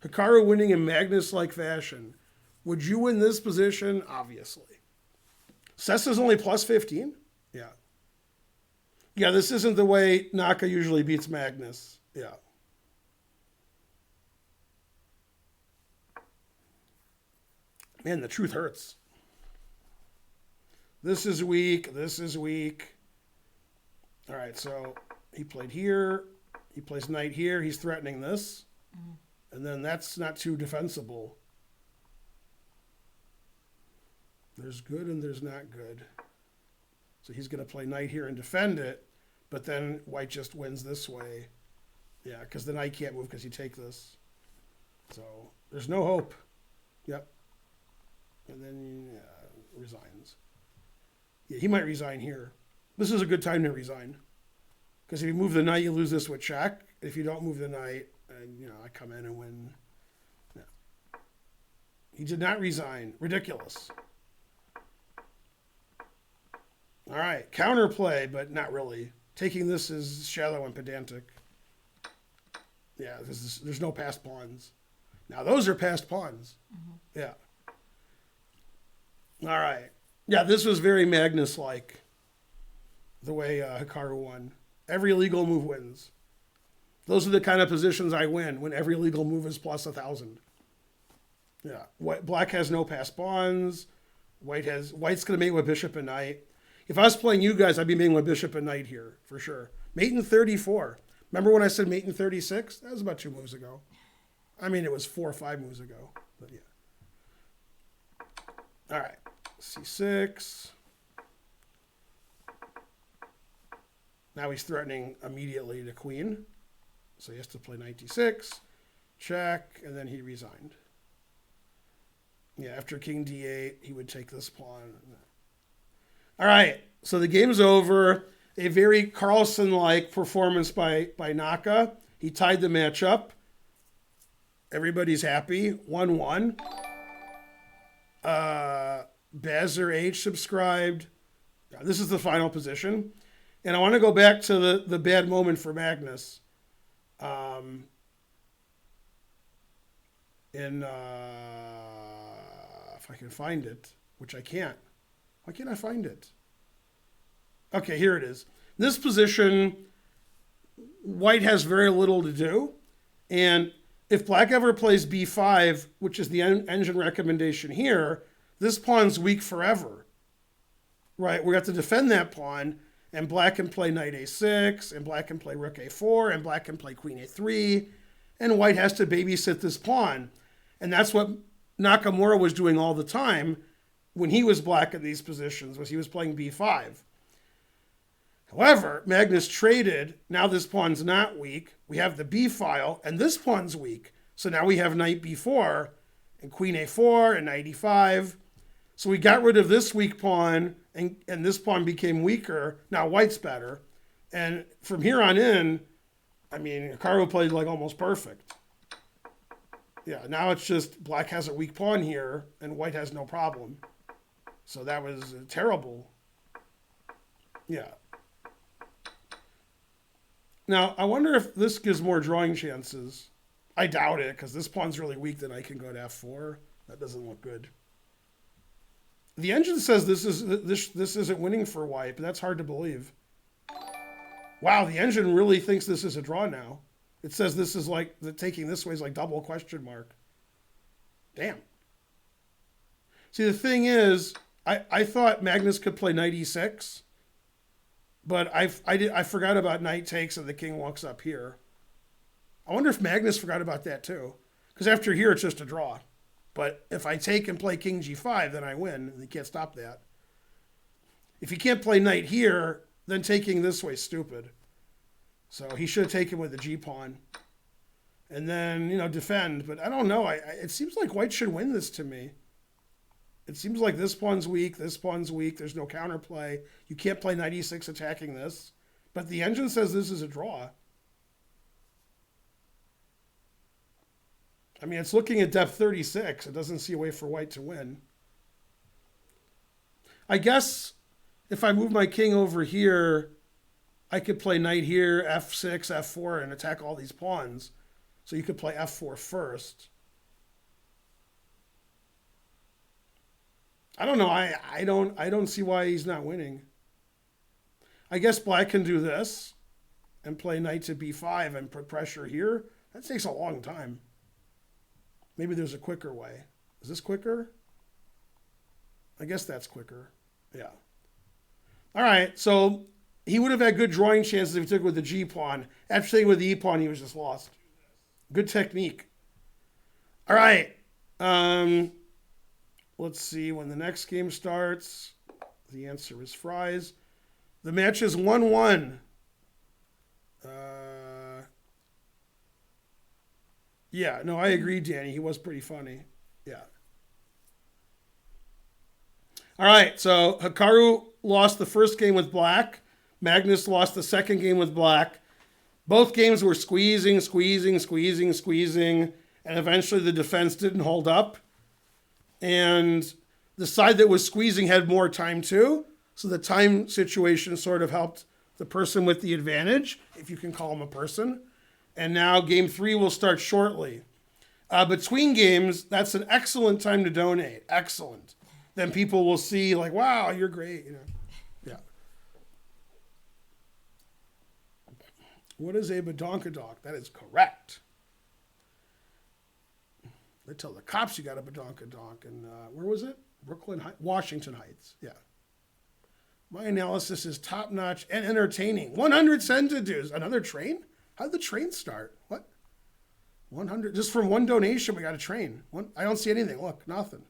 Hikaru winning in Magnus-like fashion. Would you win this position? Obviously. Sess is only +15? Yeah. Yeah, this isn't the way Naka usually beats Magnus. Yeah. Man, the truth hurts. This is weak. This is weak. All right, so he played here. He plays knight here. He's threatening this. Mm-hmm. And then that's not too defensible. There's good and there's not good. So he's going to play knight here and defend it. But then white just wins this way. Yeah, because the knight can't move because you take this. So there's no hope. Yep. And then resigns. Yeah, he might resign here. This is a good time to resign. Because if you move the knight, you lose this with check. If you don't move the knight, I come in and win. No. He did not resign. Ridiculous. All right, counterplay, but not really. Taking this is shallow and pedantic. Yeah, there's no passed pawns. Now, those are passed pawns. Mm-hmm. Yeah. All right. Yeah, this was very Magnus-like, the way Hikaru won. Every legal move wins. Those are the kind of positions I win, when every legal move is +1,000. Yeah. Black has no passed pawns. White's going to mate with bishop and knight. If I was playing you guys, I'd be mating with bishop and knight here, for sure. Mate in 34. Remember when I said mate in 36? That was about 2 moves ago. I mean, it was 4 or 5 moves ago. But yeah. All right. C6. Now he's threatening immediately the queen. So he has to play knight d6. Check. And then he resigned. Yeah, after king d8, he would take this pawn. All right, so the game's over. A very Carlsen-like performance by Naka. He tied the match up. Everybody's happy. 1-1. Bazzer H subscribed. This is the final position. And I want to go back to the bad moment for Magnus. in, if I can find it, which I can't. Why can't I find it? Okay, here it is. This position, white has very little to do. And if black ever plays b5, which is the engine recommendation here, this pawn's weak forever. Right? We have to defend that pawn, and black can play knight a6, and black can play rook a4, and black can play queen a3, and white has to babysit this pawn. And that's what Nakamura was doing all the time when he was black in these positions, was he was playing b5. However, Magnus traded. Now this pawn's not weak. We have the b file, and this pawn's weak. So now we have knight b4, and queen a4, and knight e5. So we got rid of this weak pawn, and this pawn became weaker. Now white's better. And from here on in, I mean, Hikaru played like almost perfect. Yeah, now it's just black has a weak pawn here, and white has no problem. So that was terrible. Yeah. Now, I wonder if this gives more drawing chances. I doubt it, because this pawn's really weak, then I can go to f4. That doesn't look good. The engine says this isn't winning for white, but that's hard to believe. Wow, the engine really thinks this is a draw now. It says this is like, taking this way is like double question mark. Damn. See, the thing is, I thought Magnus could play knight e6, but I forgot about knight takes and the king walks up here. I wonder if Magnus forgot about that too, because after here it's just a draw. But if I take and play king g5, then I win, and you can't stop that. If you can't play knight here, then taking this way is stupid. So he should have taken with the g-pawn. And then, defend. But I don't know. It seems like white should win this to me. It seems like this pawn's weak, there's no counterplay. You can't play knight e6 attacking this. But the engine says this is a draw. I mean, it's looking at depth 36. It doesn't see a way for white to win. I guess if I move my king over here, I could play knight here, f6, f4, and attack all these pawns. So you could play f4 first. I don't know. I don't see why he's not winning. I guess black can do this and play knight to b5 and put pressure here. That takes a long time. Maybe there's a quicker way. Is this quicker? I guess that's quicker. Yeah. All right. So he would have had good drawing chances if he took it with the g-pawn. After taking with the e-pawn, he was just lost. Good technique. All right. Let's see when the next game starts. The answer is fries. The match is 1-1. Yeah, no, I agree, Danny. He was pretty funny. Yeah. All right, so Hikaru lost the first game with black. Magnus lost the second game with black. Both games were squeezing, and eventually the defense didn't hold up. And the side that was squeezing had more time too. So the time situation sort of helped the person with the advantage, if you can call him a person. And now game 3 will start shortly. Between games, that's an excellent time to donate. Excellent. Then people will see like, wow, you're great. Yeah. What is a badonkadonk? That is correct. They tell the cops you got a badonkadonk. And where was it? Washington Heights. Yeah. My analysis is top-notch and entertaining. 100 centidues. Another train? How did the train start? What? 100? Just from one donation, we got a train. I don't see anything. Look, nothing.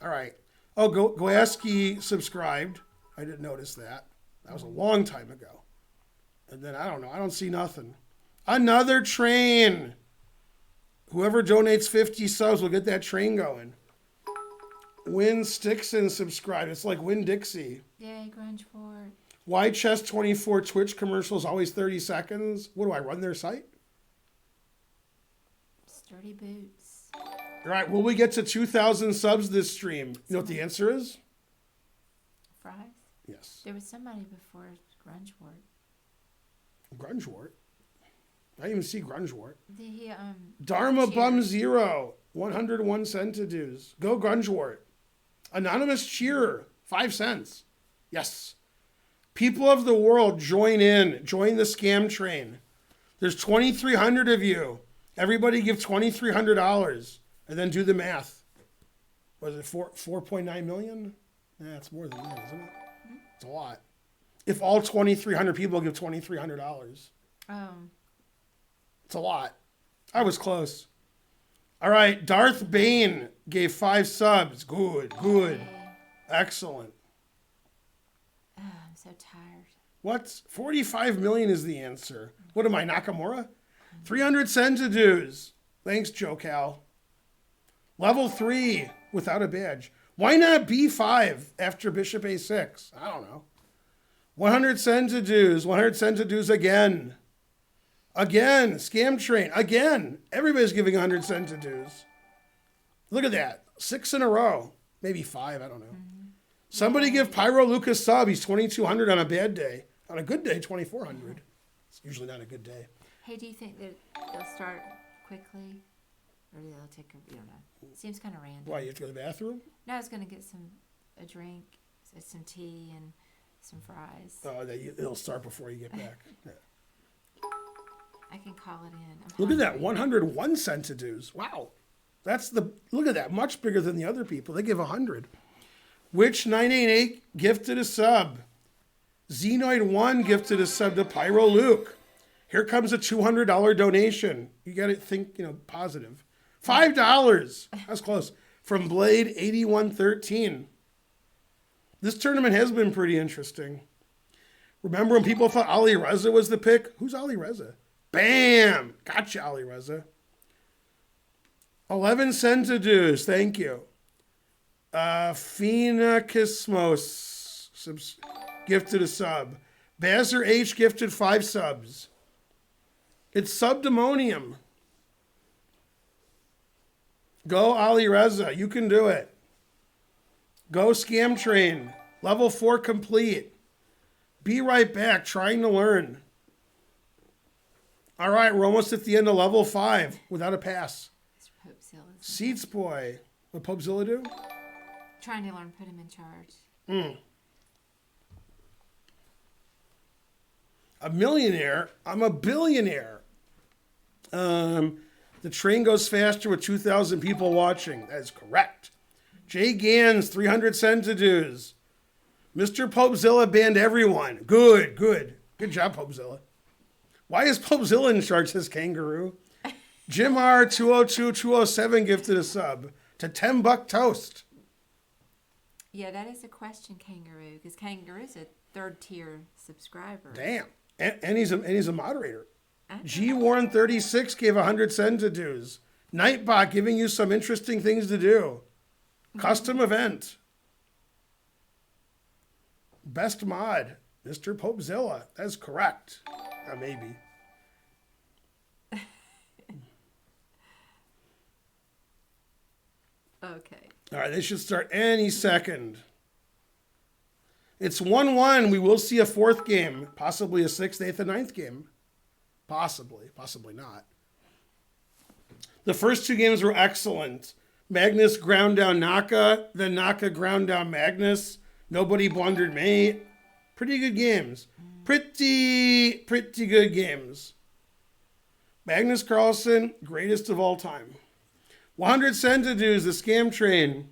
All right. Oh, Goyaski subscribed. I didn't notice that. That was a long time ago. And then, I don't know. I don't see nothing. Another train. Whoever donates 50 subs will get that train going. Win Stixon subscribed. It's like Win Dixie. Yay, Grunge Ford. Why Chess 24 Twitch commercials always 30 seconds? What do I run their site? Sturdy boots. All right, will we get to 2,000 subs this stream? You know what the answer is? Fries? Yes. There was somebody before Grunge Ford. Grungewort? I didn't even see Grungewort. The Dharma cheer. Bum Zero. 101 cent to dues. Go Grungewort. Anonymous Cheerer, 5 cents. Yes. People of the world, join in. Join the scam train. There's 2,300 of you. Everybody give $2,300 and then do the math. Was it 4.9 million? Yeah, it's more than that, isn't it? It's a lot. If all 2,300 people give $2,300, it's a lot. I was close. All right, Darth Bane gave 5 subs. Good. Excellent. Oh, I'm so tired. What? 45 million is the answer. What am I, Nakamura? 300 cents dues. Thanks, Joe Cal. Level 3 without a badge. Why not B5 after Bishop A6? I don't know. 100 cents dues. 100 cents dues again. Again. Scam train. Again. Everybody's giving 100 cents dues. Look at that. 6 in a row. Maybe 5. I don't know. Somebody give Pyro Lucas sub. He's 2,200 on a bad day. On a good day, 2,400. It's usually not a good day. Hey, do you think that they'll start quickly? Or they'll take a, you don't know. It seems kind of random. Why, you have to go to the bathroom? No, I was going to get a drink, some tea, and some fries. Oh, it'll start before you get back. Yeah. I can call it in. Look at that, 101 cents dues. Wow. Look at that, much bigger than the other people. They give 100. Witch 988 gifted a sub. Xenoid 1 gifted a sub to Pyro Luke. Here comes a $200 donation. You got to think, positive. $5. That's close. From Blade 8113. This tournament has been pretty interesting. Remember when people thought Ali Reza was the pick? Who's Ali Reza? Bam! Gotcha, Ali Reza. 11 cents dues. Thank you. Fina Kismos gifted a sub. Bazzer H gifted 5 subs. It's subdemonium. Go Ali Reza. You can do it. Go Scam Train. Level 4 complete. Be right back. Trying to learn. All right, we're almost at the end of level 5 without a pass. Seats Boy. What Popezilla do? Trying to learn, put him in charge. A millionaire. I'm a billionaire. The train goes faster with 2,000 people watching. That is correct. Jay Gans, 300 cents dues. Mr. Popezilla banned everyone. Good. Good job, Popezilla. Why is Popezilla in charge, says Kangaroo? Jim R, 202-207 gifted a sub to $10 toast. Yeah, that is a question, Kangaroo, because Kangaroo's a 3rd-tier subscriber. Damn. And he's a moderator. G Warren 36 gave 100 cents dues. Nightbot giving you some interesting things to do. Custom event. Best mod, Mr. Popezilla. That's correct. Maybe. Okay. All right, they should start any second. It's 1-1. We will see a 4th game, possibly a 6th, 8th, and 9th game. Possibly not. The first 2 games were excellent. Magnus ground down Naka, then Naka ground down Magnus. Nobody blundered mate. Pretty good games. Pretty good games. Magnus Carlsen, greatest of all time. 100 cents dues, the Scam Train.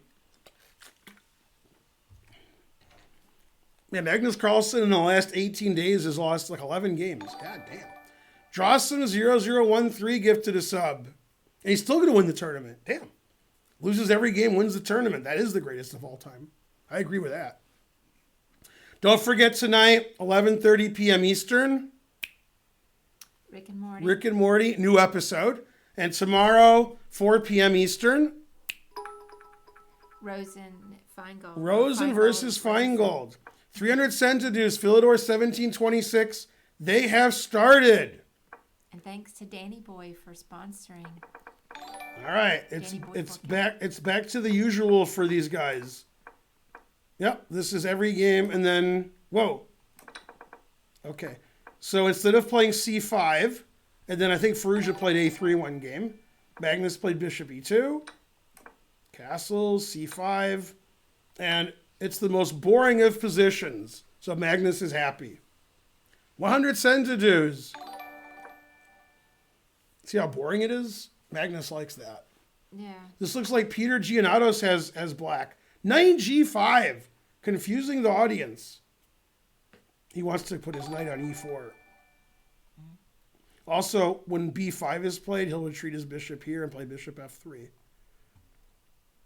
Yeah, Magnus Carlsen in the last 18 days has lost like 11 games. God damn. Drawson 0013 gifted a sub. And he's still going to win the tournament. Damn. Loses every game, wins the tournament. That is the greatest of all time. I agree with that. Don't forget tonight, 11:30 p.m. Eastern. Rick and Morty. Rick and Morty, new episode. And tomorrow, 4 p.m. Eastern. Rosen, Feingold. Rosen versus Feingold. 300 cents dues, Philidor 1726. They have started. And thanks to Danny Boy for sponsoring. All right, it's back to the usual for these guys. Yep, this is every game, and then whoa. Okay, so instead of playing C5, and then I think Faruja played A3 one game. Magnus played bishop e2, castles, c5, and it's the most boring of positions. So Magnus is happy. 100 centidues. See how boring it is? Magnus likes that. Yeah. This looks like Peter Giannatos has black. Knight g5, confusing the audience. He wants to put his knight on e4. Also, when b5 is played, he'll retreat his bishop here and play bishop f3.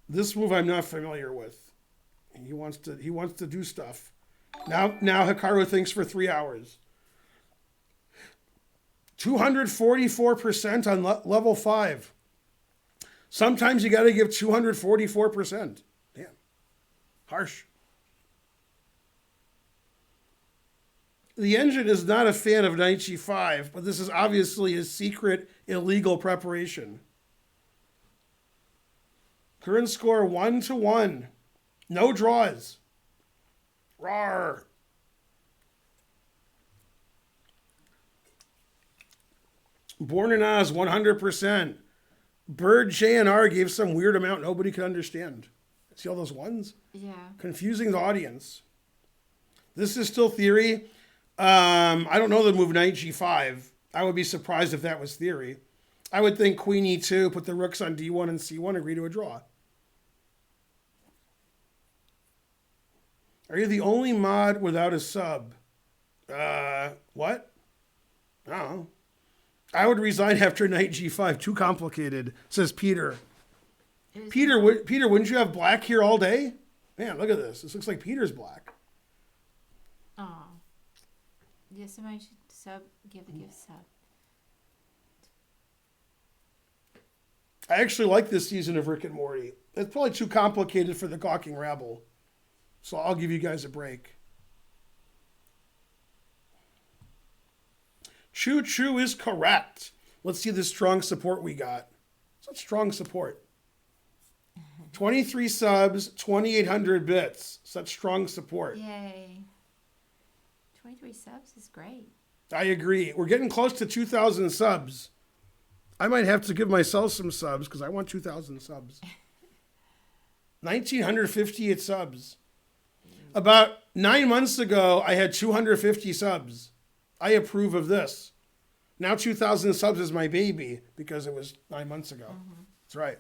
This move I'm not familiar with. He wants to do stuff. Now Hikaru thinks for 3 hours. 244% on level 5. Sometimes you got to give 244%. Damn. Harsh. The engine is not a fan of knight g5, but this is obviously a secret illegal preparation. Current score 1-1. No draws. Rawr. Born in Oz, 100%. Bird JNR gave some weird amount nobody could understand. See all those ones? Yeah. Confusing the audience. This is still theory. I don't know the move knight g5. I would be surprised if that was theory. I would think queen e2, put the rooks on d1 and c1, agree to a draw. Are you the only mod without a sub? What? I don't know. I would resign after knight g5. Too complicated, says Peter. Peter, wouldn't you have black here all day? Man, look at this. This looks like Peter's black. Oh. Yeah, somebody should give a gift sub. I actually like this season of Rick and Morty. It's probably too complicated for the gawking rabble. So I'll give you guys a break. Choo Choo is correct. Let's see the strong support we got. Such strong support. 23 subs, 2,800 bits. Such strong support. Yay. 23 subs is great. I agree. We're getting close to 2,000 subs. I might have to give myself some subs because I want 2,000 subs. 1,958 subs. About 9 months ago, I had 250 subs. I approve of this. Now 2,000 subs is my baby because it was 9 months ago. Mm-hmm. That's right.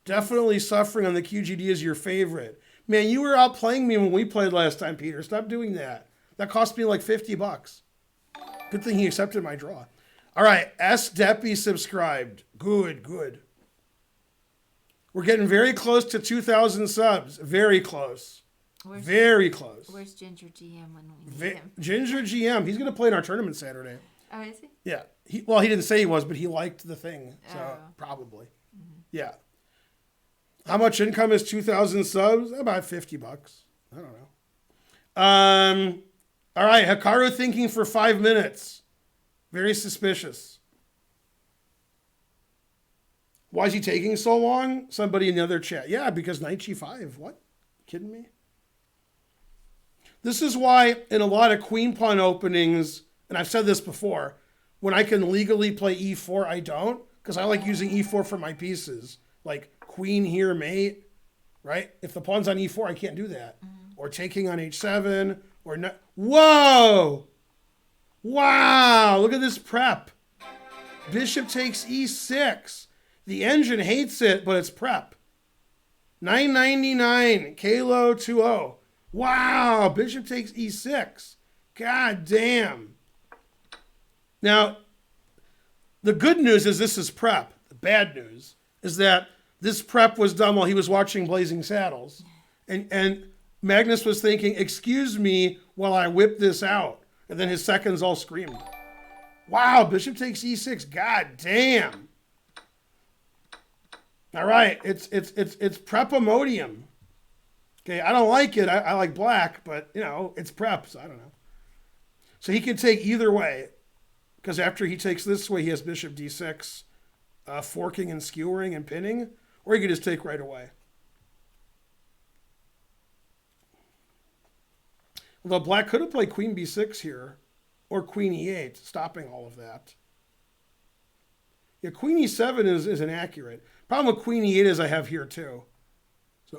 Definitely suffering on the QGD is your favorite. Man, you were out playing me when we played last time, Peter. Stop doing that. That cost me like $50. Good thing he accepted my draw. All right, S. Deppy subscribed. Good. We're getting very close to 2,000 subs. Very close. Very close. Where's Ginger GM when we need him? Ginger GM, he's going to play in our tournament Saturday. Oh, is he? Yeah. He didn't say he was, but he liked the thing. So probably. Mm-hmm. Yeah. How much income is 2,000 subs? About $50. I don't know. All right, Hikaru thinking for 5 minutes. Very suspicious. Why is he taking so long? Somebody in the other chat. Yeah, because knight g5. What? Kidding me? This is why in a lot of queen pawn openings, and I've said this before, when I can legally play e4, I don't, because I like using e4 for my pieces. Like queen here, mate, right? If the pawn's on e4, I can't do that. Mm-hmm. Or taking on h7, or not. Whoa! Wow, look at this prep. Bishop takes e6. The engine hates it, but it's prep. 999, Kalo 2-0. Wow, bishop takes e6. God damn. Now, the good news is this is prep. The bad news is that this prep was done while he was watching Blazing Saddles. And Magnus was thinking, excuse me while I whip this out. And then his seconds all screamed. Wow, bishop takes e6. God damn. All right, it's prepimodium. Okay, I don't like it. I like black, but it's prep, so I don't know. So he can take either way, because after he takes this way, he has bishop d6, forking and skewering and pinning, or he could just take right away. Although black could have played queen b6 here, or queen e8, stopping all of that. Yeah, queen e7 is inaccurate. Problem with queen e8 is I have here too.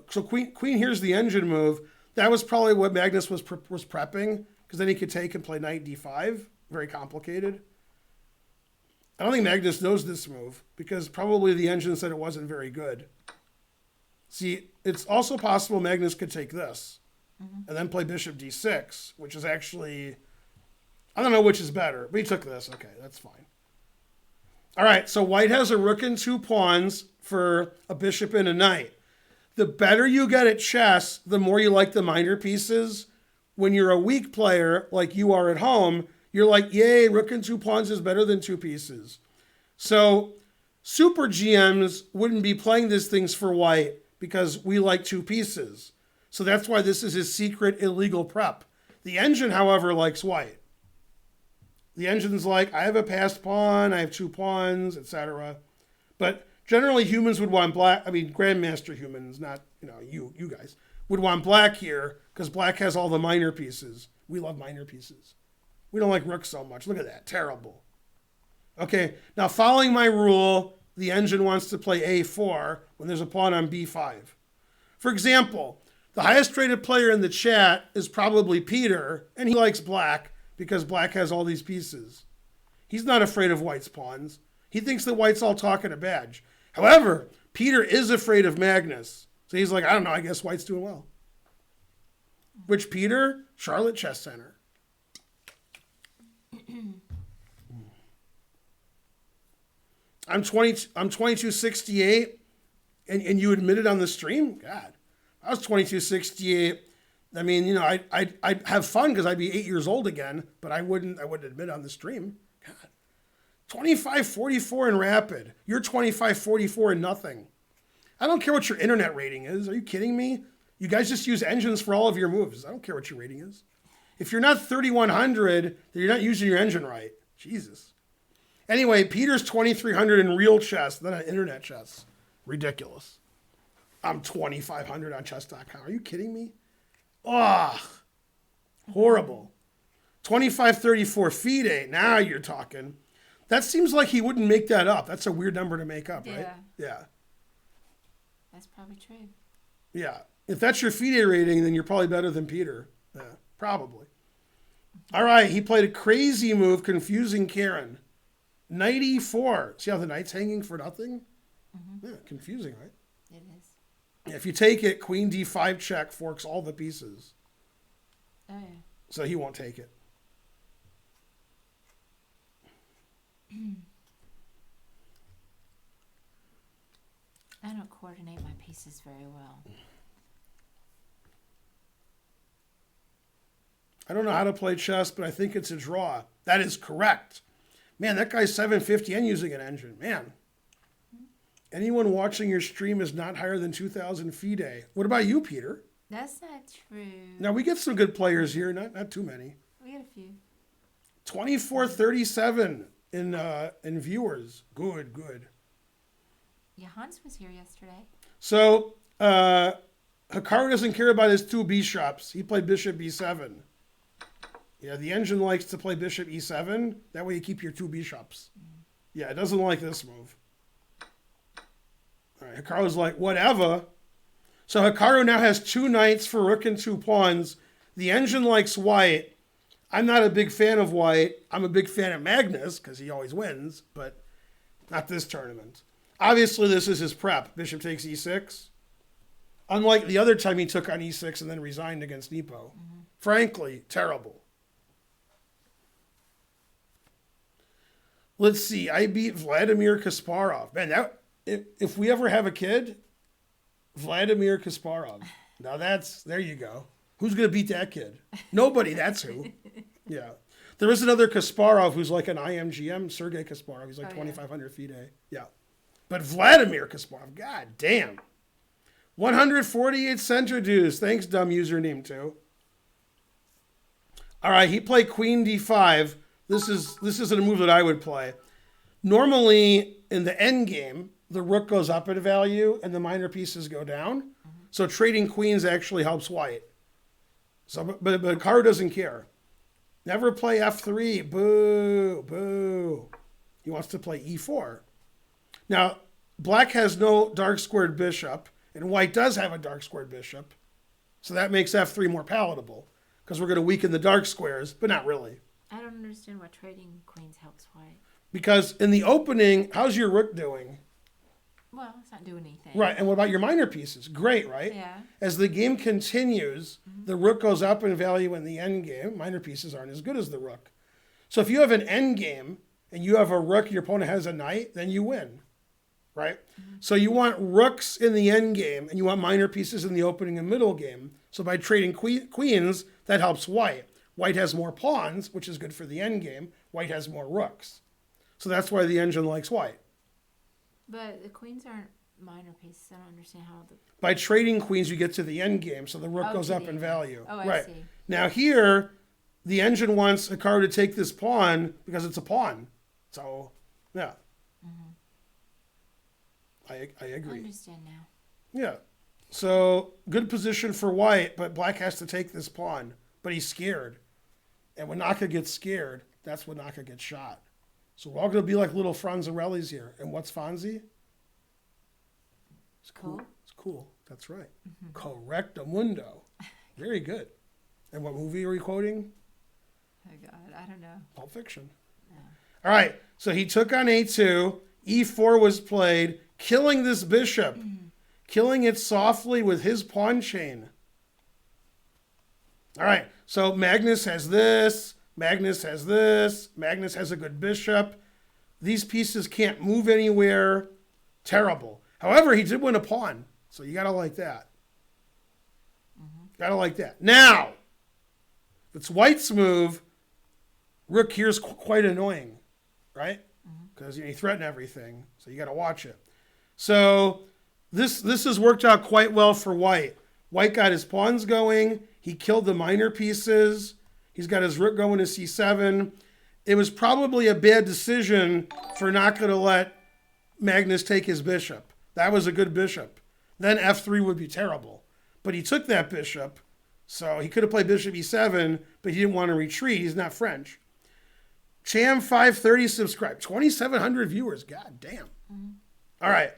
So queen here's the engine move. That was probably what Magnus was prepping, because then he could take and play knight d5. Very complicated. I don't think Magnus knows this move, because probably the engine said it wasn't very good. See, it's also possible Magnus could take this and then play bishop d6, which is actually, I don't know which is better, but he took this. Okay, that's fine. All right, so white has a rook and 2 pawns for a bishop and a knight. The better you get at chess, the more you like the minor pieces. When you're a weak player, like you are at home, you're like, yay, rook and 2 pawns is better than 2 pieces. So super GMs wouldn't be playing these things for white because we like 2 pieces. So that's why this is his secret illegal prep. The engine, however, likes white. The engine's like, I have a passed pawn, I have 2 pawns, etc. But generally humans would want black, I mean grandmaster humans, not you guys, would want black here because black has all the minor pieces. We love minor pieces. We don't like rook so much. Look at that, terrible. Okay, now following my rule, the engine wants to play a4 when there's a pawn on b5. For example, the highest rated player in the chat is probably Peter, and he likes black because black has all these pieces. He's not afraid of white's pawns. He thinks that white's all talk and a badge. However, Peter is afraid of Magnus. So he's like, I don't know, I guess white's doing well. Which Peter? Charlotte Chess Center. I'm 2268, and you admitted on the stream? God, I was 2268. I mean, I'd have fun because I'd be 8 years old again, but I wouldn't admit on the stream. God. 2544 in rapid. You're 2544 in nothing. I don't care what your internet rating is. Are you kidding me? You guys just use engines for all of your moves. I don't care what your rating is. If you're not 3100, then you're not using your engine right. Jesus. Anyway, Peter's 2300 in real chess, not on internet chess. Ridiculous. I'm 2500 on chess.com. Are you kidding me? Ugh. Horrible. 2534 FIDE. Now you're talking. That seems like he wouldn't make that up. That's a weird number to make up, right? Yeah. That's probably true. Yeah. If that's your FIDE rating, then you're probably better than Peter. Yeah, probably. All right. He played a crazy move, confusing Karen. Knight e4. See how the knight's hanging for nothing? Mm-hmm. Yeah, confusing, right? It is. Yeah, if you take it, queen d5 check forks all the pieces. Oh, yeah. So he won't take it. I don't coordinate my pieces very well. I don't know how to play chess, but I think it's a draw. That is correct. Man, that guy's 750 and using an engine. Man. Anyone watching your stream is not higher than 2,000 FIDE. What about you, Peter? That's not true. Now, we get some good players here. Not too many. We got a few. 2437 in viewers. Good. Yeah, Hans was here yesterday. So, Hikaru doesn't care about his 2 bishops. He played bishop b7. Yeah, the engine likes to play bishop e7. That way you keep your 2 bishops. Yeah, it doesn't like this move. All right, Hikaru's like, whatever. So Hikaru now has 2 knights for rook and 2 pawns. The engine likes white. I'm not a big fan of white. I'm a big fan of Magnus because he always wins, but not this tournament. Obviously, this is his prep. Bishop takes e6. Unlike the other time he took on e6 and then resigned against Nepo. Mm-hmm. Frankly, terrible. Let's see. I beat Vladimir Kasparov. Man, if we ever have a kid, Vladimir Kasparov. Now there you go. Who's going to beat that kid? Nobody, that's who. Yeah. There is another Kasparov who's like an IMGM, Sergei Kasparov. He's like 2,500 FIDE. Yeah. But Vladimir Kasparov, god damn. 148 center dues. Thanks, dumb username too. All right, he played queen d5. This isn't a move that I would play. Normally, in the endgame, the rook goes up in value and the minor pieces go down. Mm-hmm. So trading queens actually helps white. So, but Hikaru doesn't care. Never play f3. Boo. He wants to play e4. Now, black has no dark squared bishop, and white does have a dark squared bishop. So that makes f3 more palatable, because we're going to weaken the dark squares, but not really. I don't understand why trading queens helps white. Because in the opening, how's your rook doing? Well, it's not doing anything. Right, and what about your minor pieces? Great, right? Yeah. As the game continues, the rook goes up in value in the endgame. Minor pieces aren't as good as the rook. So if you have an endgame and you have a rook and your opponent has a knight, then you win, right? So you want rooks in the endgame and you want minor pieces in the opening and middle game. So by trading queens, that helps white. White has more pawns, which is good for the endgame. White has more rooks. So that's why the engine likes white. But the queens aren't minor pieces. I don't understand how the... By trading queens, you get to the end game, so the rook goes up in value. Oh, I right. see. Now here, the engine wants Hikaru to take this pawn because it's a pawn. So, yeah. I I agree. understand now. Yeah. So, good position for white, but black has to take this pawn. But he's scared. And when Naka gets scared, that's when Naka gets shot. So we're all going to be like little Franzarellis here. And what's Fonzie? It's cool. It's cool. That's right. Correctamundo. Very good. And what movie are we quoting? Oh, God. I don't know. Pulp Fiction. No. All right. So he took on a2. e4 was played, killing this bishop. Killing it softly with his pawn chain. All right. So Magnus has this. Magnus has this. Magnus has a good bishop. These pieces can't move anywhere. Terrible. However, he did win a pawn. So you got to like that. Got to like that. Now, if it's white's move, rook here's quite annoying, right? Because you threaten everything. So you got to watch it. So this has worked out quite well for white. White got his pawns going. He killed the minor pieces. He's got his rook going to c7. It was probably a bad decision for Naka to let Magnus take his bishop. That was a good bishop. Then f3 would be terrible. But he took that bishop, so he could have played bishop e7, but he didn't want to retreat. He's not French. Cham 530 subscribed. 2,700 viewers. God damn. All right.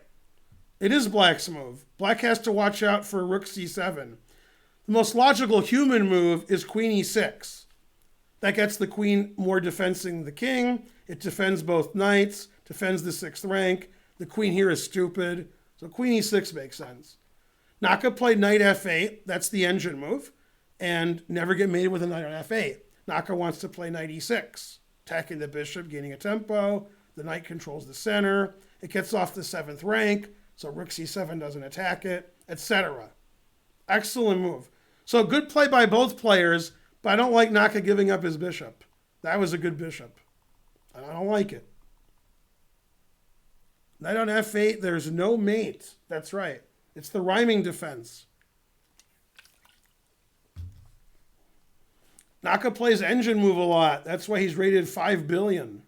It is black's move. Black has to watch out for rook c7. The most logical human move is queen e6. That gets the queen more defensing the king. It defends both knights, defends the 6th rank. The queen here is stupid. So queen e6 makes sense. Naka played knight f8. That's the engine move. And never get mated with a knight on f8. Naka wants to play knight e6. Attacking the bishop, gaining a tempo. The knight controls the center. It gets off the 7th rank. So rook c7 doesn't attack it, etc. Excellent move. So good play by both players, but I don't like Naka giving up his bishop. That was a good bishop. I don't like it. Knight on f8, there's no mate. That's right. It's the rhyming defense. Naka plays engine move a lot. That's why he's rated 5 billion.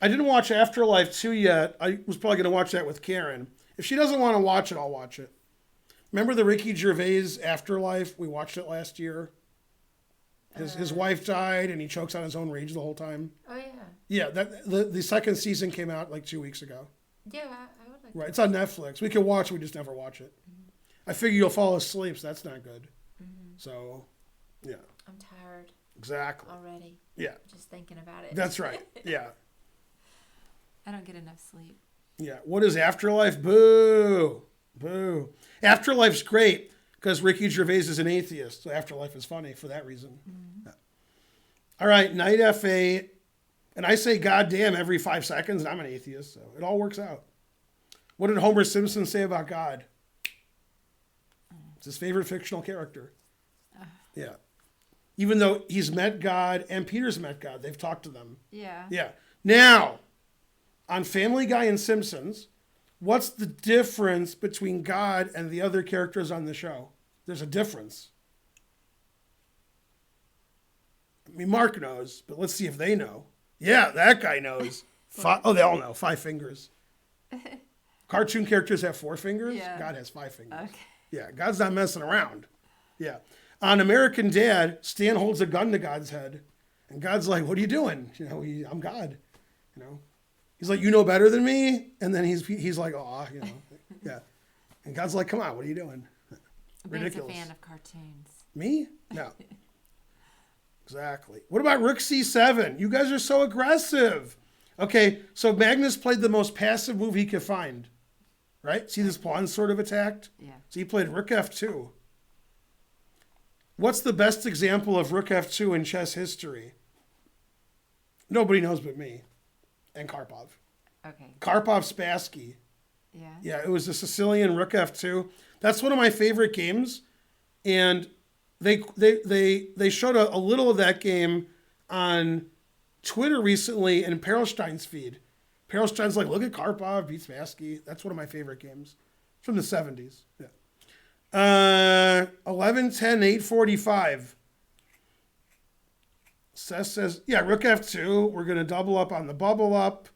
I didn't watch Afterlife 2 yet. I was probably going to watch that with Karen. If she doesn't want to watch it, I'll watch it. Remember the Ricky Gervais Afterlife? We watched it last year. His wife died and he chokes on his own rage the whole time. Oh, yeah. Yeah, the second season came out like 2 weeks ago. Yeah, I would like Right, it's on Netflix. We can watch it, we just never watch it. I figure you'll fall asleep, so that's not good. So, yeah. I'm tired Exactly. already. Yeah, Just thinking about it. that's right. Yeah. I don't get enough sleep. Yeah. What is Afterlife? Boo. Boo. Afterlife's great because Ricky Gervais is an atheist. So Afterlife is funny for that reason. Yeah. All right. Knight f8. And I say goddamn every 5 seconds, and I'm an atheist. So it all works out. What did Homer Simpson say about God? It's his favorite fictional character. Yeah. Even though he's met God and Peter's met God. They've talked to them. Yeah. Yeah. Now, on Family Guy and Simpsons, what's the difference between God and the other characters on the show? There's a difference. I mean, Mark knows, but let's see if they know. Yeah, that guy knows. They all know. 5 fingers. Cartoon characters have 4 fingers. Yeah. God has 5 fingers. Okay. Yeah, God's not messing around. Yeah. On American Dad, Stan holds a gun to God's head. And God's like, what are you doing? I'm God. He's like, you know better than me? And then he's like, oh, yeah. And God's like, come on, what are you doing? Ridiculous. Ben's a fan of cartoons. Me? No. Exactly. What about Rook C7? You guys are so aggressive. Okay, so Magnus played the most passive move he could find. Right? See this pawn sort of attacked? Yeah. So he played Rook F2. What's the best example of Rook F2 in chess history? Nobody knows but me and Karpov. Okay. Karpov Spassky. Yeah. Yeah, it was a Sicilian Rook F2. That's one of my favorite games. And they showed a little of that game on Twitter recently in Perelstein's feed. Perelstein's like, look at Karpov beats Spassky. That's one of my favorite games. It's from the 70s. Yeah. 11, 10, 845. Seth says, yeah, Rook F2. We're going to double up on the bubble up.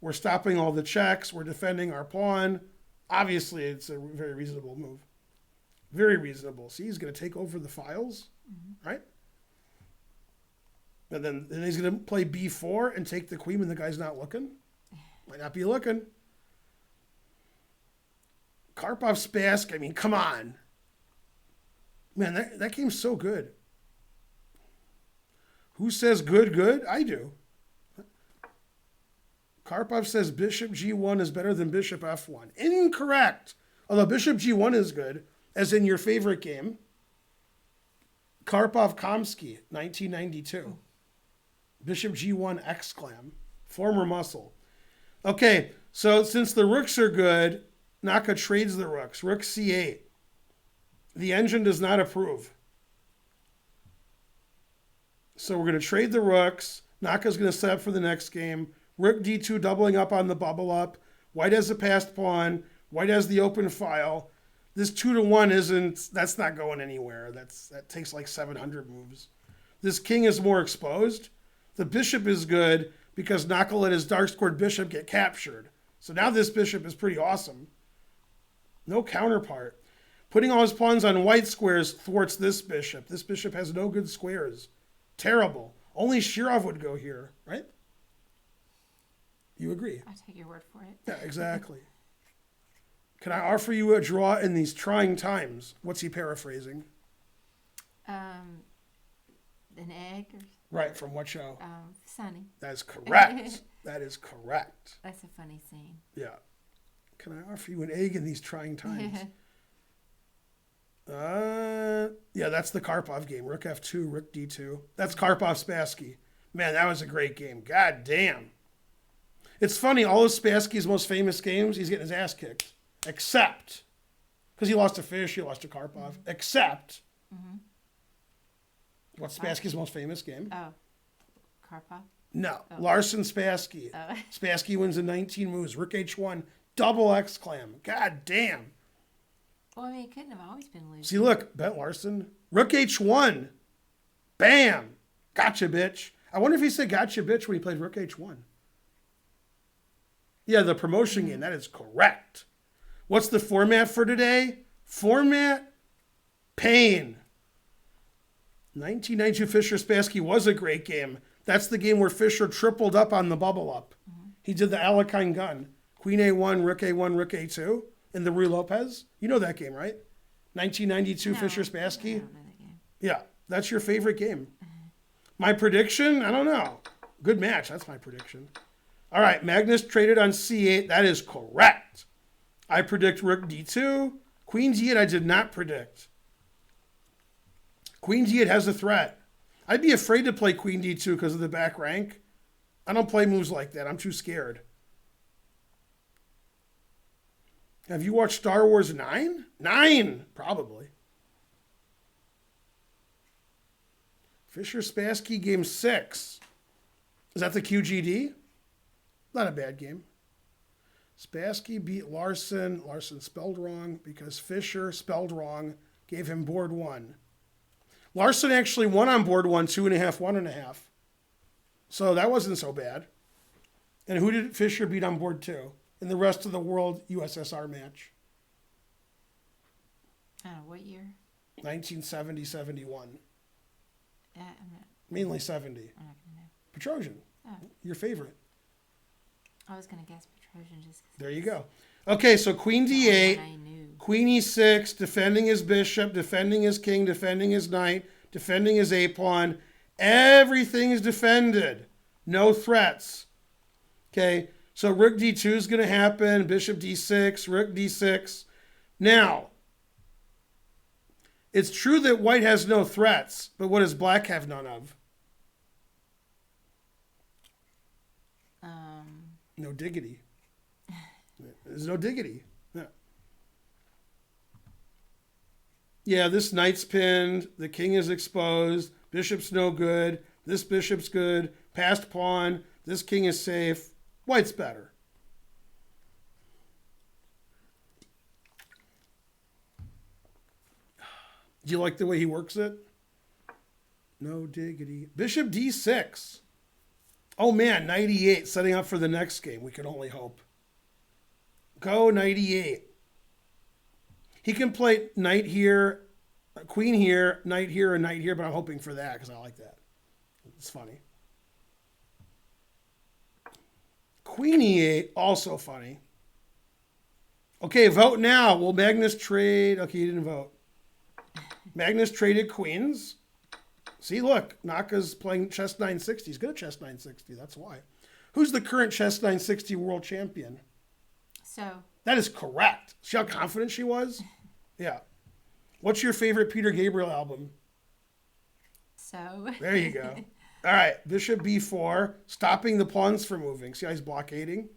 We're stopping all the checks. We're defending our pawn. Obviously, it's a very reasonable move. Very reasonable. See, he's going to take over the files, right? And then he's going to play B4 and take the queen when the guy's not looking. Might not be looking. Karpov Spassky, I mean, come on. Man, that game's so good. Who says good? I do. Karpov says bishop G1 is better than bishop F1. Incorrect. Although bishop G1 is good, as in your favorite game. Karpov-Kamsky, 1992. Bishop G1 exclam. Former muscle. Okay, so since the rooks are good, Naka trades the rooks. Rook C8. The engine does not approve. So we're going to trade the rooks. Naka's going to set up for the next game. Rook D2 doubling up on the bubble up. White has the passed pawn. White has the open file. This 2-1 that's not going anywhere. That takes like 700 moves. This king is more exposed. The bishop is good because Naka let his dark squared bishop get captured. So now this bishop is pretty awesome. No counterpart. Putting all his pawns on white squares thwarts this bishop. This bishop has no good squares. Terrible. Only Shirov would go here, right? You agree? I'll take your word for it. Yeah, exactly. Can I offer you a draw in these trying times? What's he paraphrasing? An egg or Right, from what show? Sunny. That is correct. That is correct. That's a funny scene. Yeah. Can I offer you an egg in these trying times? Yeah, that's the Karpov game. Rook F2, Rook D2. That's Karpov Spassky. Man, that was a great game. God damn. It's funny, all of Spassky's most famous games, he's getting his ass kicked. Except, because he lost to Fish, he lost to Karpov. Except, what's Spassky's most famous game? Oh, Karpov? No, Larsen Spassky. Spassky wins in 19 moves. Rook H1, double exclam. God damn. Well, I mean, it couldn't have always been losing. See, look, Bent Larson. Rook H1. Bam. Gotcha, bitch. I wonder if he said gotcha, bitch, when he played Rook H1. Yeah, the promotion game. That is correct. What's the format for today? Format? Pain. 1992 Fischer-Spassky was a great game. That's the game where Fischer tripled up on the bubble up. He did the Alekhine gun. Queen A1, Rook A1, Rook A2 in the Ruy Lopez. You know that game, right? 1992 Fischer-Spassky. I don't know that game. Yeah, that's your favorite game. My prediction? I don't know. Good match. That's my prediction. All right, Magnus traded on C8. That is correct. I predict Rook D2. Queen D8 I did not predict. Queen D8 has a threat. I'd be afraid to play Queen D2 because of the back rank. I don't play moves like that. I'm too scared. Have you watched Star Wars 9? 9, probably. Fischer-Spassky game 6. Is that the QGD? Not a bad game. Spassky beat Larsen. Larsen spelled wrong because Fischer spelled wrong, gave him board 1. Larsen actually won on board 1, 2.5, 1.5. So that wasn't so bad. And who did Fischer beat on board 2 in the rest of the world USSR match? What year? 1970, 71. I'm not Mainly 70. going to know. Petrosian, your favorite. I was going to guess Petrosian just 'cause There you go. Okay, so queen the only d8, one I knew. queen e6, defending his bishop, defending his king, defending his knight, defending his a-pawn. Everything is defended. No threats. Okay, so rook d2 is going to happen, bishop d6, rook d6. Now, it's true that white has no threats, but what does black have none of? No diggity. There's no diggity. Yeah, this knight's pinned. The king is exposed. Bishop's no good. This bishop's good. Passed pawn. This king is safe. White's better. Do you like the way he works it? No diggity. Bishop d6. Oh man, knight e8, setting up for the next game. We can only hope. Go knight e8. He can play knight here, queen here, knight here, and knight here, but I'm hoping for that because I like that. It's funny. Queen e8, also funny. Okay, vote now. Will Magnus trade? Okay, you didn't vote. Magnus traded queens. See, look, Naka's playing chess 960. He's good at chess 960. That's why. Who's the current chess 960 world champion? So. That is correct. See how confident she was? Yeah. What's your favorite Peter Gabriel album? So. There you go. All right, bishop b4, stopping the pawns from moving. See how he's blockading?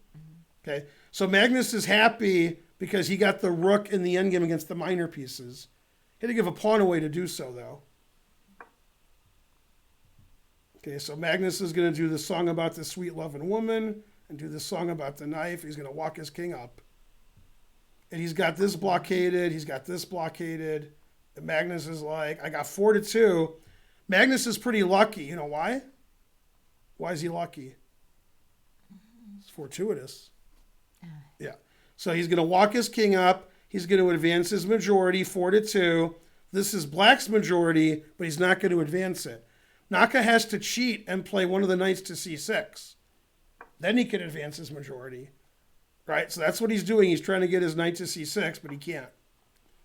Okay, so Magnus is happy because he got the rook in the endgame against the minor pieces. He had to give a pawn away to do so, though. Okay, so Magnus is going to do the song about the sweet loving woman and do the song about the knife. He's going to walk his king up. And he's got this blockaded. He's got this blockaded. And Magnus is like, I got 4-2. Magnus is pretty lucky. You know why? Why is he lucky? It's fortuitous. Yeah. So he's going to walk his king up. He's going to advance his majority, 4-2. This is black's majority, but he's not going to advance it. Naka has to cheat and play one of the knights to c6. Then he can advance his majority. Right? So that's what he's doing. He's trying to get his knight to c6, but he can't.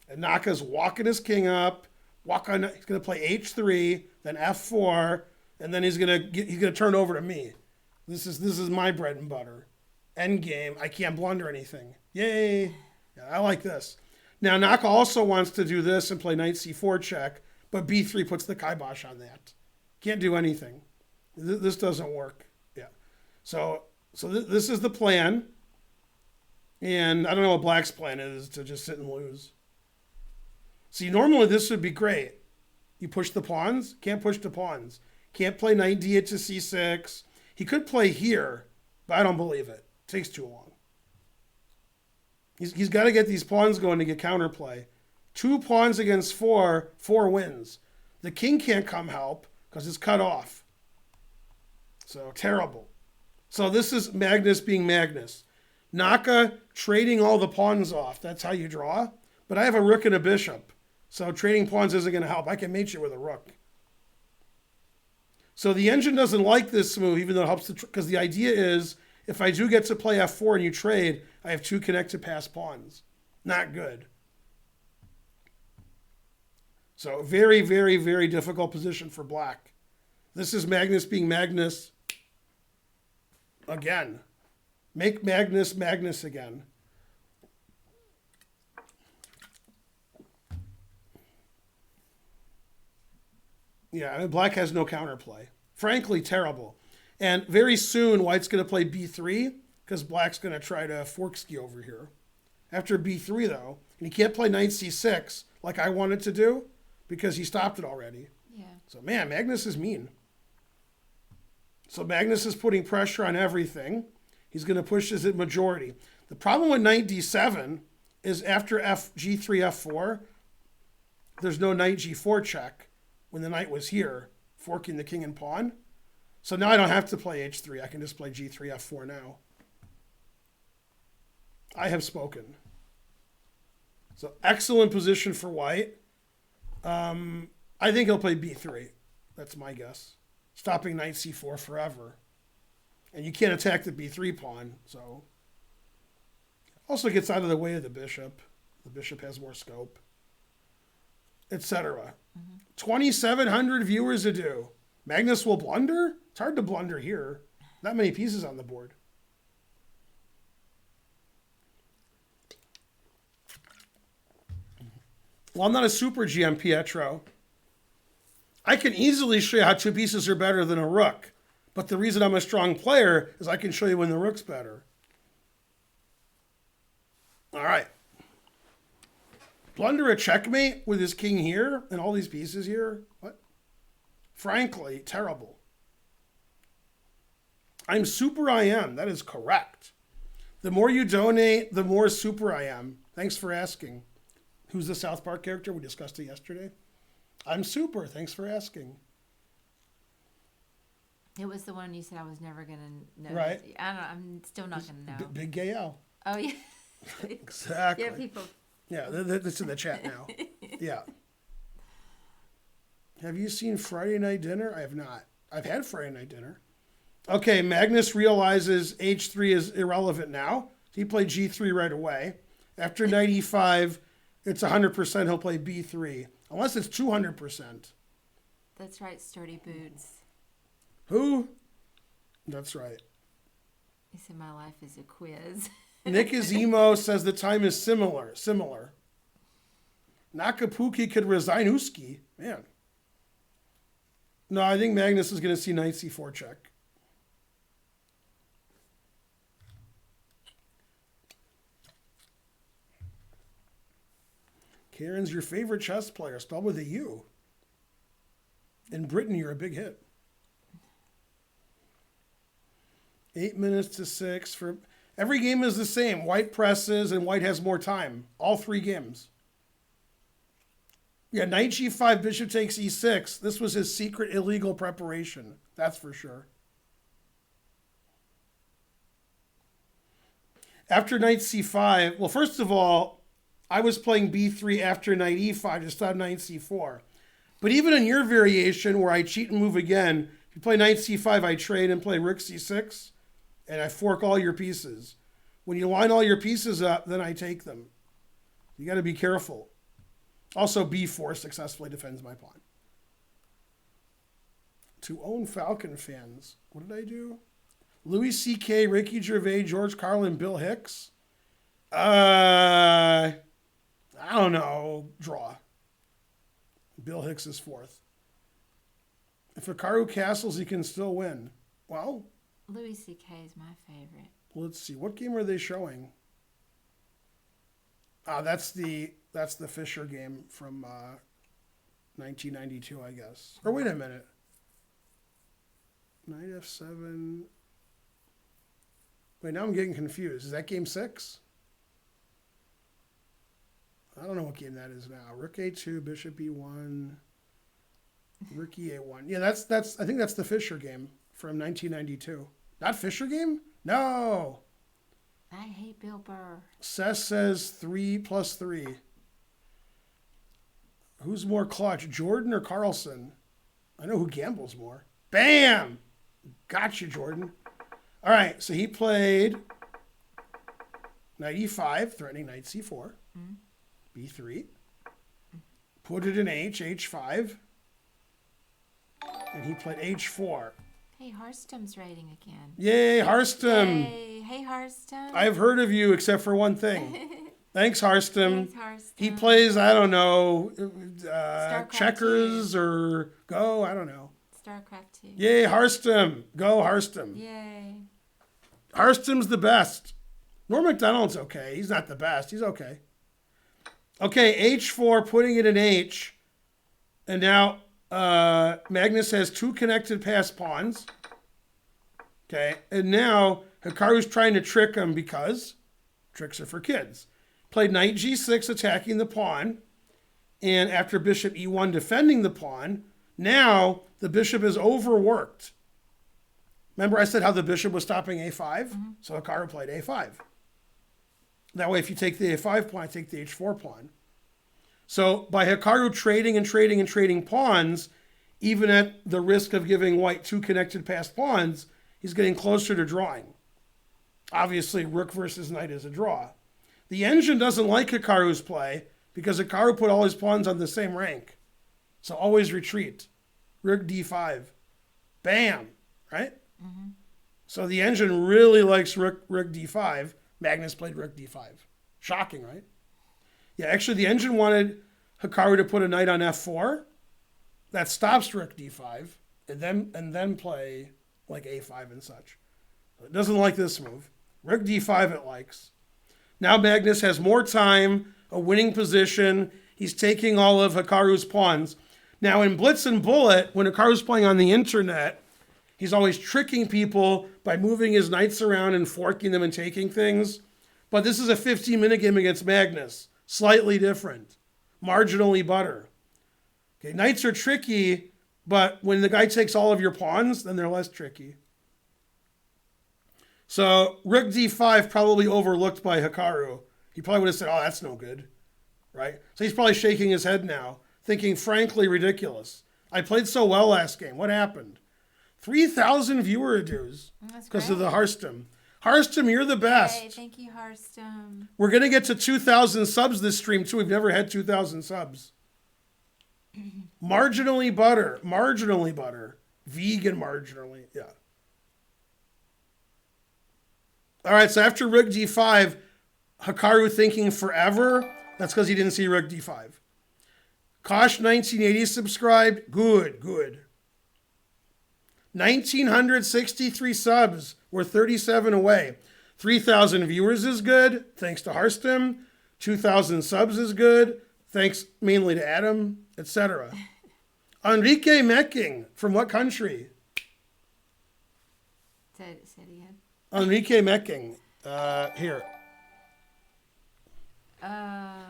And Naka's walking his king up. He's going to play h3, then f4, and then he's going to turn over to me. This is my bread and butter. Endgame. I can't blunder anything. Yay! Yeah, I like this. Now Naka also wants to do this and play knight c4 check, but b3 puts the kibosh on that. Can't do anything. This doesn't work. Yeah. So this is the plan. And I don't know what black's plan is, to just sit and lose. See, normally this would be great. You push the pawns. Can't push the pawns. Can't play knight d8 to c6. He could play here, but I don't believe it. Takes too long. He's got to get these pawns going to get counterplay. 2 pawns against 4 wins. The king can't come help because it's cut off. So terrible. So this is Magnus being Magnus. Naka trading all the pawns off. That's how you draw. But I have a rook and a bishop. So trading pawns isn't going to help. I can mate you with a rook. So the engine doesn't like this move, even though it helps, because the idea is if I do get to play f4 and you trade, I have 2 connected pass pawns. Not good. So very, very, very difficult position for black. This is Magnus being Magnus again. Make Magnus Magnus again. Yeah, I mean, black has no counterplay. Frankly, terrible. And very soon, white's going to play b3 because black's going to try to fork ski over here. After b3, though, and he can't play knight c6 like I wanted to do because he stopped it already. Yeah. So, man, Magnus is mean. So Magnus is putting pressure on everything. He's going to push his majority. The problem with knight d7 is after g3, f4, there's no knight g4 check when the knight was here, forking the king and pawn. So now I don't have to play h3. I can just play g3, f4 now. I have spoken. So excellent position for white. I think he'll play b3. That's my guess. Stopping knight c4 forever. And you can't attack the b3 pawn, so. Also gets out of the way of the bishop. The bishop has more scope, etc. 2,700 viewers a do. Magnus will blunder? It's hard to blunder here. Not many pieces on the board. Well, I'm not a super GM, Pietro. I can easily show you how 2 pieces are better than a rook. But the reason I'm a strong player is I can show you when the rook's better. All right. Blunder a checkmate with his king here and all these pieces here? What? Frankly, terrible. I'm super I am. That is correct. The more you donate, the more super I am. Thanks for asking. Who's the South Park character? We discussed it yesterday. I'm super. Thanks for asking. It was the one you said I was never going to know. Right. I don't know. I'm still not going to know. Big Gay Al. Oh, yeah. Exactly. Yeah, people. Yeah, that's in the chat now. Yeah. Have you seen Friday Night Dinner? I have not. I've had Friday Night Dinner. Okay, Magnus realizes h3 is irrelevant now. He played g3 right away. After knight e5, it's 100% he'll play b3. Unless it's 200%. That's right, Sturdy Boots. Who? That's right. He said my life is a quiz. Nick Izimo says the time is similar. Nakapuki could resign Uski. Man. No, I think Magnus is going to see knight c4 check. Karen's your favorite chess player, spelled with a U. In Britain, you're a big hit. 8 minutes to 6 for every game is the same. White presses and white has more time. All 3 games. Yeah, knight g5, bishop takes e6. This was his secret illegal preparation. That's for sure. After knight c5, well, first of all, I was playing b3 after knight e5 to stop knight c4. But even in your variation where I cheat and move again, if you play knight c5, I trade and play rook c6, and I fork all your pieces. When you line all your pieces up, then I take them. You got to be careful. Also, b4 successfully defends my pawn. To own Falcon fans, what did I do? Louis C.K., Ricky Gervais, George Carlin, Bill Hicks. I don't know. Draw. Bill Hicks is 4th. If Hikaru castles, he can still win. Well, Louis C.K. is my favorite. let's see. What game are they showing? That's the Fisher game from 1992, I guess. Or wait a minute. Knight f7. Wait, now I'm getting confused. Is that game 6? I don't know what game that is now. Rook a2, bishop e1, rook e8-1. Yeah, that's. I think that's the Fisher game from 1992. Not Fisher game? No. I hate Bill Burr. Seth says 3 + 3. Who's more clutch, Jordan or Carlsen? I know who gambles more. Bam! Gotcha, Jordan. All right, so he played knight e5, threatening knight c4. B3. Put it in h5. And he played h4. Hey, Harstom's rating again. Yay, Harstom. Yay. Hey, Harstom. I've heard of you except for one thing. Thanks, Harstom. Thanks, Harstom. He plays, I don't know, checkers 2. or Go, I don't know. StarCraft 2. Yay, Harstom. Go, Harstom. Yay. Harstom's the best. Norm MacDonald's okay. He's not the best. He's okay. Okay, h4, putting it in h. And now Magnus has 2 connected passed pawns. Okay, and now Hikaru's trying to trick him because tricks are for kids. Played knight g6, attacking the pawn. And after bishop e1, defending the pawn, now the bishop is overworked. Remember I said how the bishop was stopping a5? So Hikaru played a5. That way, if you take the a5 pawn, I take the h4 pawn. So by Hikaru trading and trading and trading pawns, even at the risk of giving white 2 connected passed pawns, He's getting closer to drawing. Obviously, rook versus knight is a draw. The engine doesn't like Hikaru's play because Hikaru put all his pawns on the same rank. So always retreat. Rook d5. Bam, right? Mm-hmm. So the engine really likes rook d5. Magnus played rook d5. Shocking, right? Yeah, actually the engine wanted Hikaru to put a knight on f4. That stops rook d5 and then play like a5 and such. It doesn't like this move. Rook d5 it likes. Now Magnus has more time, a winning position. He's taking all of Hikaru's pawns. Now in Blitz and Bullet, when Hikaru's playing on the internet, he's always tricking people by moving his knights around and forking them and taking things. But this is a 15-minute game against Magnus. Slightly different. Marginally better. Okay, knights are tricky, but when the guy takes all of your pawns, then they're less tricky. So rook d5 probably overlooked by Hikaru. He probably would have said, oh, that's no good, right? So he's probably shaking his head now, thinking, frankly, ridiculous. I played so well last game. What happened? 3,000 viewer dues because of the Harstum. Harstum, you're the best. Hey, thank you, Harstum. We're going to get to 2,000 subs this stream, too. We've never had 2,000 subs. Marginally butter. Marginally butter. Vegan marginally. Yeah. All right, so after rook d5, Hikaru thinking forever. That's because he didn't see rook d5. Kosh 1980 subscribed. Good, good. 1,963 subs. We're 37 away. 3,000 viewers is good, thanks to Harstum. 2,000 subs is good, thanks mainly to Adam, etc. Enrique Mecking, from what country? Say it again. Enrique Mecking, here.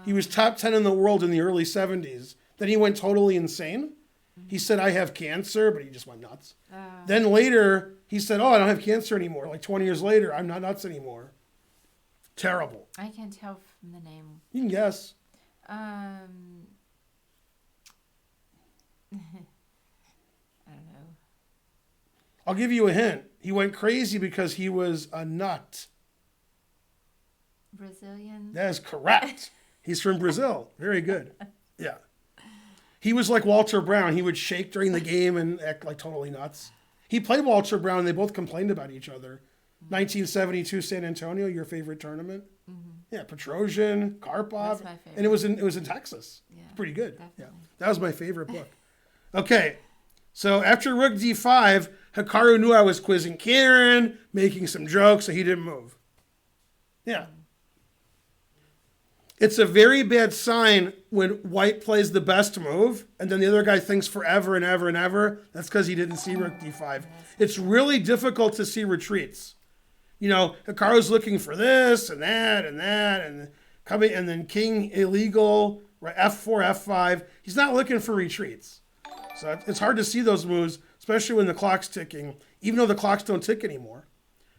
He was top 10 in the world in the early 70s. Then he went totally insane. He said, I have cancer, but he just went nuts. Then later, he said, oh, I don't have cancer anymore. Like 20 years later, I'm not nuts anymore. Terrible. I can tell from the name. You can guess. I don't know. I'll give you a hint. He went crazy because he was a nut. Brazilian? That is correct. He's from Brazil. Very good. Yeah. He was like Walter Brown. He would shake during the game and act like totally nuts. He played Walter Brown. And they both complained about each other. 1972 San Antonio, your favorite tournament. Mm-hmm. Yeah, Petrosian, Karpov. That's my favorite. And it was in Texas. Yeah, pretty good. Definitely. Yeah, that was my favorite book. Okay, so after rook d5, Hikaru knew I was quizzing Kieran, making some jokes, so he didn't move. Yeah. It's a very bad sign when white plays the best move and then the other guy thinks forever and ever and ever. That's because he didn't see rook d5. It's really difficult to see retreats. You know, Hikaru's looking for this and that and coming, and then king illegal, right? F4, F5. He's not looking for retreats. So it's hard to see those moves, especially when the clock's ticking, even though the clocks don't tick anymore.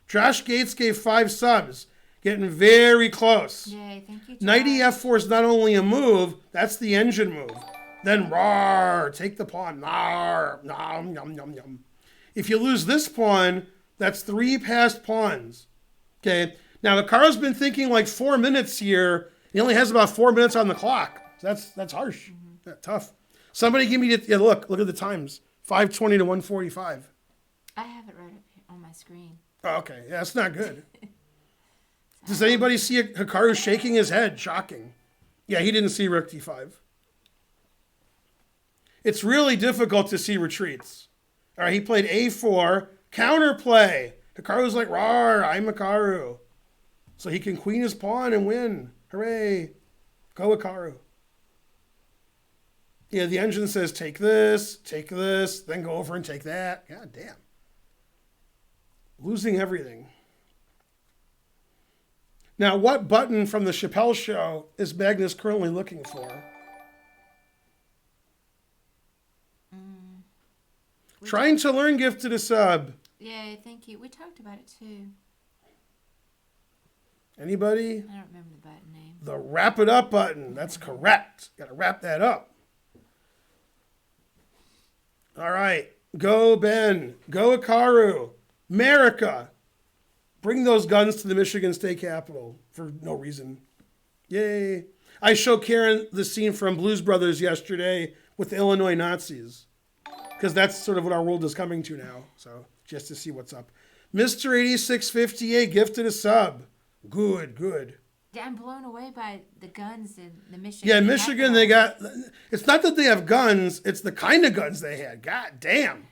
Josh Gates gave 5 subs. Getting very close. Yay, thank you, Josh. Knight F4 is not only a move, that's the engine move. Then roar, take the pawn. Nar, nom, yum, yum, yum. If you lose this pawn, that's 3 passed pawns. Okay. Now Hikaru's been thinking like 4 minutes here. He only has about 4 minutes on the clock. So that's harsh. Mm-hmm. Tough. Somebody give me look at the times. 5:20 to 1:45. I have it right up here on my screen. Oh, okay. Yeah, that's not good. Does anybody see Hikaru shaking his head? Shocking. Yeah, he didn't see rook d5. It's really difficult to see retreats. All right, he played a4, counterplay. Hikaru's like, rawr, I'm Hikaru. So he can queen his pawn and win. Hooray. Go Hikaru. Yeah, the engine says take this, then go over and take that. God damn. Losing everything. Now, what button from the Chappelle Show is Magnus currently looking for? Trying to learn, gifted a sub. Yay, thank you. We talked about it too. Anybody? I don't remember the button name. The wrap it up button. That's correct. Got to wrap that up. All right. Go Ben. Go Hikaru. America. Bring those guns to the Michigan State Capitol for no reason. Yay. I showed Karen the scene from Blues Brothers yesterday with the Illinois Nazis. Because that's sort of what our world is coming to now. So just to see what's up. Mr. 8658 gifted a sub. Good. Yeah, I'm blown away by the guns in the Michigan. Yeah, Michigan, they got, it's not that they have guns, it's the kind of guns they had. God damn.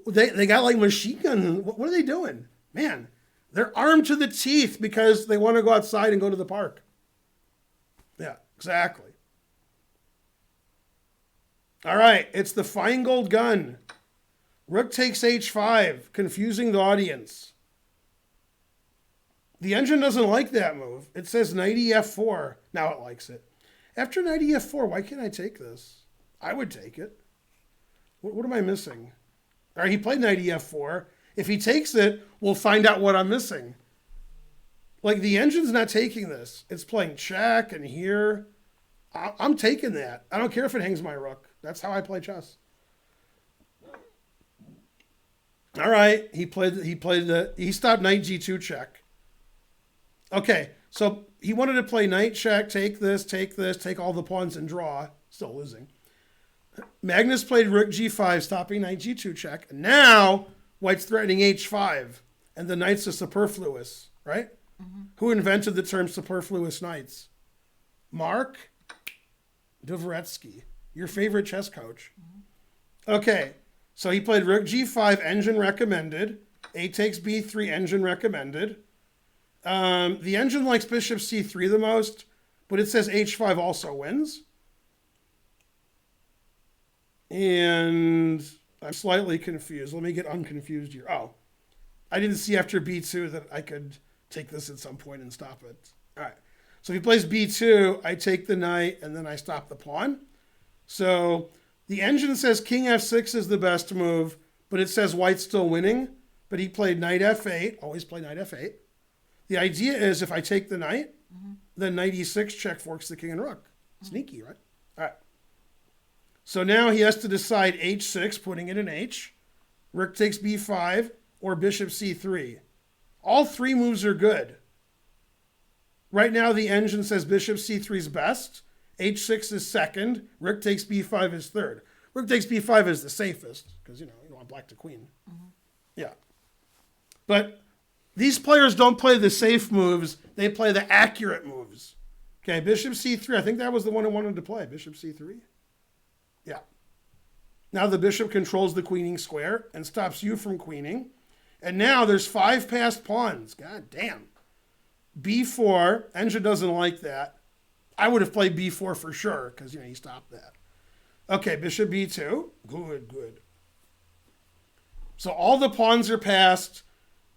They got like machine guns. What are they doing? Man, they're armed to the teeth because they want to go outside and go to the park. Yeah, exactly. All right, it's the Feingold gun. Rook takes h5, confusing the audience. The engine doesn't like that move. It says knight f4. Now it likes it. After knight f4, why can't I take this? I would take it. What am I missing? All right, he played knight f4. If he takes it, we'll find out what I'm missing. Like, the engine's not taking this. It's playing check and here. I'm taking that. I don't care if it hangs my rook. That's how I play chess. All right, he stopped knight g2 check. Okay, so he wanted to play knight check, take this, take all the pawns and draw. Still losing. Magnus played rook g5, stopping knight g2 check. And now white's threatening h5, and the knights are superfluous, right? Mm-hmm. Who invented the term superfluous knights? Mark Dvoretsky, your favorite chess coach. Mm-hmm. Okay, so he played rook g5, engine recommended. A takes b3, engine recommended. The engine likes bishop c3 the most, but it says h5 also wins. And I'm slightly confused. Let me get unconfused here. Oh, I didn't see after b2 that I could take this at some point and stop it. All right. So if he plays b2, I take the knight, and then I stop the pawn. So the engine says king f6 is the best move, but it says white's still winning. But he played knight f8. Always play knight f8. The idea is if I take the knight, then knight e6 check forks the king and rook. Sneaky, right? All right. So now he has to decide h6, putting it in h. Rook takes b5 or bishop c3. All three moves are good. Right now the engine says bishop c3 is best, h6 is second, rook takes b5 is third. Rook takes b5 is the safest because, you don't want black to queen. Mm-hmm. Yeah. But these players don't play the safe moves. They play the accurate moves. Okay, bishop c3. I think that was the one I wanted to play. Bishop c3. Yeah. Now the bishop controls the queening square and stops you from queening. And now there's 5 passed pawns. God damn. b4. Engine doesn't like that. I would have played b4 for sure because, he stopped that. Okay, bishop b2. Good. So all the pawns are passed.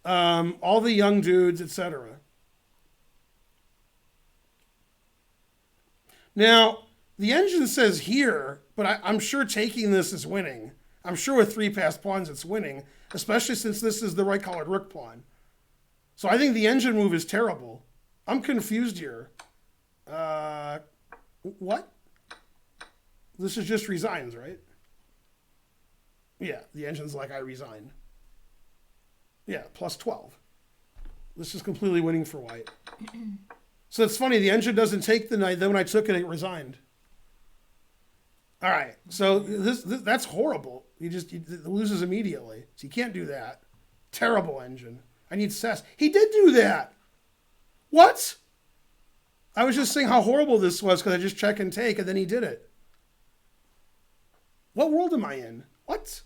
All the young dudes, etc. Now, the engine says here, but I'm sure taking this is winning. I'm sure with 3 passed pawns it's winning, especially since this is the right-colored rook pawn. So I think the engine move is terrible. I'm confused here. What? This is just resigns, right? Yeah, the engine's like, I resign. Yeah, plus 12. This is completely winning for white. So it's funny, the engine doesn't take the knight, then when I took it, it resigned. All right, so that's horrible. He loses immediately. So you can't do that. Terrible engine. I need cess. He did do that. What? I was just saying how horrible this was because I just check and take, and then he did it. What world am I in? What?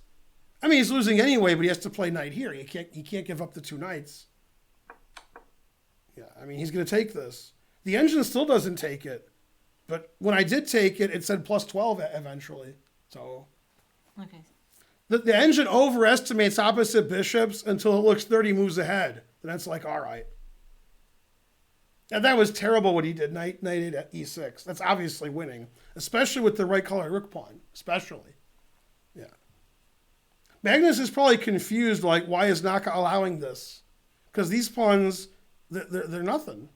I mean, he's losing anyway, but he has to play knight here. He can't give up the 2 knights. Yeah, I mean, he's going to take this. The engine still doesn't take it. But when I did take it, it said plus 12 eventually. So okay. The engine overestimates opposite bishops until it looks 30 moves ahead. Then it's like, all right. And that was terrible what he did, knight 8 at e6. That's obviously winning, especially with the right color rook pawn, especially. Yeah. Magnus is probably confused, like, why is Naka allowing this? Because these pawns, they're nothing.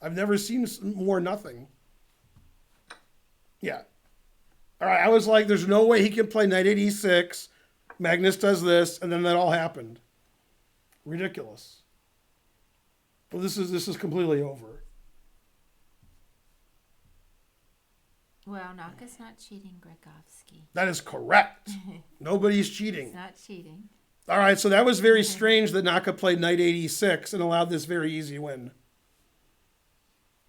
I've never seen more nothing. Yeah. All right, I was like, there's no way he can play knight 8 e6. Magnus does this, and then that all happened. Ridiculous. Well, this is completely over. Well, Naka's not cheating, Gregovsky. That is correct. Nobody's cheating. It's not cheating. All right, so that was very strange that Naka played knight 86 and allowed this very easy win.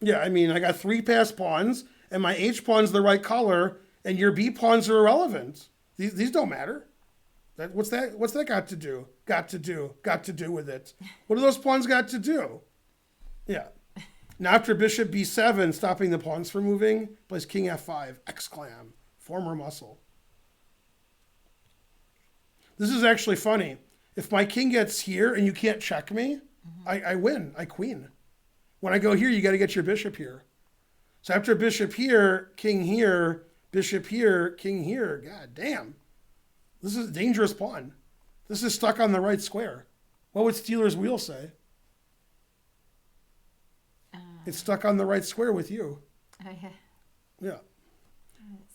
Yeah, I mean, I got 3 passed pawns, and my H pawn's the right color, and your B pawns are irrelevant. These don't matter. What's that got to do? Got to do with it. What do those pawns got to do? Yeah. Now after bishop b7, stopping the pawns from moving, plays king f5, exclam, former muscle. This is actually funny. If my king gets here and you can't check me, I win. I queen. When I go here, you got to get your bishop here. So after bishop here, king here, bishop here, king here. God damn. This is a dangerous pawn. This is stuck on the right square. What would Steeler's wheel say? It's stuck on the right square with you. Oh, yeah. Yeah.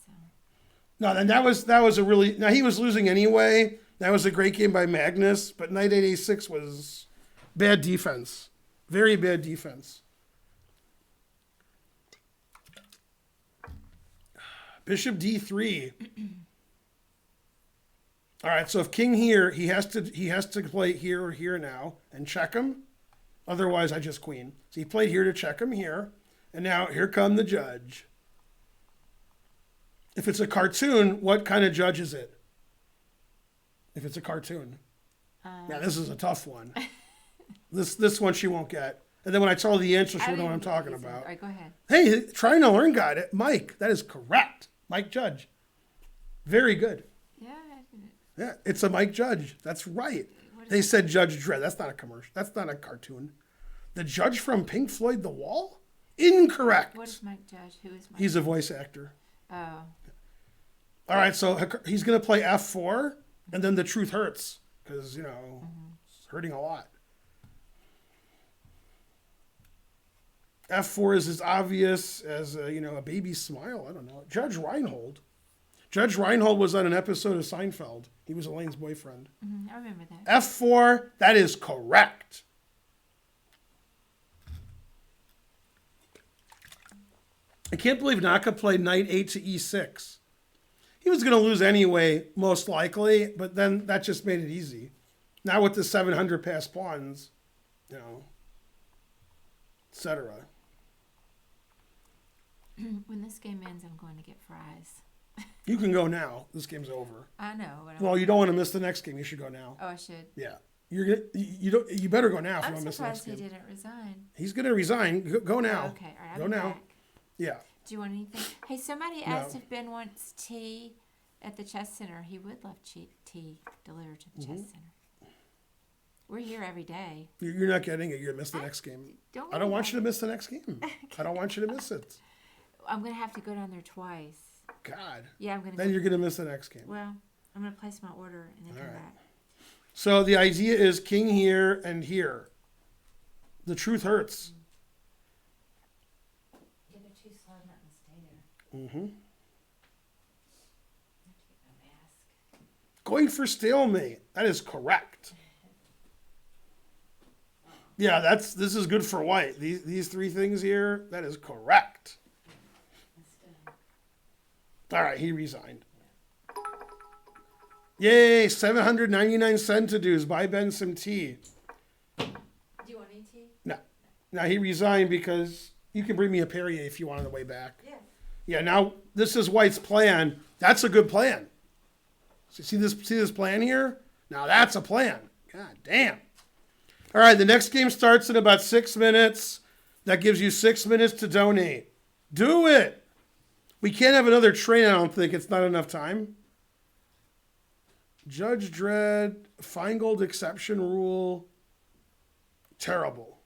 So. No, and that was a really, now he was losing anyway. That was a great game by Magnus, but knight 8a6 was bad defense. Very bad defense. Bishop d3. All right, so if king here, he has to play here or here now and check him. Otherwise, I just queen. So he played here to check him here. And now here come the judge. If it's a cartoon, what kind of judge is it? If it's a cartoon. Yeah, this is a tough one. This one she won't get. And then when I tell her the answer, she'll know what I'm talking about. All right, go ahead. Hey, trying to learn got it. Mike, that is correct. Mike Judge. Very good. Yeah. Yeah, it's a Mike Judge. That's right. They said Judge Dredd. That's not a commercial. That's not a cartoon. The judge from Pink Floyd The Wall? Incorrect. What is Mike Judge? Who is Mike? He's a voice actor. Oh. All right, so he's going to play f4, and then the truth hurts because, it's hurting a lot. f4 is as obvious as, a baby smile. I don't know. Judge Reinhold. Judge Reinhold was on an episode of Seinfeld. He was Elaine's boyfriend. I remember that. f4, that is correct. I can't believe Naka played knight 8 to e6. He was going to lose anyway, most likely, but then that just made it easy. Now with the 700 passed pawns, etc. When this game ends, I'm going to get fries. You can go now. This game's over. I know. Well, you don't want to miss the next game. You should go now. Oh, I should. Yeah. You better go now if you don't miss the next game. I'm surprised he didn't resign. He's going to resign. Go now. Oh, okay. All right. Go I'll be now. back. Yeah. Do you want anything? Hey, somebody asked if Ben wants tea at the chess center. He would love tea delivered to the chess center. We're here every day. You're not getting it. You're going to miss the next game. I don't want you to miss the next game. I don't want you to miss it. I'm going to have to go down there twice. God. Yeah, I'm going to. Then you're going to miss the next game. Well, I'm going to place my order and then come back. So the idea is king here and here. The truth hurts. Yeah, they're too slow. I'm not going to stay there. Mm-hmm. I have to get my mask. Going for stalemate. That is correct. Yeah, this is good for white. These 3 things here, that is correct. All right, he resigned. Yay, 799 centidues. Buy Ben some tea. Do you want any tea? No. Now he resigned because you can bring me a Perrier if you want on the way back. Yeah. Yeah, now this is White's plan. That's a good plan. So see this plan here? Now that's a plan. God damn. All right, the next game starts in about 6 minutes. That gives you 6 minutes to donate. Do it. We can't have another train, I don't think. It's not enough time. Judge Dredd, Feingold exception rule. Terrible.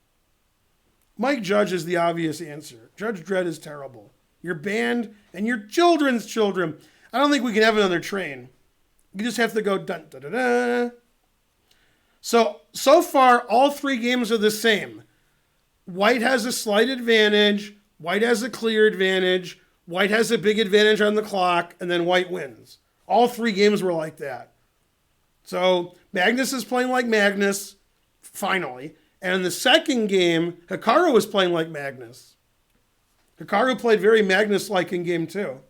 Mike Judge is the obvious answer. Judge Dredd is terrible. You're banned, and your children's children. I don't think we can have another train. You just have to go dun da da da. So far, all 3 games are the same. White has a slight advantage. White has a clear advantage. White has a big advantage on the clock, and then White wins. All 3 games were like that. So Magnus is playing like Magnus. finally. And in the second game, Hikaru was playing like Magnus. Hikaru played very Magnus-like in game 2.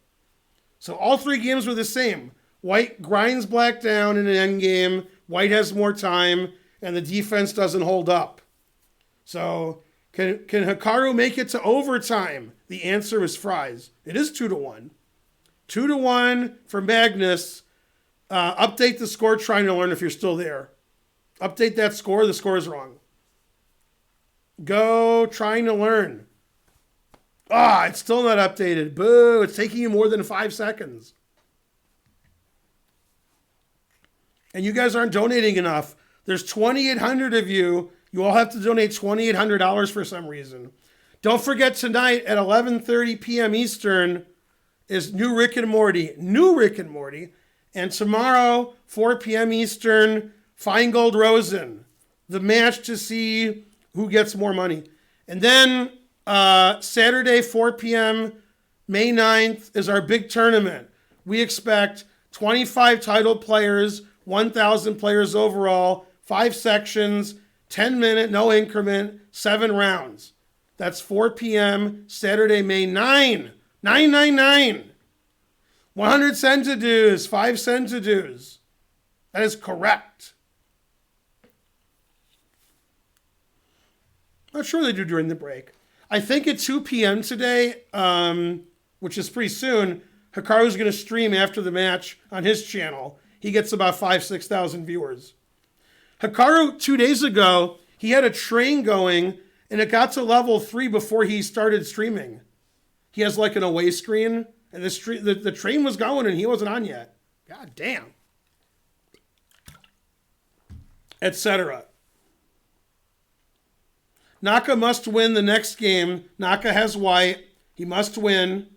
So all 3 games were the same. White grinds black down in an endgame. White has more time, and the defense doesn't hold up. So can Hikaru make it to overtime? The answer is fries. It is 2-1. 2-1 for Magnus. Update the score, trying to learn if you're still there. Update that score. The score is wrong. Go trying to learn. It's still not updated. Boo, it's taking you more than 5 seconds. And you guys aren't donating enough. There's 2,800 of you. You all have to donate $2,800 for some reason. Don't forget tonight at 11:30 p.m. Eastern is New Rick and Morty. New Rick and Morty. And tomorrow, 4 p.m. Eastern, Feingold Rosen. The match to see who gets more money. And then Saturday, 4 p.m., May 9th, is our big tournament. We expect 25 title players, 1,000 players overall, 5 sections, 10-minute, no increment, 7 rounds. That's 4 p.m., Saturday, May 9. 999. 100 centidues, 5 centidues. That is correct. Not sure they do during the break. I think at 2 p.m. today, which is pretty soon, Hikaru's going to stream after the match on his channel. He gets about 6,000 viewers. Hikaru, 2 days ago, he had a train going, and it got to level 3 before he started streaming. He has like an away screen, and the train was going, and he wasn't on yet. God damn. Etc. Naka must win the next game. Naka has white. He must win.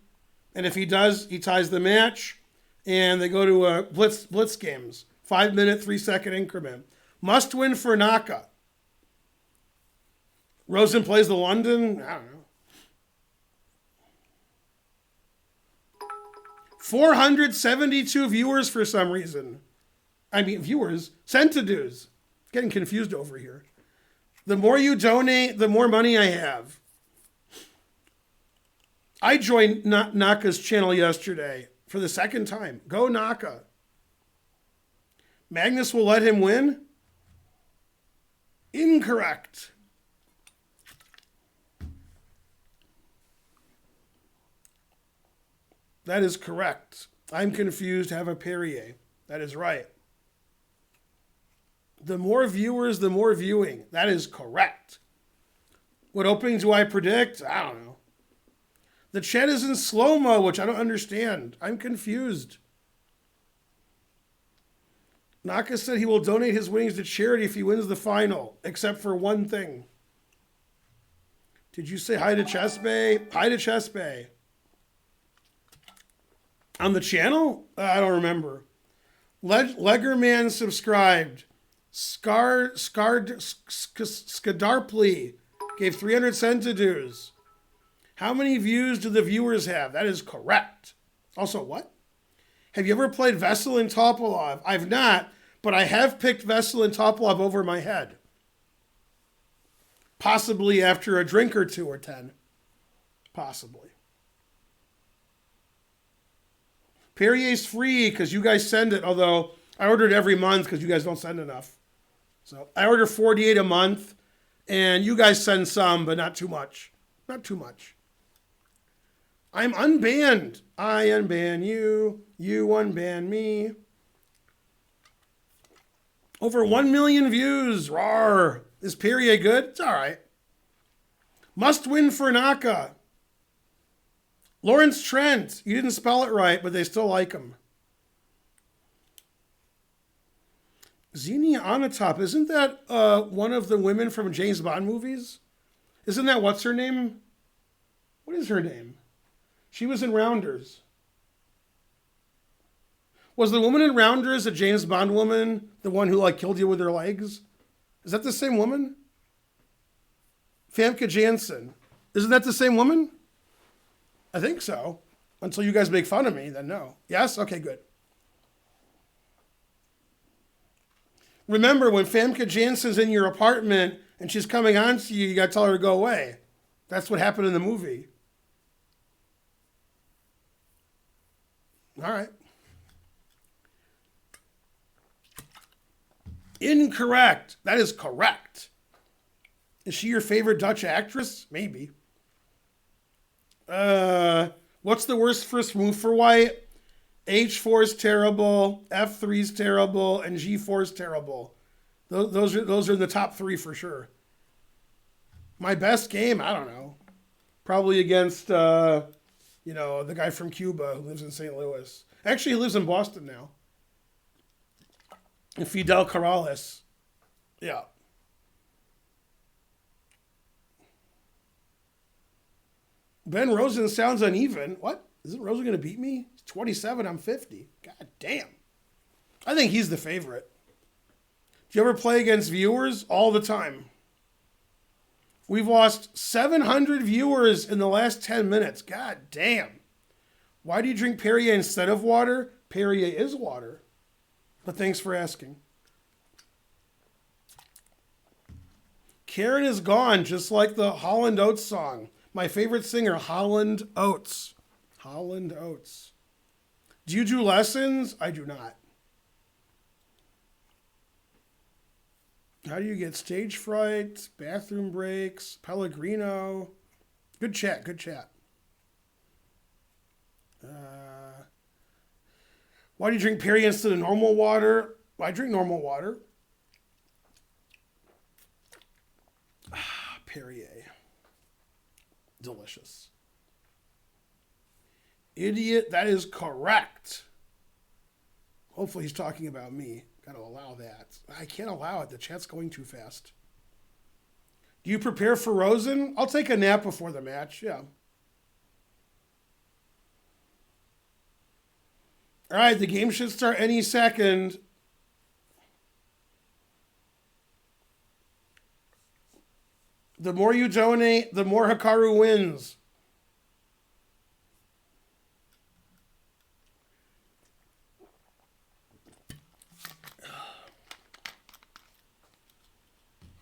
And if he does, he ties the match. And they go to blitz games. 5-minute, 3-second increment. Must win for Naka. Rosen plays the London. I don't know. 472 viewers for some reason. I mean, viewers. Centidues. Getting confused over here. The more you donate, the more money I have. I joined Naka's channel yesterday for the second time. Go Naka. Magnus will let him win? Incorrect. That is correct. I'm confused, have a Perrier. That is right. The more viewers, the more viewing. That is correct. What opening do I predict? I don't know. The chat is in slow-mo, which I don't understand. I'm confused. Naka said he will donate his winnings to charity if he wins the final, except for one thing. Did you say hi to Chess Bay? Hi to Chess Bay. On the channel? I don't remember. Leggerman subscribed. Skadarply gave 300 centidues. How many views do the viewers have? That is correct. Also, what? Have you ever played Vessel and Topolov? I've not, but I have picked Vessel and Topolov over my head. Possibly after a drink or 2 or 10. Possibly. Perrier's free because you guys send it, although I order it every month because you guys don't send enough. So I order 48 a month, and you guys send some, but not too much. Not too much. I'm unbanned. I unban you. You unban me. Over 1 million views. Rawr. Is Perrier good? It's all right. Must win for Naka. Lawrence Trent. You didn't spell it right, but they still like him. Xenia Onatop. Isn't that one of the women from James Bond movies? Isn't that what's her name? What is her name? She was in Rounders. Was the woman in Rounders a James Bond woman? The one who killed you with her legs? Is that the same woman? Famke Janssen. Isn't that the same woman? I think so. Until you guys make fun of me, then no. Yes? Okay, good. Remember, when Famke Janssen's in your apartment and she's coming on to you, you got to tell her to go away. That's what happened in the movie. All right. Incorrect. That is correct. Is she your favorite Dutch actress? Maybe. What's the worst first move for white? H4 is terrible, F3 is terrible, and G4 is terrible. Those are in the top three for sure. My best game, I don't know. Probably against, the guy from Cuba who lives in St. Louis. Actually, he lives in Boston now. Fidel Corrales. Yeah. Ben Rosen sounds uneven. What? Isn't Rosen going to beat me? He's 27, I'm 50. God damn. I think he's the favorite. Do you ever play against viewers? All the time. We've lost 700 viewers in the last 10 minutes. God damn. Why do you drink Perrier instead of water? Perrier is water. But thanks for asking. Karen is gone, just like the Holland Oates song. My favorite singer, Holland Oates. Holland Oates. Do you do lessons? I do not. How do you get stage fright, bathroom breaks, Pellegrino? Good chat, good chat. Why do you drink Perrier instead of normal water? I drink normal water. Perrier. Delicious. Idiot, that is correct. Hopefully he's talking about me. Got to allow that. I can't allow it. The chat's going too fast. Do you prepare for Rosen? I'll take a nap before the match, yeah. All right, the game should start any second. The more you donate, the more Hikaru wins.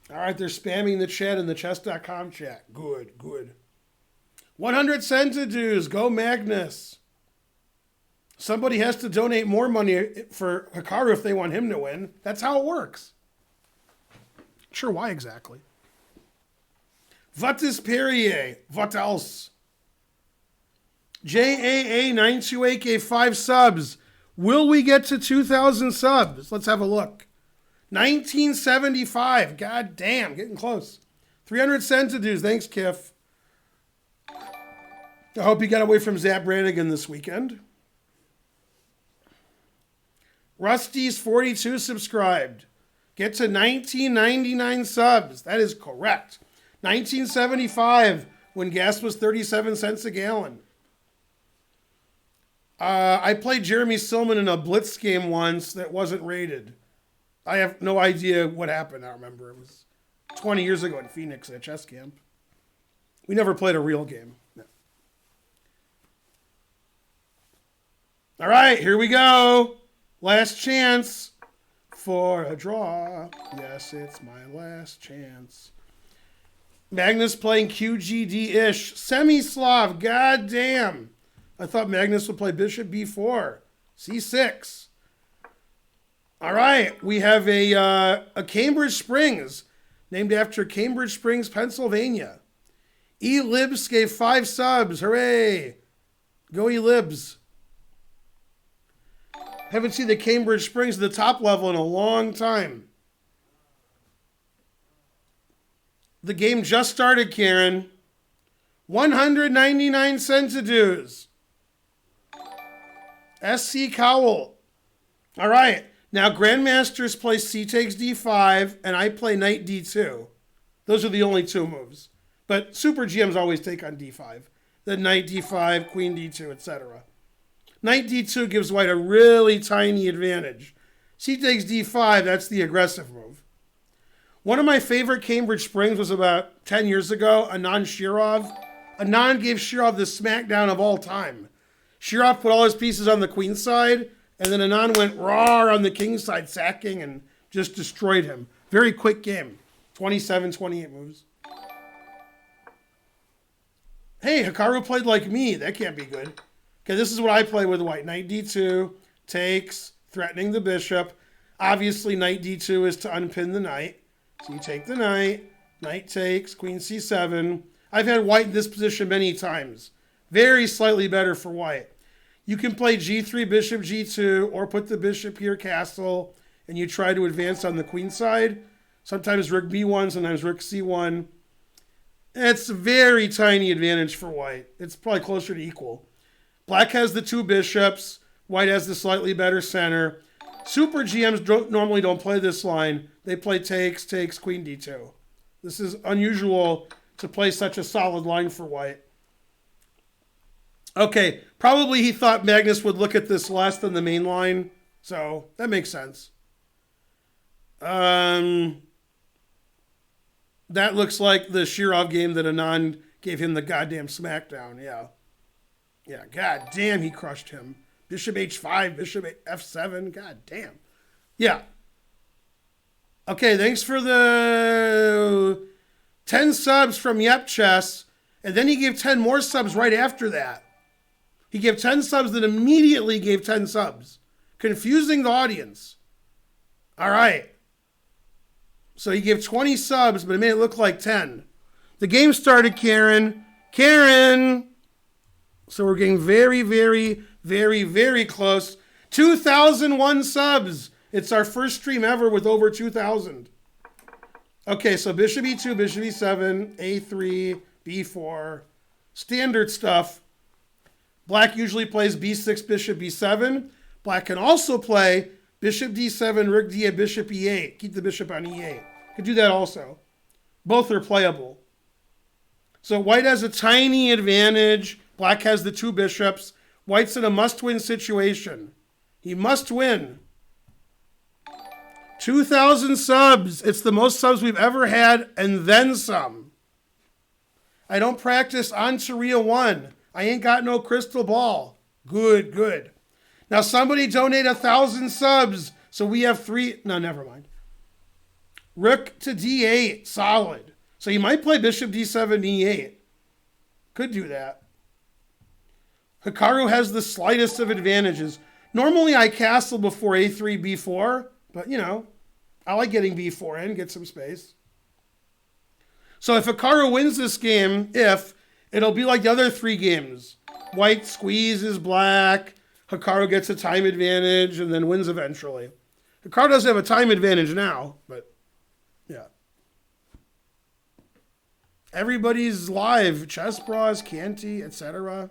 All right, they're spamming the chat in the chess.com chat. Good, good. 100 centidues. Go Magnus. Somebody has to donate more money for Hikaru if they want him to win. That's how it works. Sure, why exactly? What is Perrier? What else? JAA928 gave 5 subs. Will we get to 2,000 subs? Let's have a look. 1975. God damn, getting close. 300 centidues. Thanks, Kiff. I hope you got away from Zap Brannigan this weekend. Rusty's 42 subscribed. Get to 1999 subs. That is correct. 1975, when gas was 37 cents a gallon. I played Jeremy Silman in a Blitz game once that wasn't rated. I have no idea what happened. I remember it was 20 years ago in Phoenix at chess camp. We never played a real game. No. All right, here we go. Last chance for a draw. Yes, it's my last chance. Magnus playing QGD-ish. Semi-Slav, goddamn. I thought Magnus would play Bishop B4. C6. All right, we have a Cambridge Springs, named after Cambridge Springs, Pennsylvania. E-Libs gave 5 subs. Hooray. Go E-Libs. Haven't seen the Cambridge Springs at the top level in a long time. The game just started, Karen. 199 centidues. SC Cowell. All right. Now, Grandmasters play C takes D5, and I play Knight D2. Those are the only 2 moves. But Super GMs always take on D5. Then Knight D5, Queen D2, etc. Knight D2 gives White a really tiny advantage. C takes D5, that's the aggressive move. One of my favorite Cambridge Springs was about 10 years ago, Anand Shirov. Anand gave Shirov the smackdown of all time. Shirov put all his pieces on the queen side, and then Anand went raw on the king side, sacking and Just destroyed him. Very quick game. 27, 28 moves. Hey, Hikaru played like me. That can't be good. Okay, this is what I play with white. Knight d2, takes, threatening the bishop. Obviously, knight d2 is to unpin the knight. So you take the knight. Knight takes, queen c7. I've had white in this position many times. Very slightly better for white. You can play g3, bishop g2, or put the bishop here, castle, and you try to advance on the queen side. Sometimes rook b1, sometimes rook c1. It's a very tiny advantage for white. It's probably closer to equal. Black has the two bishops. White has the slightly better center. Super GMs normally don't play this line. They play takes, takes, queen d2. This is unusual to play such a solid line for white. Okay, probably he thought Magnus would look at this less than the main line. So that makes sense. That looks like the Shirov game that Anand gave him the goddamn smackdown. Yeah. Yeah, god damn, he crushed him. Bishop h5, bishop f7, god damn. Yeah. Okay, thanks for the 10 subs from Yep Chess. And then he gave 10 more subs right after that. He gave 10 subs, then immediately gave 10 subs. Confusing the audience. All right. So he gave 20 subs, but it made it look like 10. The game started, Karen. Karen! So we're getting very, very, very, very close. 2,001 subs. It's our first stream ever with over 2,000. Okay, so bishop e2, bishop e7, a3, b4. Standard stuff. Black usually plays b6, bishop b7. Black can also play bishop d7, rook d8, bishop e8. Keep the bishop on e8. Could do that also. Both are playable. So white has a tiny advantage. Black has the two bishops. White's in a must-win situation. He must win. 2,000 subs. It's the most subs we've ever had, and then some. I don't practice on Sharia 1. I ain't got no crystal ball. Good, good. Now somebody donate 1,000 subs, so we have 3. No, never mind. Rook to d8, solid. So you might play bishop d7, e8. Could do that. Hikaru has the slightest of advantages. Normally I castle before a3, b4, but you know, I like getting b4 in, get some space. So if Hikaru wins this game, it'll be like the other 3 games. White squeezes black, Hikaru gets a time advantage, and then wins eventually. Hikaru doesn't have a time advantage now, but yeah. Everybody's live. Chess Bras, Canty, etc.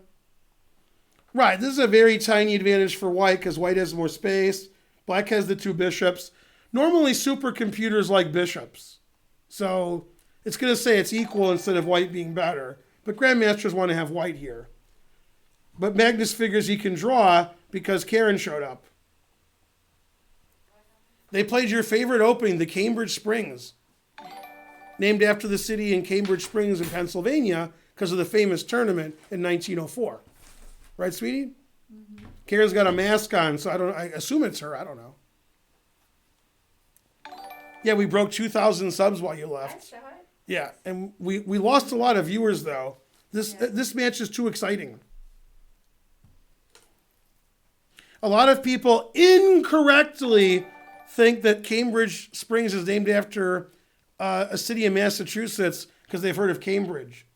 Right, this is a very tiny advantage for white because white has more space. Black has the two bishops. Normally supercomputers like bishops. So it's going to say it's equal instead of white being better. But grandmasters want to have white here. But Magnus figures he can draw because Karen showed up. They played your favorite opening, the Cambridge Springs. Named after the city in Cambridge Springs in Pennsylvania because of the famous tournament in 1904. Right, sweetie? Mm-hmm. Karen's got a mask on, so I assume it's her. I don't know. Yeah, we broke 2,000 subs while you left. Yeah, and we lost a lot of viewers, though. This match is too exciting. A lot of people incorrectly think that Cambridge Springs is named after a city in Massachusetts because they've heard of Cambridge.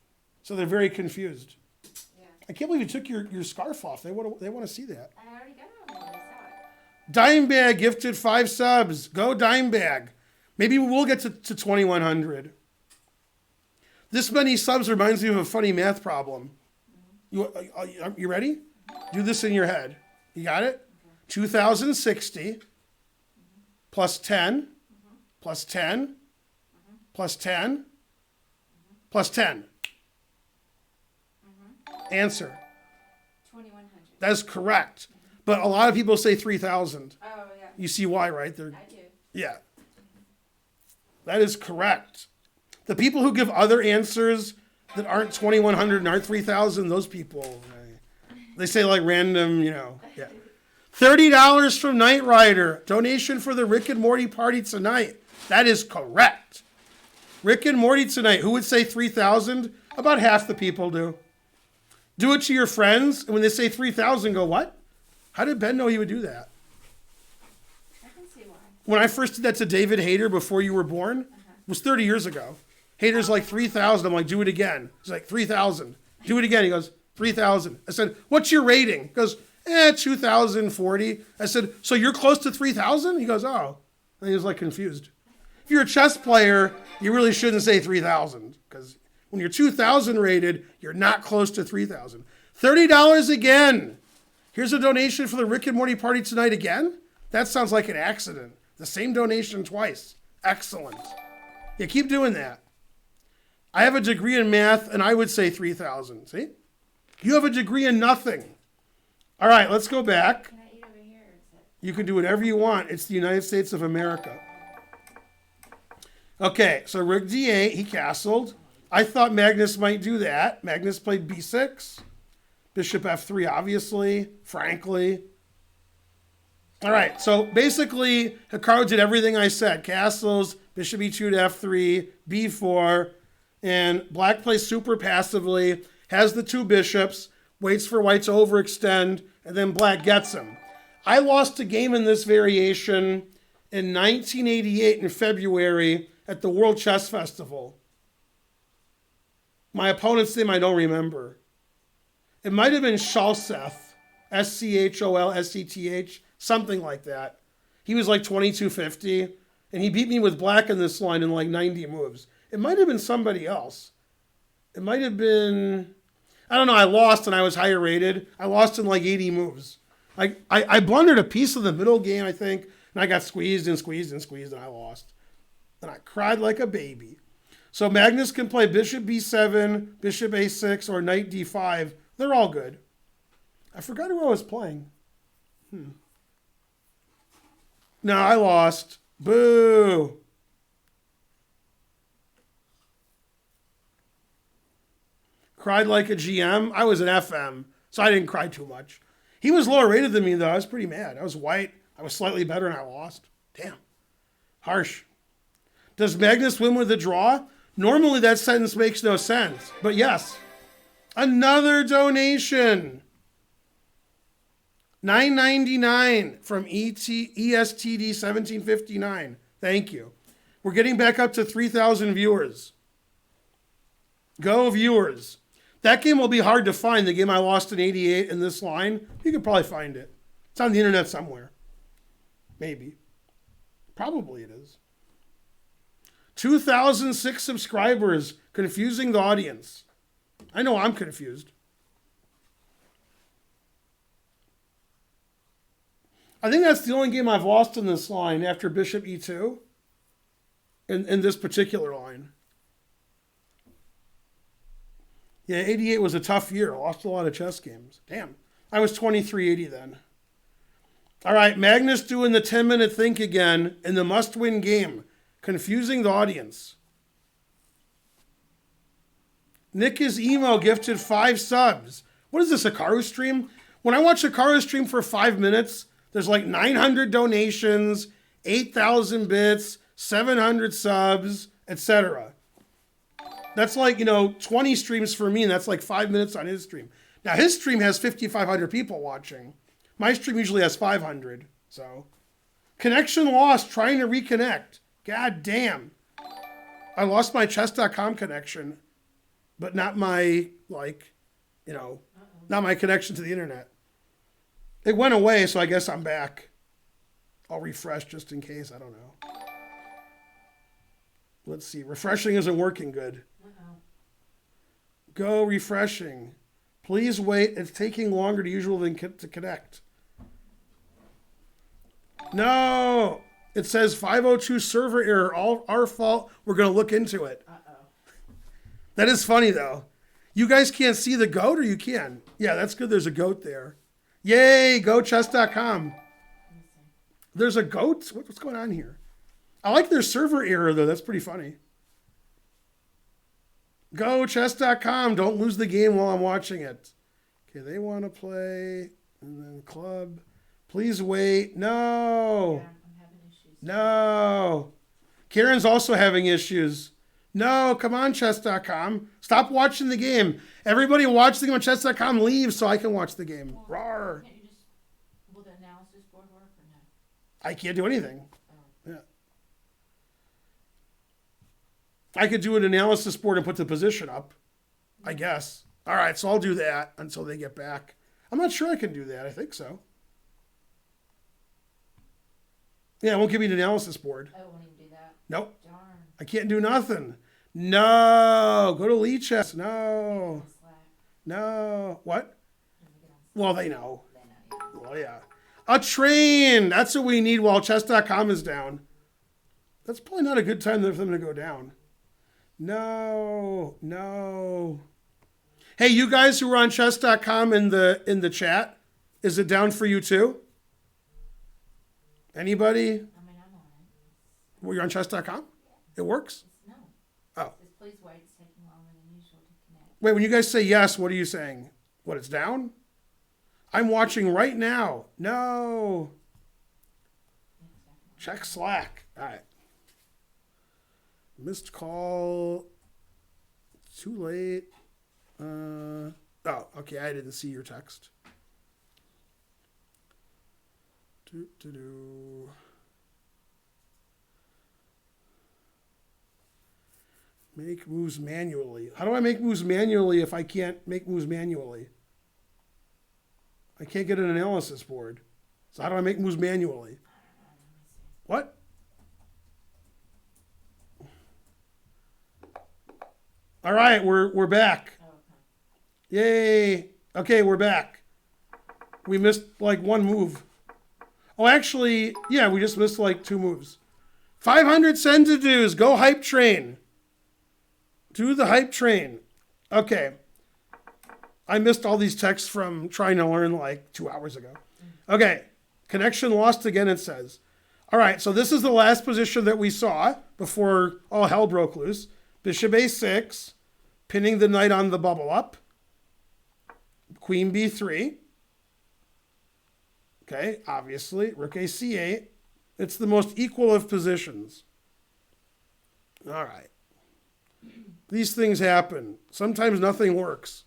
So they're very confused. I can't believe you took your scarf off. They want to see that. I already got it on. I saw it. Dimebag gifted 5 subs. Go Dimebag. Maybe we'll get to 2,100. This many subs reminds me of a funny math problem. You ready? Do this in your head. You got it? Okay. 2,060 plus 10 plus 10 plus 10 plus 10. Answer. 2,100. That's correct. But a lot of people say 3,000. Oh, yeah. You see why, right? I do. Yeah. That is correct. The people who give other answers that aren't 2,100 and aren't 3,000, those people, they say like random, yeah. $30 from Knight Rider. Donation for the Rick and Morty party tonight. That is correct. Rick and Morty tonight. Who would say 3,000? About half the people do. Do it to your friends, and when they say 3,000, go, what? How did Ben know he would do that? I can see why. When I first did that to David Hayter before you were born, it was 30 years ago. Hayter's like 3,000. I'm like, do it again. He's like, 3,000. Do it again. He goes, 3,000. I said, what's your rating? He goes, 2,040. I said, so you're close to 3,000? He goes, oh. And he was like confused. If you're a chess player, you really shouldn't say 3,000 because when you're 2,000 rated, you're not close to 3,000. $30 again. Here's a donation for the Rick and Morty party tonight again. That sounds like an accident. The same donation twice. Excellent. Yeah, keep doing that. I have a degree in math, and I would say 3,000. See? You have a degree in nothing. All right, let's go back. Can I eat over here? You can do whatever you want. It's the United States of America. Okay, so Rook D8, he castled. I thought Magnus might do that. Magnus played B6. Bishop F3, obviously. Frankly. All right, so basically, Hikaru did everything I said. Castles, Bishop E2 to F3, B4, and Black plays super passively, has the two bishops, waits for White to overextend, and then Black gets him. I lost a game in this variation in 1988 in February at the World Chess Festival. My opponent's name I don't remember. It might have been Scholseth, Scholseth, something like that. He was like 2250, and he beat me with Black in this line in like 90 moves. It might have been somebody else. It might have been, I don't know, I lost and I was higher rated. I lost in like 80 moves. I blundered a piece of the middle game, I think, and I got squeezed and squeezed and squeezed, and I lost. And I cried like a baby. So Magnus can play Bishop B7, Bishop A6, or Knight D5. They're all good. I forgot who I was playing. No, I lost. Boo. Cried like a GM. I was an FM, so I didn't cry too much. He was lower rated than me, though. I was pretty mad. I was white. I was slightly better, and I lost. Damn. Harsh. Does Magnus win with a draw? Normally, that sentence makes no sense. But yes. Another donation. $9.99 from ESTD 1759. Thank you. We're getting back up to 3,000 viewers. Go, viewers. That game will be hard to find. The game I lost in 88 in this line. You could probably find it. It's on the internet somewhere. Maybe. Probably it is. 2,006 subscribers. Confusing the audience. I know I'm confused. I think that's the only game I've lost in this line after Bishop E2. In this particular line. Yeah, 88 was a tough year. I lost a lot of chess games. Damn. I was 2380 then. All right, Magnus doing the 10-minute think again in the must-win game. Confusing the audience. Nick is emo gifted 5 subs. What is this, a Hikaru stream? When I watch a Hikaru stream for 5 minutes, there's like 900 donations, 8,000 bits, 700 subs, etc. That's like, 20 streams for me, and that's like 5 minutes on his stream. Now, his stream has 5,500 people watching. My stream usually has 500, so. Connection lost, trying to reconnect. God damn. I lost my chess.com connection, but not my, not my connection to the internet. It went away, so I guess I'm back. I'll refresh just in case, I don't know. Let's see, refreshing isn't working good. Go refreshing. Please wait. It's taking longer than usual to connect. No. It says 502 server error. All our fault. We're going to look into it. That is funny, though. You guys can't see the goat, or you can? Yeah, that's good. There's a goat there. Yay, gochess.com. There's a goat? What's going on here? I like their server error, though. That's pretty funny. GoChess.com. Don't lose the game while I'm watching it. Okay, they want to play. And then club. Please wait. No. Yeah, I'm having issues. No. Karen's also having issues. No, come on, chess.com. Stop watching the game. Everybody watch the game on chess.com. Leave so I can watch the game. Well, Rawr. can't you just, will the analysis board work or no? I can't do anything. Oh. Yeah. I could do an analysis board and put the position up, I guess. All right, so I'll do that until they get back. I'm not sure I can do that. I think so. Yeah, it won't give me an analysis board. I won't even do that. Nope. Darn. I can't do nothing. No. Go to Lee Chess. No. Slack. No. What? Let me get on Slack. Well, they know. They know, yeah. Well, yeah. A train. That's what we need while chess.com is down. That's probably not a good time for them to go down. No. No. Hey, you guys who are on chess.com in the chat, is it down for you too? Anybody? I mean, I'm on it. Well, you're on chess.com? It works? No. Oh. It says, please wait. It's taking longer than usual to connect. Wait, when you guys say yes, what are you saying? What, it's down? I'm watching right now. No. Check Slack. All right. Missed call. Too late. Oh, okay. I didn't see your text. Make moves manually. How do I make moves manually if I can't make moves manually? I can't get an analysis board. So how do I make moves manually? What? All right, we're back. Oh, okay. Yay. Okay, we're back. We missed like one move. Oh, actually, yeah, we just missed like 2 moves. 500 send to do's. Go hype train. Do the hype train. Okay. I missed all these texts from trying to learn like 2 hours ago. Okay. Connection lost again, it says. All right, so this is the last position that we saw before all hell broke loose. Bishop a6, pinning the knight on the bubble up. Queen b3. Okay, obviously. Rook a c8. It's the most equal of positions. All right. These things happen. Sometimes nothing works.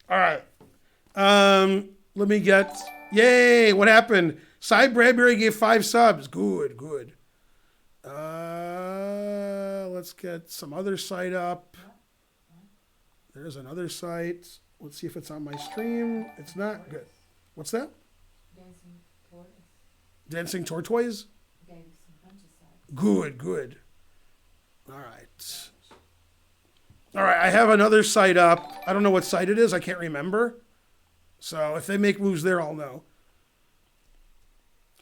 All right. Let me get... Yay! What happened? Cy Bradbury gave 5 subs. Good, good. Let's get some other site up. There's another site. Let's see if it's on my stream. It's not good. What's that? Dancing tortoise. Dancing Tortoise? Gave you some bunches of. Good, good. All right. All right, I have another site up. I don't know what site it is. I can't remember. So if they make moves there, I'll know.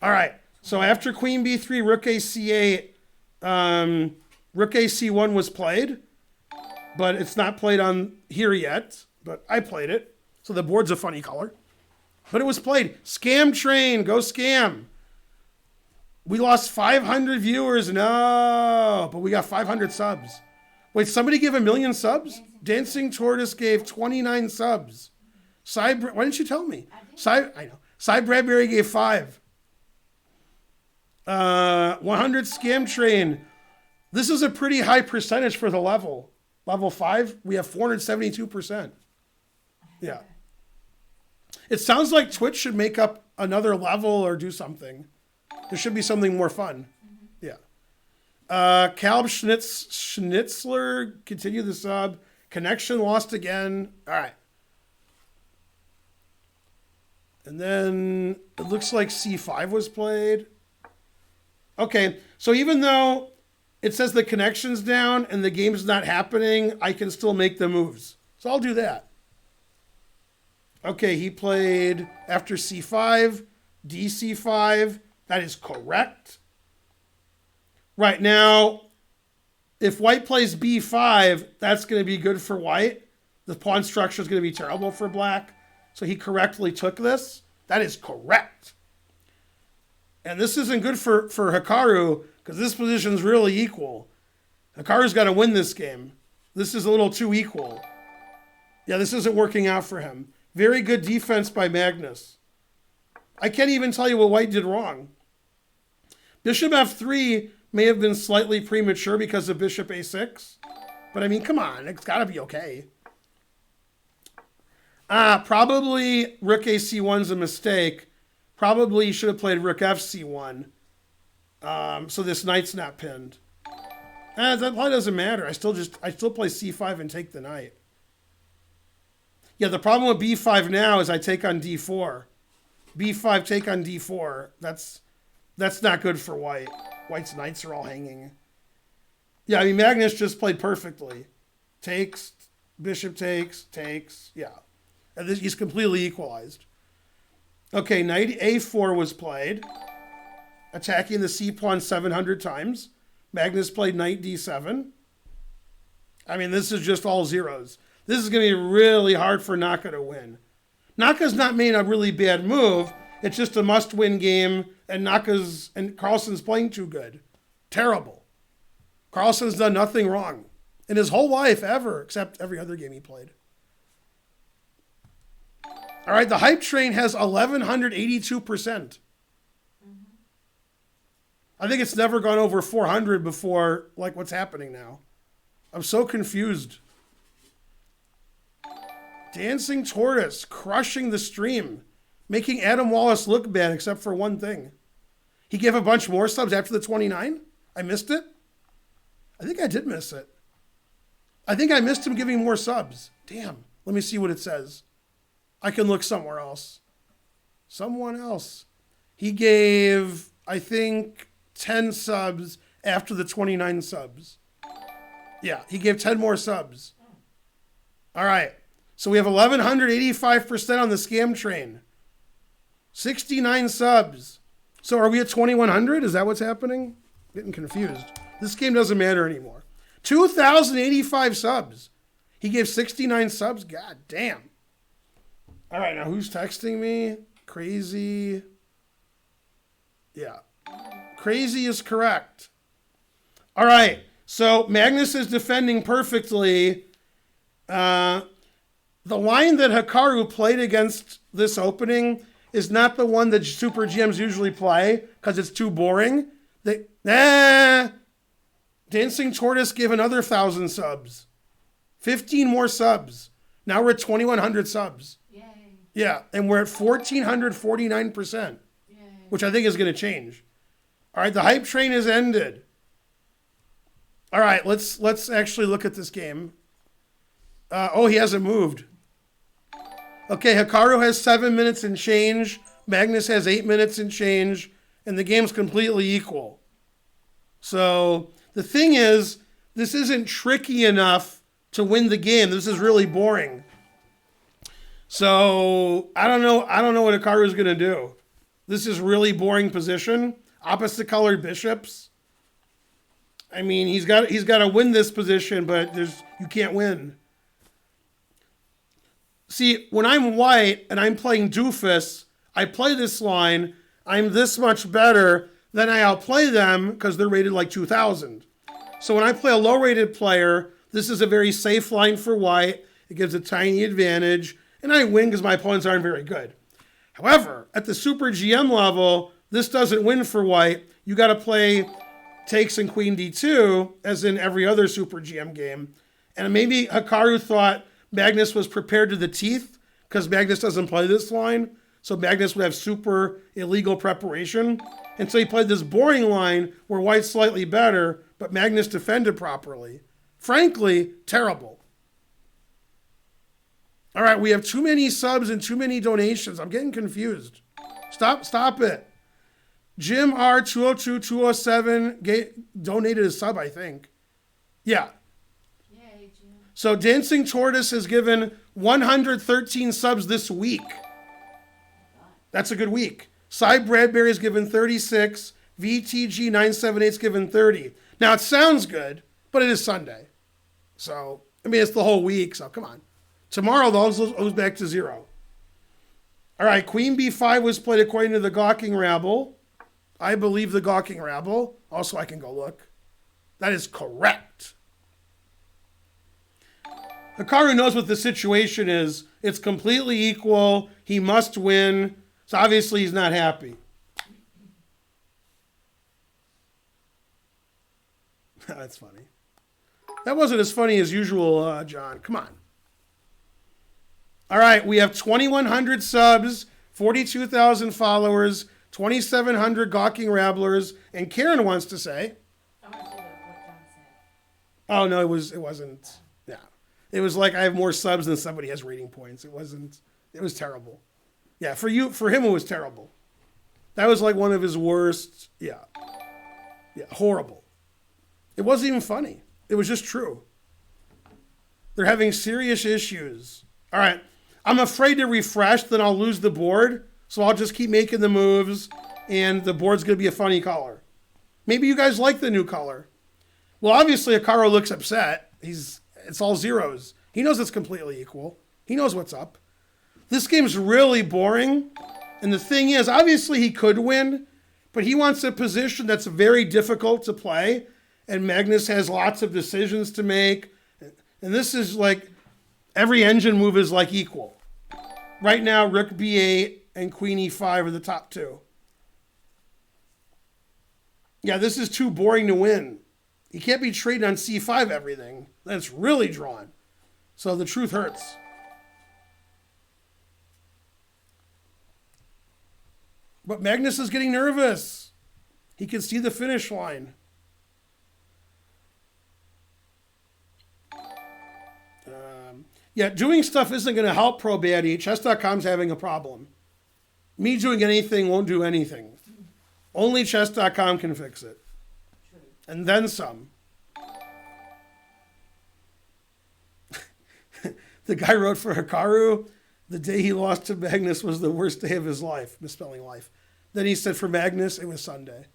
All right. So after Queen b3, Rook a c8, Rook a c1 was played, but it's not played on here yet. But I played it, so the board's a funny color. But it was played. Scam train, go scam. We lost 500 viewers. No, but we got 500 subs. Wait, somebody gave 1 million subs? Dancing Tortoise gave 29 subs. Why didn't you tell me? I know. Cy Bradbury gave 5. 100 Scam Train. This is a pretty high percentage for the level. Level 5, we have 472%. Yeah. It sounds like Twitch should make up another level or do something. There should be something more fun. Yeah. Calb Schnitzler, continue the sub. Connection lost again. All right. And then it looks like C5 was played. Okay, so even though it says the connection's down and the game's not happening, I can still make the moves. So I'll do that. Okay, he played after C5, DC5. That is correct. Right now, if white plays B5, that's going to be good for white. The pawn structure is going to be terrible for black. So he correctly took this. That is correct. And this isn't good for Hikaru because this position is really equal. Hikaru's got to win this game. This is a little too equal. Yeah, this isn't working out for him. Very good defense by Magnus. I can't even tell you what white did wrong. Bishop f3 may have been slightly premature because of bishop a6. But I mean, come on, it's got to be okay. Probably rook ac1's a mistake. Probably you should have played rook fc1. So this knight's not pinned. That probably doesn't matter. I still play c5 and take the knight. Yeah, the problem with b5 now is I take on d4. b5 take on d4. That's not good for white. White's knights are all hanging. Yeah, I mean, Magnus just played perfectly. Takes, bishop takes, yeah. And he's completely equalized. Okay, knight a4 was played, attacking the c-pawn 700 times. Magnus played knight d7. I mean, this is just all zeros. This is going to be really hard for Naka to win. Naka's not made a really bad move. It's just a must-win game, and Carlsen's playing too good. Terrible. Carlsen's done nothing wrong in his whole life ever, except every other game he played. All right, the hype train has 1,182%. I think it's never gone over 400 before, like what's happening now. I'm so confused. Dancing Tortoise, crushing the stream, making Adam Wallace look bad except for one thing. He gave a bunch more subs after the 29? I missed it? I think I did miss it. I think I missed him giving more subs. Damn. Let me see what it says. I can look somewhere else. Someone else. He gave, I think, 10 subs after the 29 subs. Yeah, he gave 10 more subs. All right. So we have 1,185% on the scam train. 69 subs. So are we at 2,100? Is that what's happening? Getting confused. This game doesn't matter anymore. 2,085 subs. He gave 69 subs? God damn. All right, now who's texting me? Crazy. Yeah. Crazy is correct. All right. So Magnus is defending perfectly. The line that Hikaru played against this opening is not the one that Super GMs usually play because it's too boring. Dancing Tortoise gave another 1,000 subs. 15 more subs. Now we're at 2,100 subs. Yay. Yeah, and we're at 1,449%, which I think is going to change. All right, the hype train has ended. All right, let's actually look at this game. He hasn't moved. Okay, Hikaru has 7 minutes and change. Magnus has 8 minutes and change. And the game's completely equal. So the thing is, this isn't tricky enough to win the game. This is really boring. So I don't know what Hikaru is going to do. This is really boring position. Opposite colored bishops. I mean, he's got to win this position, but you can't win. See, when I'm white and I'm playing doofus, I play this line, I'm this much better, then I outplay them because they're rated like 2,000. So when I play a low-rated player, this is a very safe line for white. It gives a tiny advantage, and I win because my opponents aren't very good. However, at the Super GM level, this doesn't win for white. You got to play takes and queen d2, as in every other Super GM game. And maybe Hikaru thought Magnus was prepared to the teeth because Magnus doesn't play this line. So Magnus would have super illegal preparation. And so he played this boring line where white's slightly better, but Magnus defended properly. Frankly, terrible. All right, we have too many subs and too many donations. I'm getting confused. Stop it. Jim R202207 donated a sub, I think. Yeah. Yay, Jim. So Dancing Tortoise has given 113 subs this week. That's a good week. Cy Bradbury has given 36. VTG978 has given 30. Now, it sounds good, but it is Sunday. So, I mean, it's the whole week, so come on. Tomorrow, those goes back to 0. All right, Queen B5 was played according to the Gawking Rabble. I believe the Gawking Rabble. Also, I can go look. That is correct. Hikaru knows what the situation is. It's completely equal. He must win. So obviously he's not happy. That's funny. That wasn't as funny as usual, John. Come on. All right, we have 2,100 subs, 42,000 followers, 2,700 gawking rabblers, and Karen wants to say. I want to see what John said. Oh no, it wasn't. Yeah, it was like I have more subs than somebody has rating points. It wasn't. It was terrible. Yeah, for him, it was terrible. That was like one of his worst. Yeah, horrible. It wasn't even funny. It was just true. They're having serious issues. All right. I'm afraid to refresh, then I'll lose the board. So I'll just keep making the moves, and the board's going to be a funny color. Maybe you guys like the new color. Well, obviously, Hikaru looks upset. It's all zeros. He knows it's completely equal. He knows what's up. This game's really boring. And the thing is, obviously, he could win, but he wants a position that's very difficult to play. And Magnus has lots of decisions to make. And this is like, every engine move is like equal. Right now, Rook B8 and Queen E5 are the top two. Yeah, this is too boring to win. You can't be trading on C5 everything. That's really drawn. So the truth hurts. But Magnus is getting nervous. He can see the finish line. Yeah, doing stuff isn't going to help Pro Baddie. Chess.com's having a problem. Me doing anything won't do anything. Only Chess.com can fix it. And then some. The guy wrote for Hikaru, the day he lost to Magnus was the worst day of his life. Misspelling life. Then he said for Magnus, it was Sunday.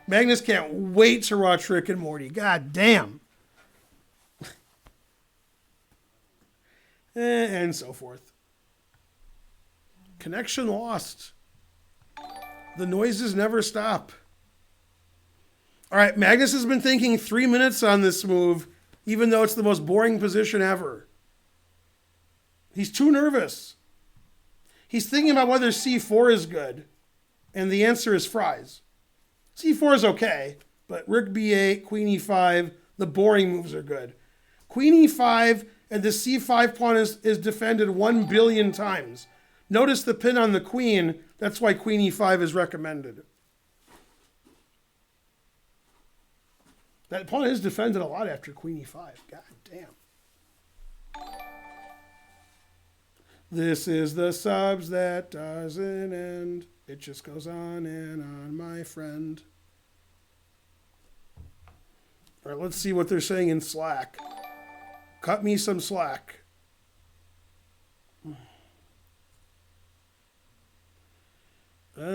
Magnus can't wait to watch Rick and Morty. God damn. And so forth. Connection lost. The noises never stop. All right, Magnus has been thinking 3 minutes on this move, even though it's the most boring position ever. He's too nervous. He's thinking about whether C4 is good, and the answer is fries. C4 is okay, but Rook B8, Queen E5, the boring moves are good. Queen E5 and the C5 pawn is defended 1 billion times. Notice the pin on the queen. That's why Queen E5 is recommended. That pawn is defended a lot after Queen E5. God damn. This is the subs that doesn't end. It just goes on and on, my friend. All right, let's see what they're saying in Slack. Cut me some slack. Blah,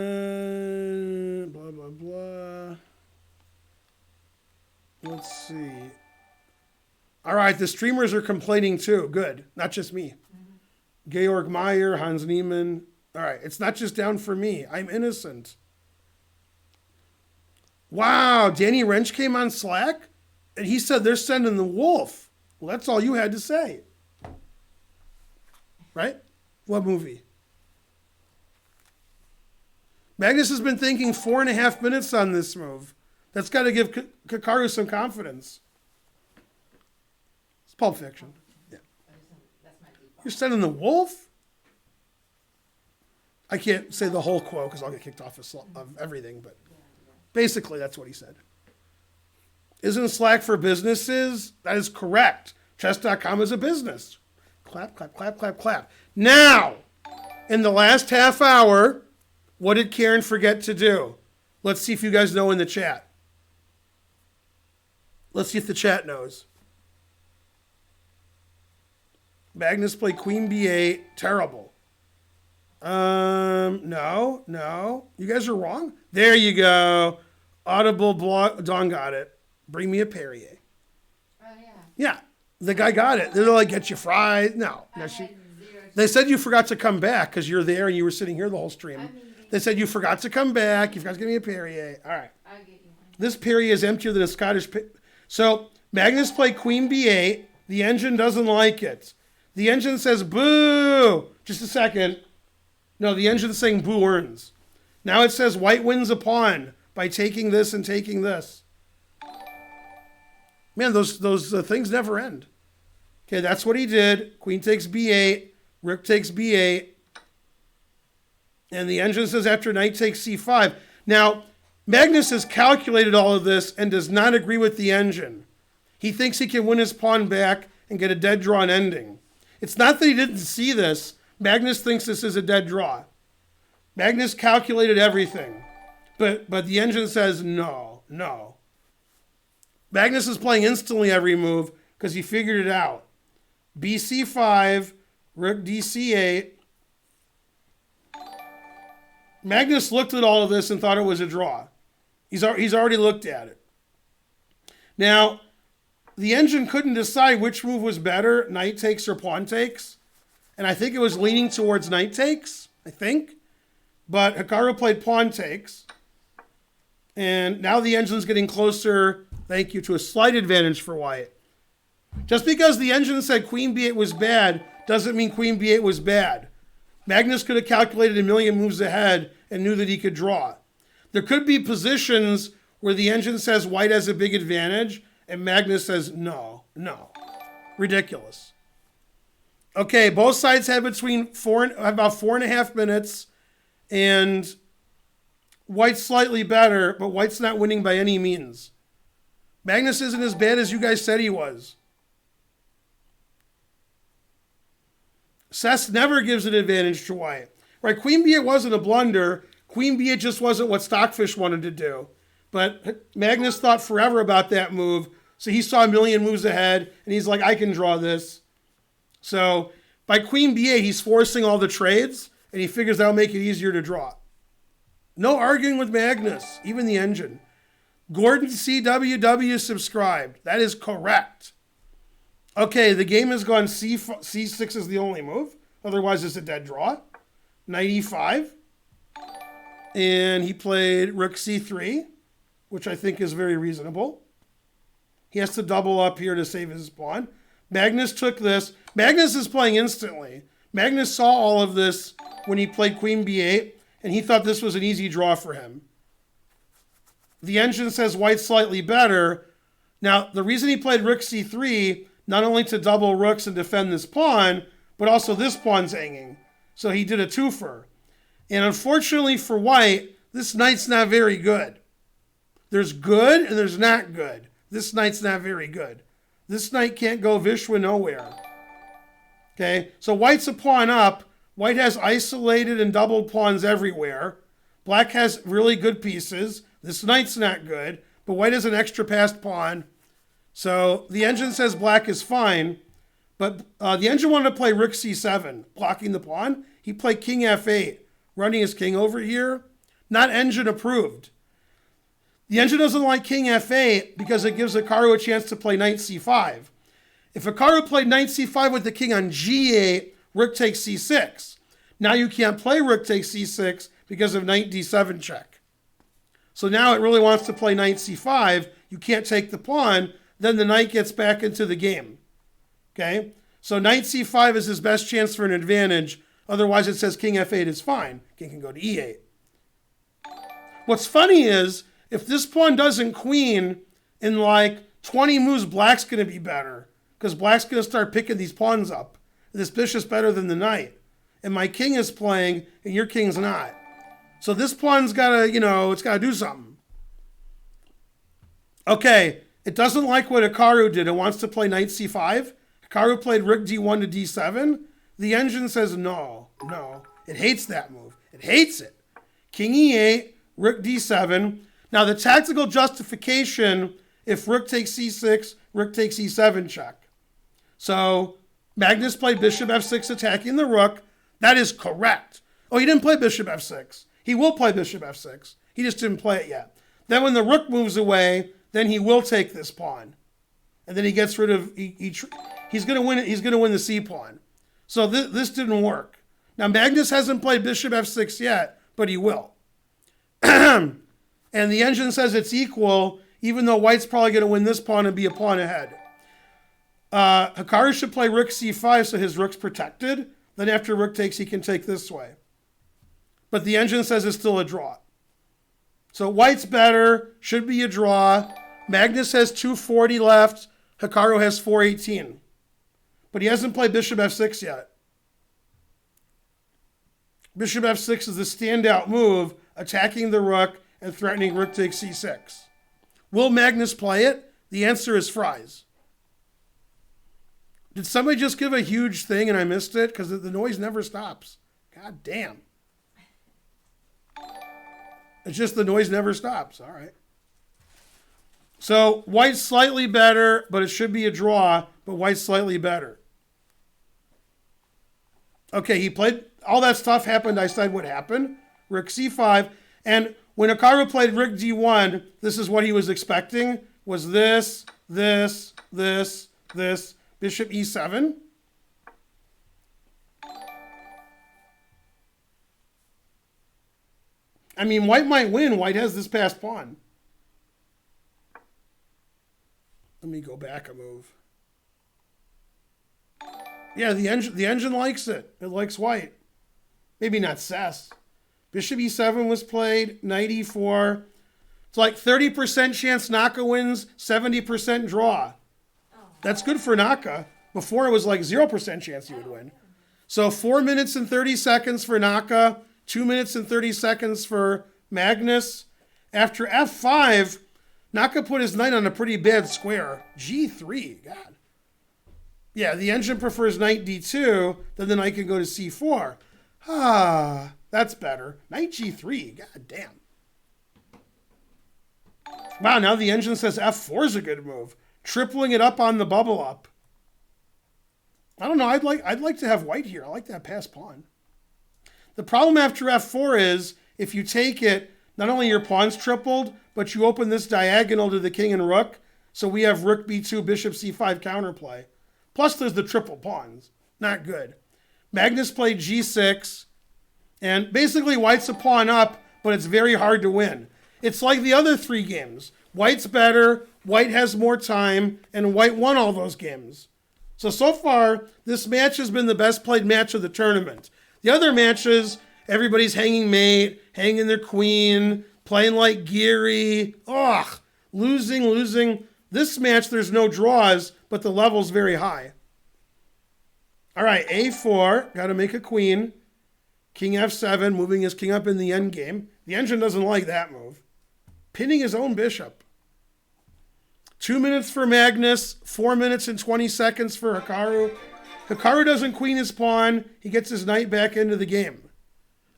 blah, blah. Let's see. All right, the streamers are complaining too. Good. Not just me. Georg Meyer, Hans Niemann. All right, it's not just down for me. I'm innocent. Wow, Danny Wrench came on Slack, and he said they're sending the wolf. Well, that's all you had to say. Right? What movie? Magnus has been thinking 4.5 minutes on this move. That's got to give Hikaru some confidence. It's Pulp Fiction. Yeah. You're sending the wolf? I can't say the whole quote because I'll get kicked off of everything, but basically that's what he said. Isn't Slack for businesses? That is correct. Chess.com is a business. Clap, clap, clap, clap, clap. Now, in the last half hour, what did Karen forget to do? Let's see if you guys know in the chat. Let's see if the chat knows. Magnus played Queen B8. Terrible. No. You guys are wrong. There you go. Audible blog. Dawn got it. Bring me a Perrier. Oh, yeah. Yeah. The guy got it. They're like, get you fried. No. They said you forgot to come back because you're there and you were sitting here the whole stream. They said you forgot to come back. You forgot to give me a Perrier. All right. I'll get you one. This Perrier is emptier than a Scottish. So Magnus played Queen B8. The engine doesn't like it. The engine says, boo. Just a second. No, the engine's saying blue earns. Now it says white wins a pawn by taking this and taking this. Man, those things never end. Okay, that's what he did. Queen takes b8, rook takes b8. And the engine says after knight takes c5. Now, Magnus has calculated all of this and does not agree with the engine. He thinks he can win his pawn back and get a dead draw and ending. It's not that he didn't see this. Magnus thinks this is a dead draw. Magnus calculated everything. But the engine says no. Magnus is playing instantly every move because he figured it out. bc5, rook dc8. Magnus looked at all of this and thought it was a draw. He's already looked at it. Now, the engine couldn't decide which move was better, knight takes or pawn takes. And I think it was leaning towards knight takes, I think. But Hikaru played pawn takes. And now the engine's getting closer, thank you, to a slight advantage for white. Just because the engine said queen b8 was bad doesn't mean queen b8 was bad. Magnus could have calculated a million moves ahead and knew that he could draw. There could be positions where the engine says white has a big advantage and Magnus says no. Ridiculous. Okay, both sides have about 4.5 minutes, and white's slightly better, but white's not winning by any means. Magnus isn't as bad as you guys said he was. Cess never gives an advantage to white. Right, queen b8 wasn't a blunder. Queen b8 just wasn't what Stockfish wanted to do. But Magnus thought forever about that move, so he saw a million moves ahead, and he's like, I can draw this. So by queen b8, he's forcing all the trades, and he figures that'll make it easier to draw. No arguing with Magnus, even the engine. Gordon CWW subscribed. That is correct. Okay, the game has gone c6 is the only move. Otherwise, it's a dead draw. Knight e5. And he played rook c3, which I think is very reasonable. He has to double up here to save his pawn. Magnus took this. Magnus is playing instantly. Magnus saw all of this when he played queen b8, and he thought this was an easy draw for him. The engine says white's slightly better. Now, the reason he played rook c3, not only to double rooks and defend this pawn, but also this pawn's hanging. So he did a twofer. And unfortunately for white, this knight's not very good. There's good and there's not good. This knight's not very good. This knight can't go Vishwa nowhere. Okay, so white's a pawn up. White has isolated and doubled pawns everywhere. Black has really good pieces. This knight's not good, but white has an extra passed pawn. So the engine says black is fine, but the engine wanted to play rook c7, blocking the pawn. He played king f8, running his king over here. Not engine approved. The engine doesn't like king f8 because it gives Hikaru a chance to play knight c5. If Hikaru played knight c5 with the king on g8, rook takes c6. Now you can't play rook takes c6 because of knight d7 check. So now it really wants to play knight c5. You can't take the pawn. Then the knight gets back into the game. Okay? So knight c5 is his best chance for an advantage. Otherwise it says king f8 is fine. King can go to e8. What's funny is, if this pawn doesn't queen, in like 20 moves, black's going to be better. Because black's going to start picking these pawns up. This bishop's better than the knight. And my king is playing, and your king's not. So this pawn's got to, it's got to do something. Okay, it doesn't like what Hikaru did. It wants to play knight c5. Hikaru played rook d1 to d7. The engine says no. It hates that move. It hates it. King e8, rook d7. Now the tactical justification, if rook takes c6, rook takes e7 check. So Magnus played bishop f6 attacking the rook. That is correct. Oh, he didn't play bishop f6. He will play bishop f6. He just didn't play it yet. Then when the rook moves away, then he will take this pawn. And then he gets rid of, he's going to win. He's going to win the c pawn. So this didn't work. Now Magnus hasn't played bishop f6 yet, but he will. And the engine says it's equal, even though white's probably going to win this pawn and be a pawn ahead. Hikaru should play rook c5 so his rook's protected. Then after rook takes, he can take this way. but the engine says it's still a draw. So white's better, should be a draw. Magnus has 240 left. Hikaru has 418. But he hasn't played bishop f6 yet. Bishop f6 is the standout move, attacking the rook and threatening rook takes c6. Will Magnus play it? The answer is fries. Did somebody just give a huge thing and I missed it? Because the noise never stops. God damn. It's just the noise never stops. All right. So white's slightly better, but it should be a draw, but white's slightly better. Okay, he played, all that stuff happened. I said what happened. Rook c5. And when Hikaru played rook d1, this is what he was expecting, was this, this, this, this, bishop e7. I mean, white might win. White has this passed pawn. Let me go back a move. Yeah, the engine likes it. It likes white. Maybe not Cess. Bishop e7 was played. Knight e4. It's like 30% chance Naka wins, 70% draw. That's good for Naka. Before it was like 0% chance he would win. So 4 minutes and 30 seconds for Naka. 2 minutes and 30 seconds for Magnus. After f5, Naka put his knight on a pretty bad square. g3, God. Yeah, the engine prefers knight d2, then the knight can go to c4. Ah, that's better. Knight g3, god damn. Wow, now the engine says f4 is a good move. Tripling it up on the bubble up. I don't know, I'd like to have white here. I like that pass pawn. The problem after f4 is, if you take it, not only your pawn's tripled, but you open this diagonal to the king and rook, so we have rook b2, bishop c5 counterplay. Plus there's the triple pawns. Not good. Magnus played g6, and basically white's a pawn up, but it's very hard to win. It's like the other 3 games. White's better, white has more time, and white won all those games. So far, this match has been the best played match of the tournament. The other matches, everybody's hanging mate, hanging their queen, playing like Geary. Ugh, losing. This match, there's no draws, but the level's very high. All right, a4, got to make a queen. King f7, moving his king up in the endgame. The engine doesn't like that move. Pinning his own bishop. 2 minutes for Magnus, 4 minutes and 20 seconds for Hikaru. Hikaru doesn't queen his pawn. He gets his knight back into the game.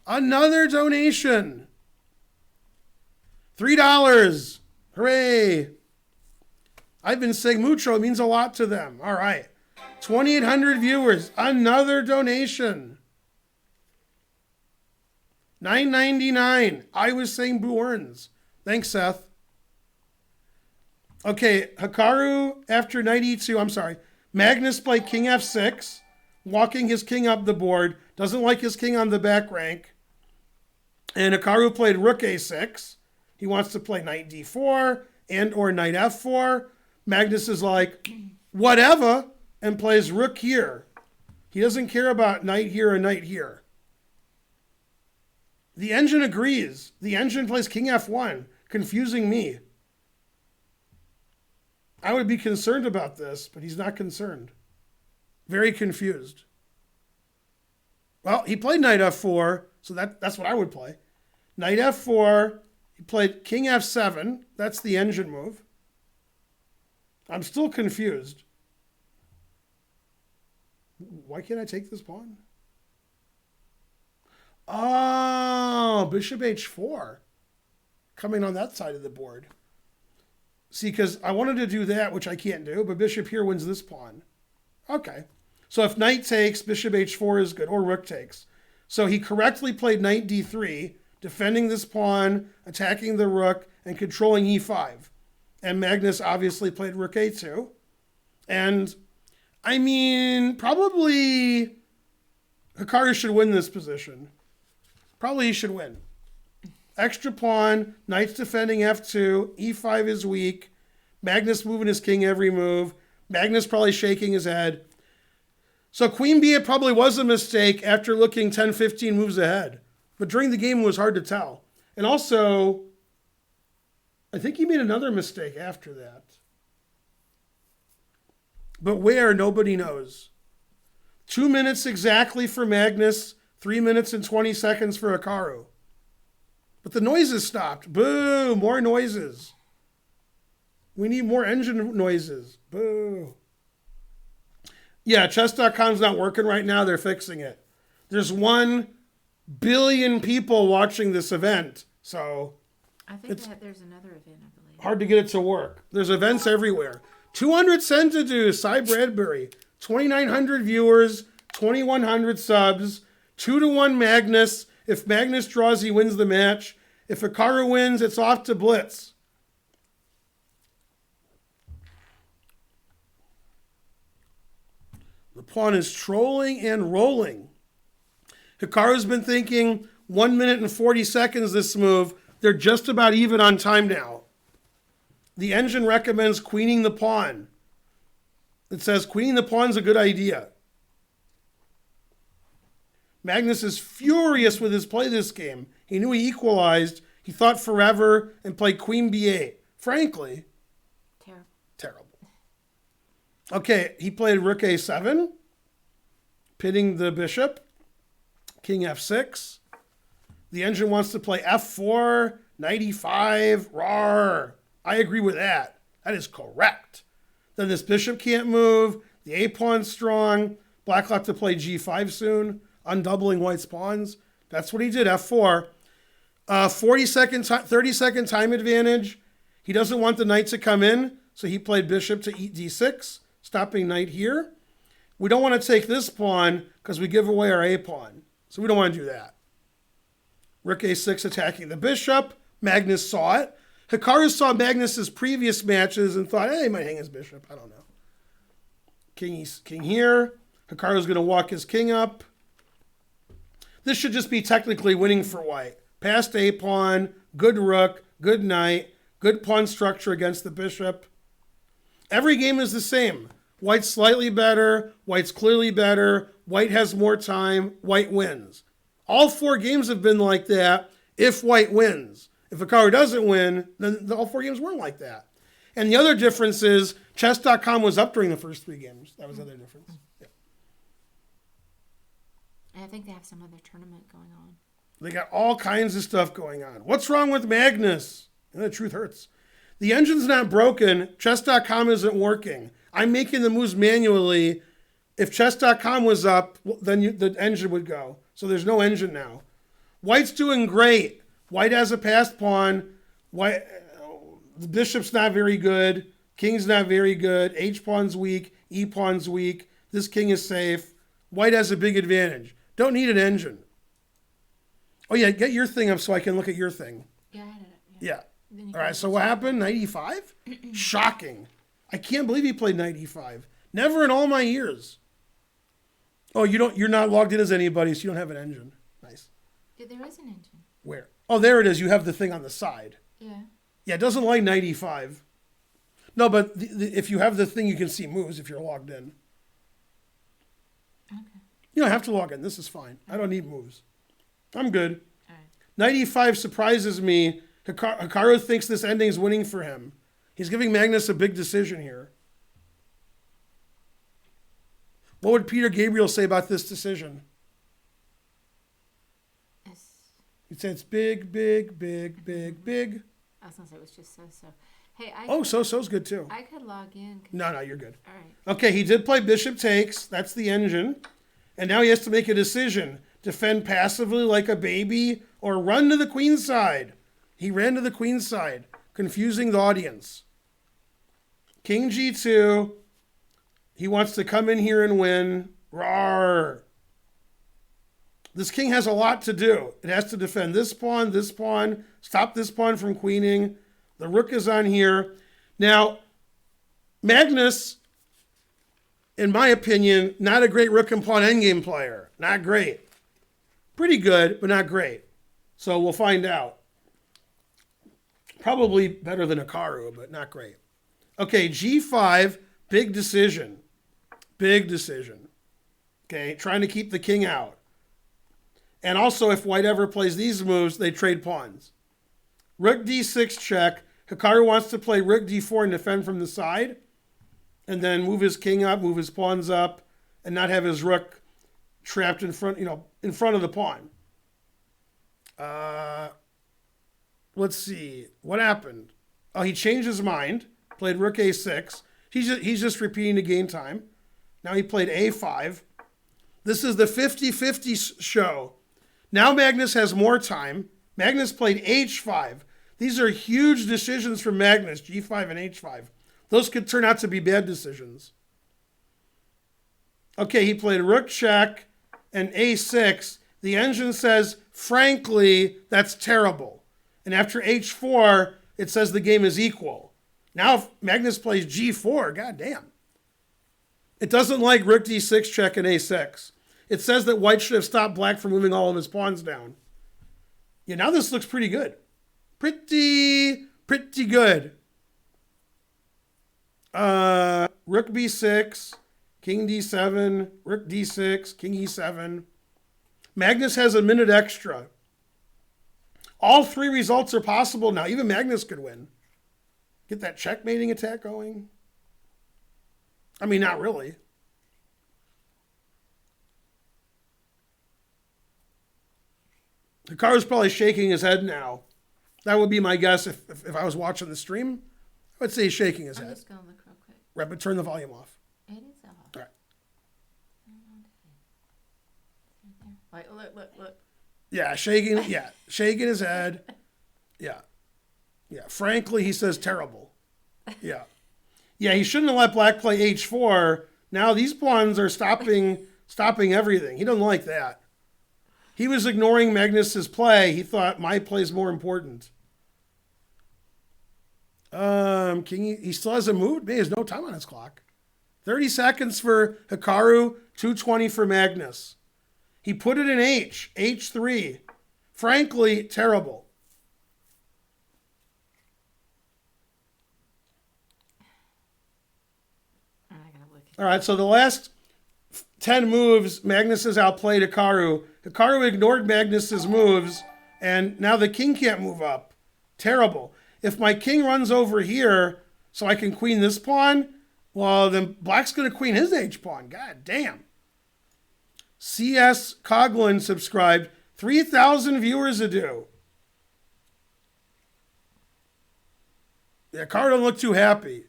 Another donation. $3. Hooray. I've been saying mucho. It means a lot to them. All right. 2,800 viewers. Another donation. $9.99. I was saying Buorns. Thanks, Seth. Okay, Hikaru after knight e2. I'm sorry. Magnus played king f6, walking his king up the board. Doesn't like his king on the back rank. And Hikaru played rook a6. He wants to play knight d4 and or knight f4. Magnus is like, whatever, and plays rook here. He doesn't care about knight here or knight here. The engine agrees. The engine plays king f1, confusing me. I would be concerned about this, but he's not concerned. Very confused. Well, he played knight f4, so that's what I would play. Knight f4, he played king f7. That's the engine move. I'm still confused. Why can't I take this pawn? Oh, bishop h4. Coming on that side of the board. See, because I wanted to do that, which I can't do, but bishop here wins this pawn. Okay. So if knight takes, bishop h4 is good, or rook takes. So he correctly played knight d3, defending this pawn, attacking the rook, and controlling e5. And Magnus obviously played rook a2. And, I mean, probably Hikaru should win this position. Probably he should win. Extra pawn, knight's defending f2, e5 is weak. Magnus moving his king every move. Magnus probably shaking his head. So queen b, it probably was a mistake after looking 10, 15 moves ahead. But during the game, it was hard to tell. And also, I think he made another mistake after that. But where, nobody knows. 2 minutes exactly for Magnus, 3 minutes and 20 seconds for Hikaru. But the noises stopped. Boo, more noises. We need more engine noises. Boo. Yeah, chess.com's not working right now. They're fixing it. There's 1 billion people watching this event. So I think that there's another event, I believe. Hard to get it to work. There's events everywhere. 200 cent to do, Cy Bradbury. 2,900 viewers, 2,100 subs, 2-1 Magnus. If Magnus draws, he wins the match. If Hikaru wins, it's off to Blitz. The pawn is trolling and rolling. Hikaru's been thinking 1 minute and 40 seconds this move. They're just about even on time now. The engine recommends queening the pawn. It says queening the pawn's a good idea. Magnus is furious with his play this game. He knew he equalized. He thought forever and played queen b8. Frankly, terrible. Okay, he played rook a7, pitting the bishop. King f6. The engine wants to play f4, knight e5, rawr. I agree with that. That is correct. Then this bishop can't move. The a-pawn's strong. Black will have to play g5 soon, undoubling white's pawns. That's what he did, f4. 30-second time advantage. He doesn't want the knight to come in, so he played bishop to d6, stopping knight here. We don't want to take this pawn because we give away our a-pawn, so we don't want to do that. Rook a6 attacking the bishop. Magnus saw it. Hikaru saw Magnus's previous matches and thought, hey, he might hang his bishop. I don't know. King here. Hikaru's going to walk his king up. This should just be technically winning for white. Passed a-pawn, good rook, good knight, good pawn structure against the bishop. Every game is the same. White's slightly better. White's clearly better. White has more time. White wins. All 4 games have been like that if white wins. If Hikaru doesn't win, then all 4 games weren't like that. And the other difference is chess.com was up during the first 3 games. That was the other difference. Yeah. I think they have some other tournament going on. They got all kinds of stuff going on. What's wrong with Magnus? And the truth hurts. The engine's not broken. Chess.com isn't working. I'm making the moves manually. If chess.com was up, then the engine would go. So there's no engine now. White's doing great. White has a passed pawn. The bishop's not very good. King's not very good. H-pawn's weak. E-pawn's weak. This king is safe. White has a big advantage. Don't need an engine. Oh, yeah, get your thing up so I can look at your thing. Yeah, I had it. Yeah. All right, so what happened? Knight e5? Shocking. I can't believe he played knight e5. Never in all my years. Oh, you're not logged in as anybody, so you don't have an engine. Nice. Yeah, there is an engine. Where? Oh, there it is. You have the thing on the side. Yeah. Yeah, it doesn't like knight e5. No, but if you have the thing, you can see moves if you're logged in. Okay. You don't have to log in. This is fine. I don't need moves. I'm good. All right. Knight e5 surprises me. Hikaru thinks this ending is winning for him. He's giving Magnus a big decision here. What would Peter Gabriel say about this decision? He'd say it's big, big, big, big, big. I was going to say it was just so-so. Hey, so-so's good too. I could log in. No, you're good. All right. Okay, he did play bishop takes. That's the engine. And now he has to make a decision. Defend passively like a baby or run to the queen's side. He ran to the queen's side, confusing the audience. King g2. He wants to come in here and win. Rawr. This king has a lot to do. It has to defend this pawn, stop this pawn from queening. The rook is on here. Now, Magnus, in my opinion, not a great rook and pawn endgame player. Not great. Pretty good, but not great. So we'll find out. Probably better than Hikaru, but not great. Okay, g5, big decision. Big decision. Okay, trying to keep the king out. And also, if white ever plays these moves, they trade pawns. Rook d6 check. Hikaru wants to play rook d4 and defend from the side, and then move his king up, move his pawns up, and not have his rook trapped in front, in front of the pawn. Let's see. What happened? Oh, he changed his mind, played rook a6. He's just repeating the game time. Now he played a5. This is the 50-50 show. Now Magnus has more time. Magnus played h5. These are huge decisions for Magnus, g5 and h5. Those could turn out to be bad decisions. Okay, he played rook check and a6. The engine says, frankly, that's terrible. And after h4, it says the game is equal. Now if Magnus plays g4, goddamn. It doesn't like rook d6 check and a6. It says that white should have stopped black from moving all of his pawns down. Yeah, now this looks pretty good. Pretty good. Rook b6, king d7, rook d6, king e7. Magnus has a minute extra. All three results are possible now. Even Magnus could win. Get that checkmating attack going. I mean, not really. Hikaru's probably shaking his head now. That would be my guess if I was watching the stream. I would say he's shaking his head. I'm just going to look real quick. Right, but turn the volume off. It is off. All right. Like, look. Yeah, shaking his head. Yeah. Frankly, he says terrible. Yeah. Yeah, he shouldn't have let black play h4. Now these pawns are stopping everything. He doesn't like that. He was ignoring Magnus's play. He thought my play is more important. He still hasn't moved. Man, there's no time on his clock. 30 seconds for Hikaru, 2:20 for Magnus. He put it in h3. Frankly, terrible. All right, so the last 10 moves, Magnus has outplayed Hikaru. Hikaru ignored Magnus's moves, and now the king can't move up. Terrible. If my king runs over here so I can queen this pawn, well, then black's going to queen his h-pawn. God damn. C.S. Coughlin subscribed. 3,000 viewers ado. Yeah, Hikaru don't look too happy.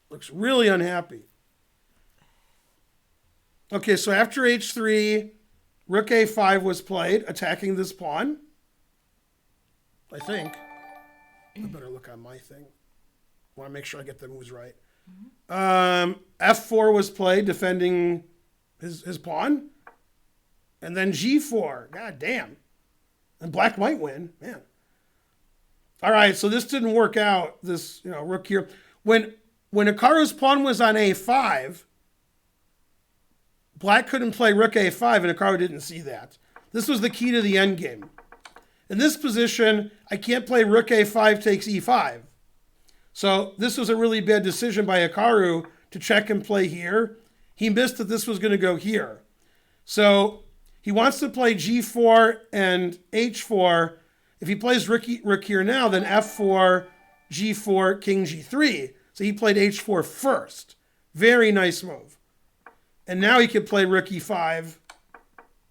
Looks really unhappy. Okay, so after h3, rook a5 was played, attacking this pawn. I think. I better look on my thing. I want to make sure I get the moves right. F4 was played, defending his pawn. And then g4. God damn. And black might win. Man. All right, so this didn't work out, this rook here. When Hikaru's pawn was on a5, black couldn't play rook a5, and Hikaru didn't see that. This was the key to the endgame. In this position, I can't play rook a5 takes e5. So this was a really bad decision by Hikaru to check and play here. He missed that this was going to go here. So he wants to play g4 and h4. If he plays rook here now, then f4, g4, king g3. So he played h4 first. Very nice move. And now he can play rook e5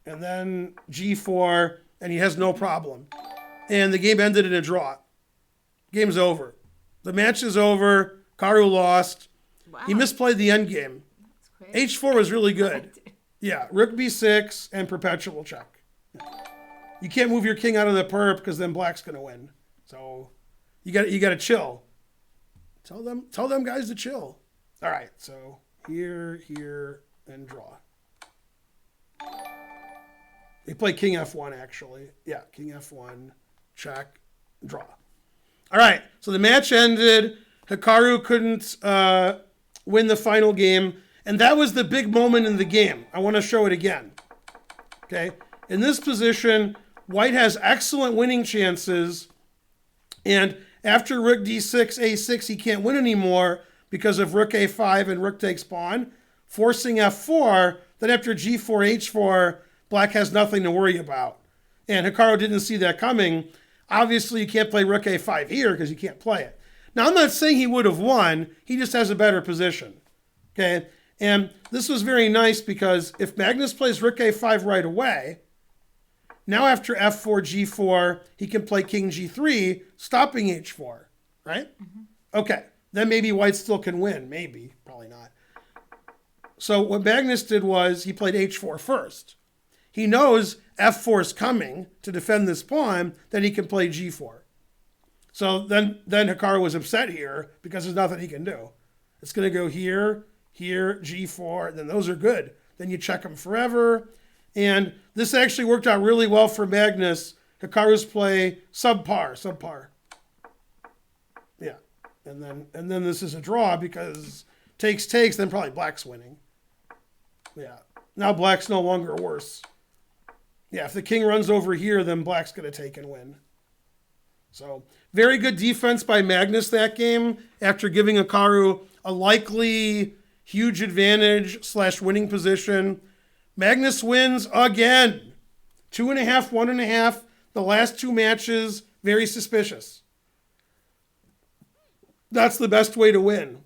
and then g4, and he has no problem. And the game ended in a draw. Game's over. The match is over. Hikaru lost. Wow. He misplayed the endgame. h4 was really good. Yeah, rook b6 and perpetual check. You can't move your king out of the perp because then black's going to win. So you got to chill. Tell them guys to chill. All right, so here, and draw. They play king f1, actually. Yeah, king f1, check, draw. All right, so the match ended. Hikaru couldn't win the final game, and that was the big moment in the game. I want to show it again. Okay, in this position, white has excellent winning chances, and after rook d6, a6, he can't win anymore because of rook a5 and rook takes pawn, forcing f4. Then after g4, h4, black has nothing to worry about. And Hikaru didn't see that coming. Obviously, you can't play rook a5 here because you can't play it. Now, I'm not saying he would have won. He just has a better position. Okay? And this was very nice because if Magnus plays rook a5 right away, now after f4, g4, he can play king g3, stopping h4, right? Okay, then maybe white still can win. Maybe, probably not. So what Magnus did was he played h4 first. He knows f4 is coming to defend this pawn, then he can play g4. So then Hikaru was upset here because there's nothing he can do. It's going to go here, here, g4, then those are good. Then you check them forever. And this actually worked out really well for Magnus. Hikaru's play subpar. Yeah. And then this is a draw because takes, then probably black's winning. Yeah. Now black's no longer worse. Yeah, if the king runs over here, then black's going to take and win. So very good defense by Magnus that game after giving Hikaru a likely huge advantage / winning position. Magnus wins again. 2.5, 1.5. The last two matches, very suspicious. That's the best way to win.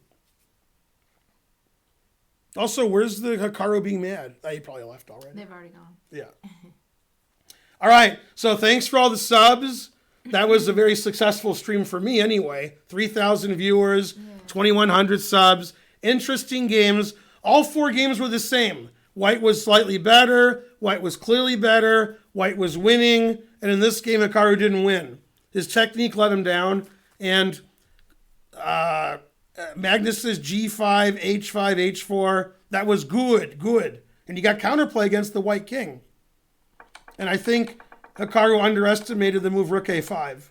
Also, where's the Hikaru being mad? He probably left already. They've already gone. Yeah. All right. So thanks for all the subs. That was a very successful stream for me anyway. 3,000 viewers, 2,100 subs. Interesting games. All 4 games were the same. White was slightly better. White was clearly better. White was winning. And in this game, Hikaru didn't win. His technique let him down. And Magnus's g5, h5, h4, that was good. And you got counterplay against the white king. And I think Hikaru underestimated the move rook a5.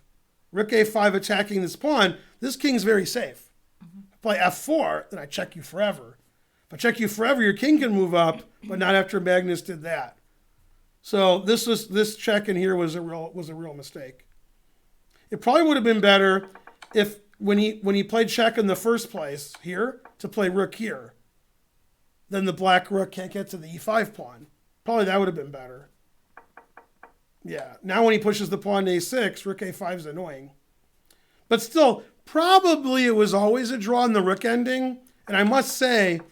Rook a5 attacking this pawn. This king's very safe. If I play f4, then I check you forever. If I check you forever, your king can move up, but not after Magnus did that. So this check in here was a real mistake. It probably would have been better if when he played check in the first place here to play rook here, then the black rook can't get to the e5 pawn. Probably that would have been better. Yeah. Now when he pushes the pawn to a6, rook a5 is annoying. But still, probably it was always a draw in the rook ending. And I must say,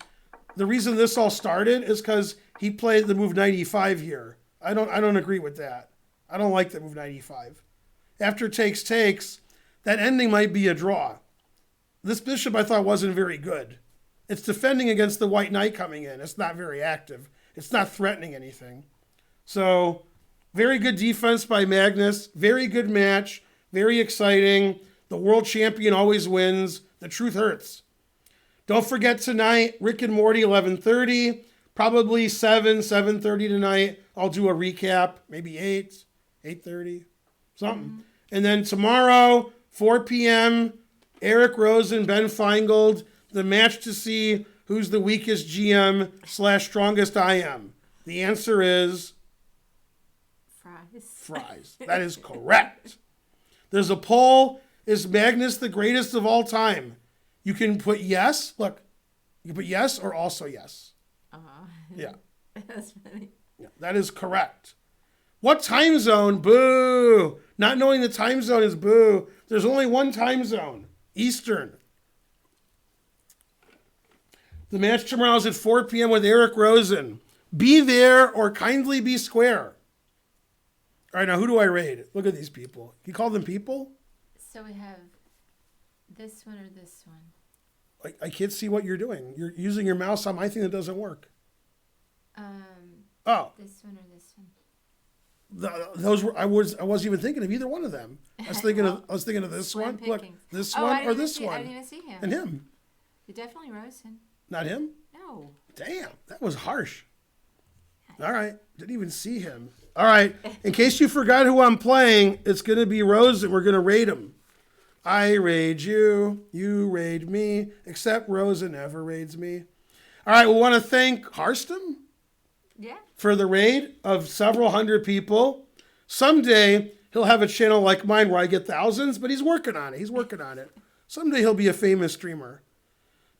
the reason this all started is because he played the move knight e5 here. I don't agree with that. I don't like the move knight e5. After takes, that ending might be a draw. This bishop I thought wasn't very good. It's defending against the white knight coming in. It's not very active. It's not threatening anything. So very good defense by Magnus. Very good match. Very exciting. The world champion always wins. The truth hurts. Don't forget tonight, Rick and Morty, 11:30. Probably 7:30 tonight. I'll do a recap. Maybe 8:30, something. And then tomorrow, 4 p.m., Eric Rosen, Ben Feingold, the match to see who's the weakest GM / strongest IM. The answer is Fries. That is correct. There's a poll. Is Magnus the greatest of all time? You can put yes. Look, you can put yes or also yes. Yeah. That's funny. Yeah, that is correct. What time zone? Boo. Not knowing the time zone is boo. There's only one time zone. Eastern. The match tomorrow is at 4 p.m. with Eric Rosen. Be there or kindly be square. All right, now who do I raid? Look at these people. You call them people? So we have this one or this one. I can't see what you're doing. You're using your mouse on my thing that doesn't work. This one or this one. Those were I wasn't even thinking of either one of them. I was thinking of this one. Look, this one or this one. I didn't even see him. And him. You definitely Rosen. Not him? No. Damn, that was harsh. All right, didn't even see him. All right, in case you forgot who I'm playing, it's going to be Rosen. We're going to raid him. I raid you, you raid me, except Rosen never raids me. All right, we want to thank Harston for the raid of several hundred people. Someday he'll have a channel like mine where I get thousands, but he's working on it. Someday he'll be a famous streamer.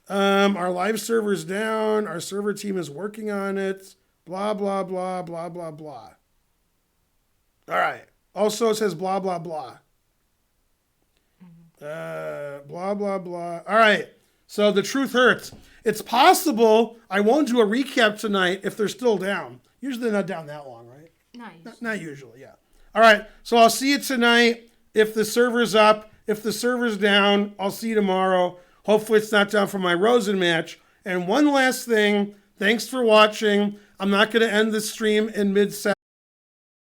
Our live server's down. Our server team is working on it. Blah, blah, blah, blah, blah, blah. All right. Also, it says blah, blah, blah. Blah, blah, blah. All right. So the truth hurts. It's possible I won't do a recap tonight if they're still down. Usually they're not down that long, right? Not usually, yeah. All right. So I'll see you tonight if the server's up. If the server's down, I'll see you tomorrow. Hopefully it's not down for my Rosen match. And one last thing. Thanks for watching. I'm not going to end the stream in mid-set.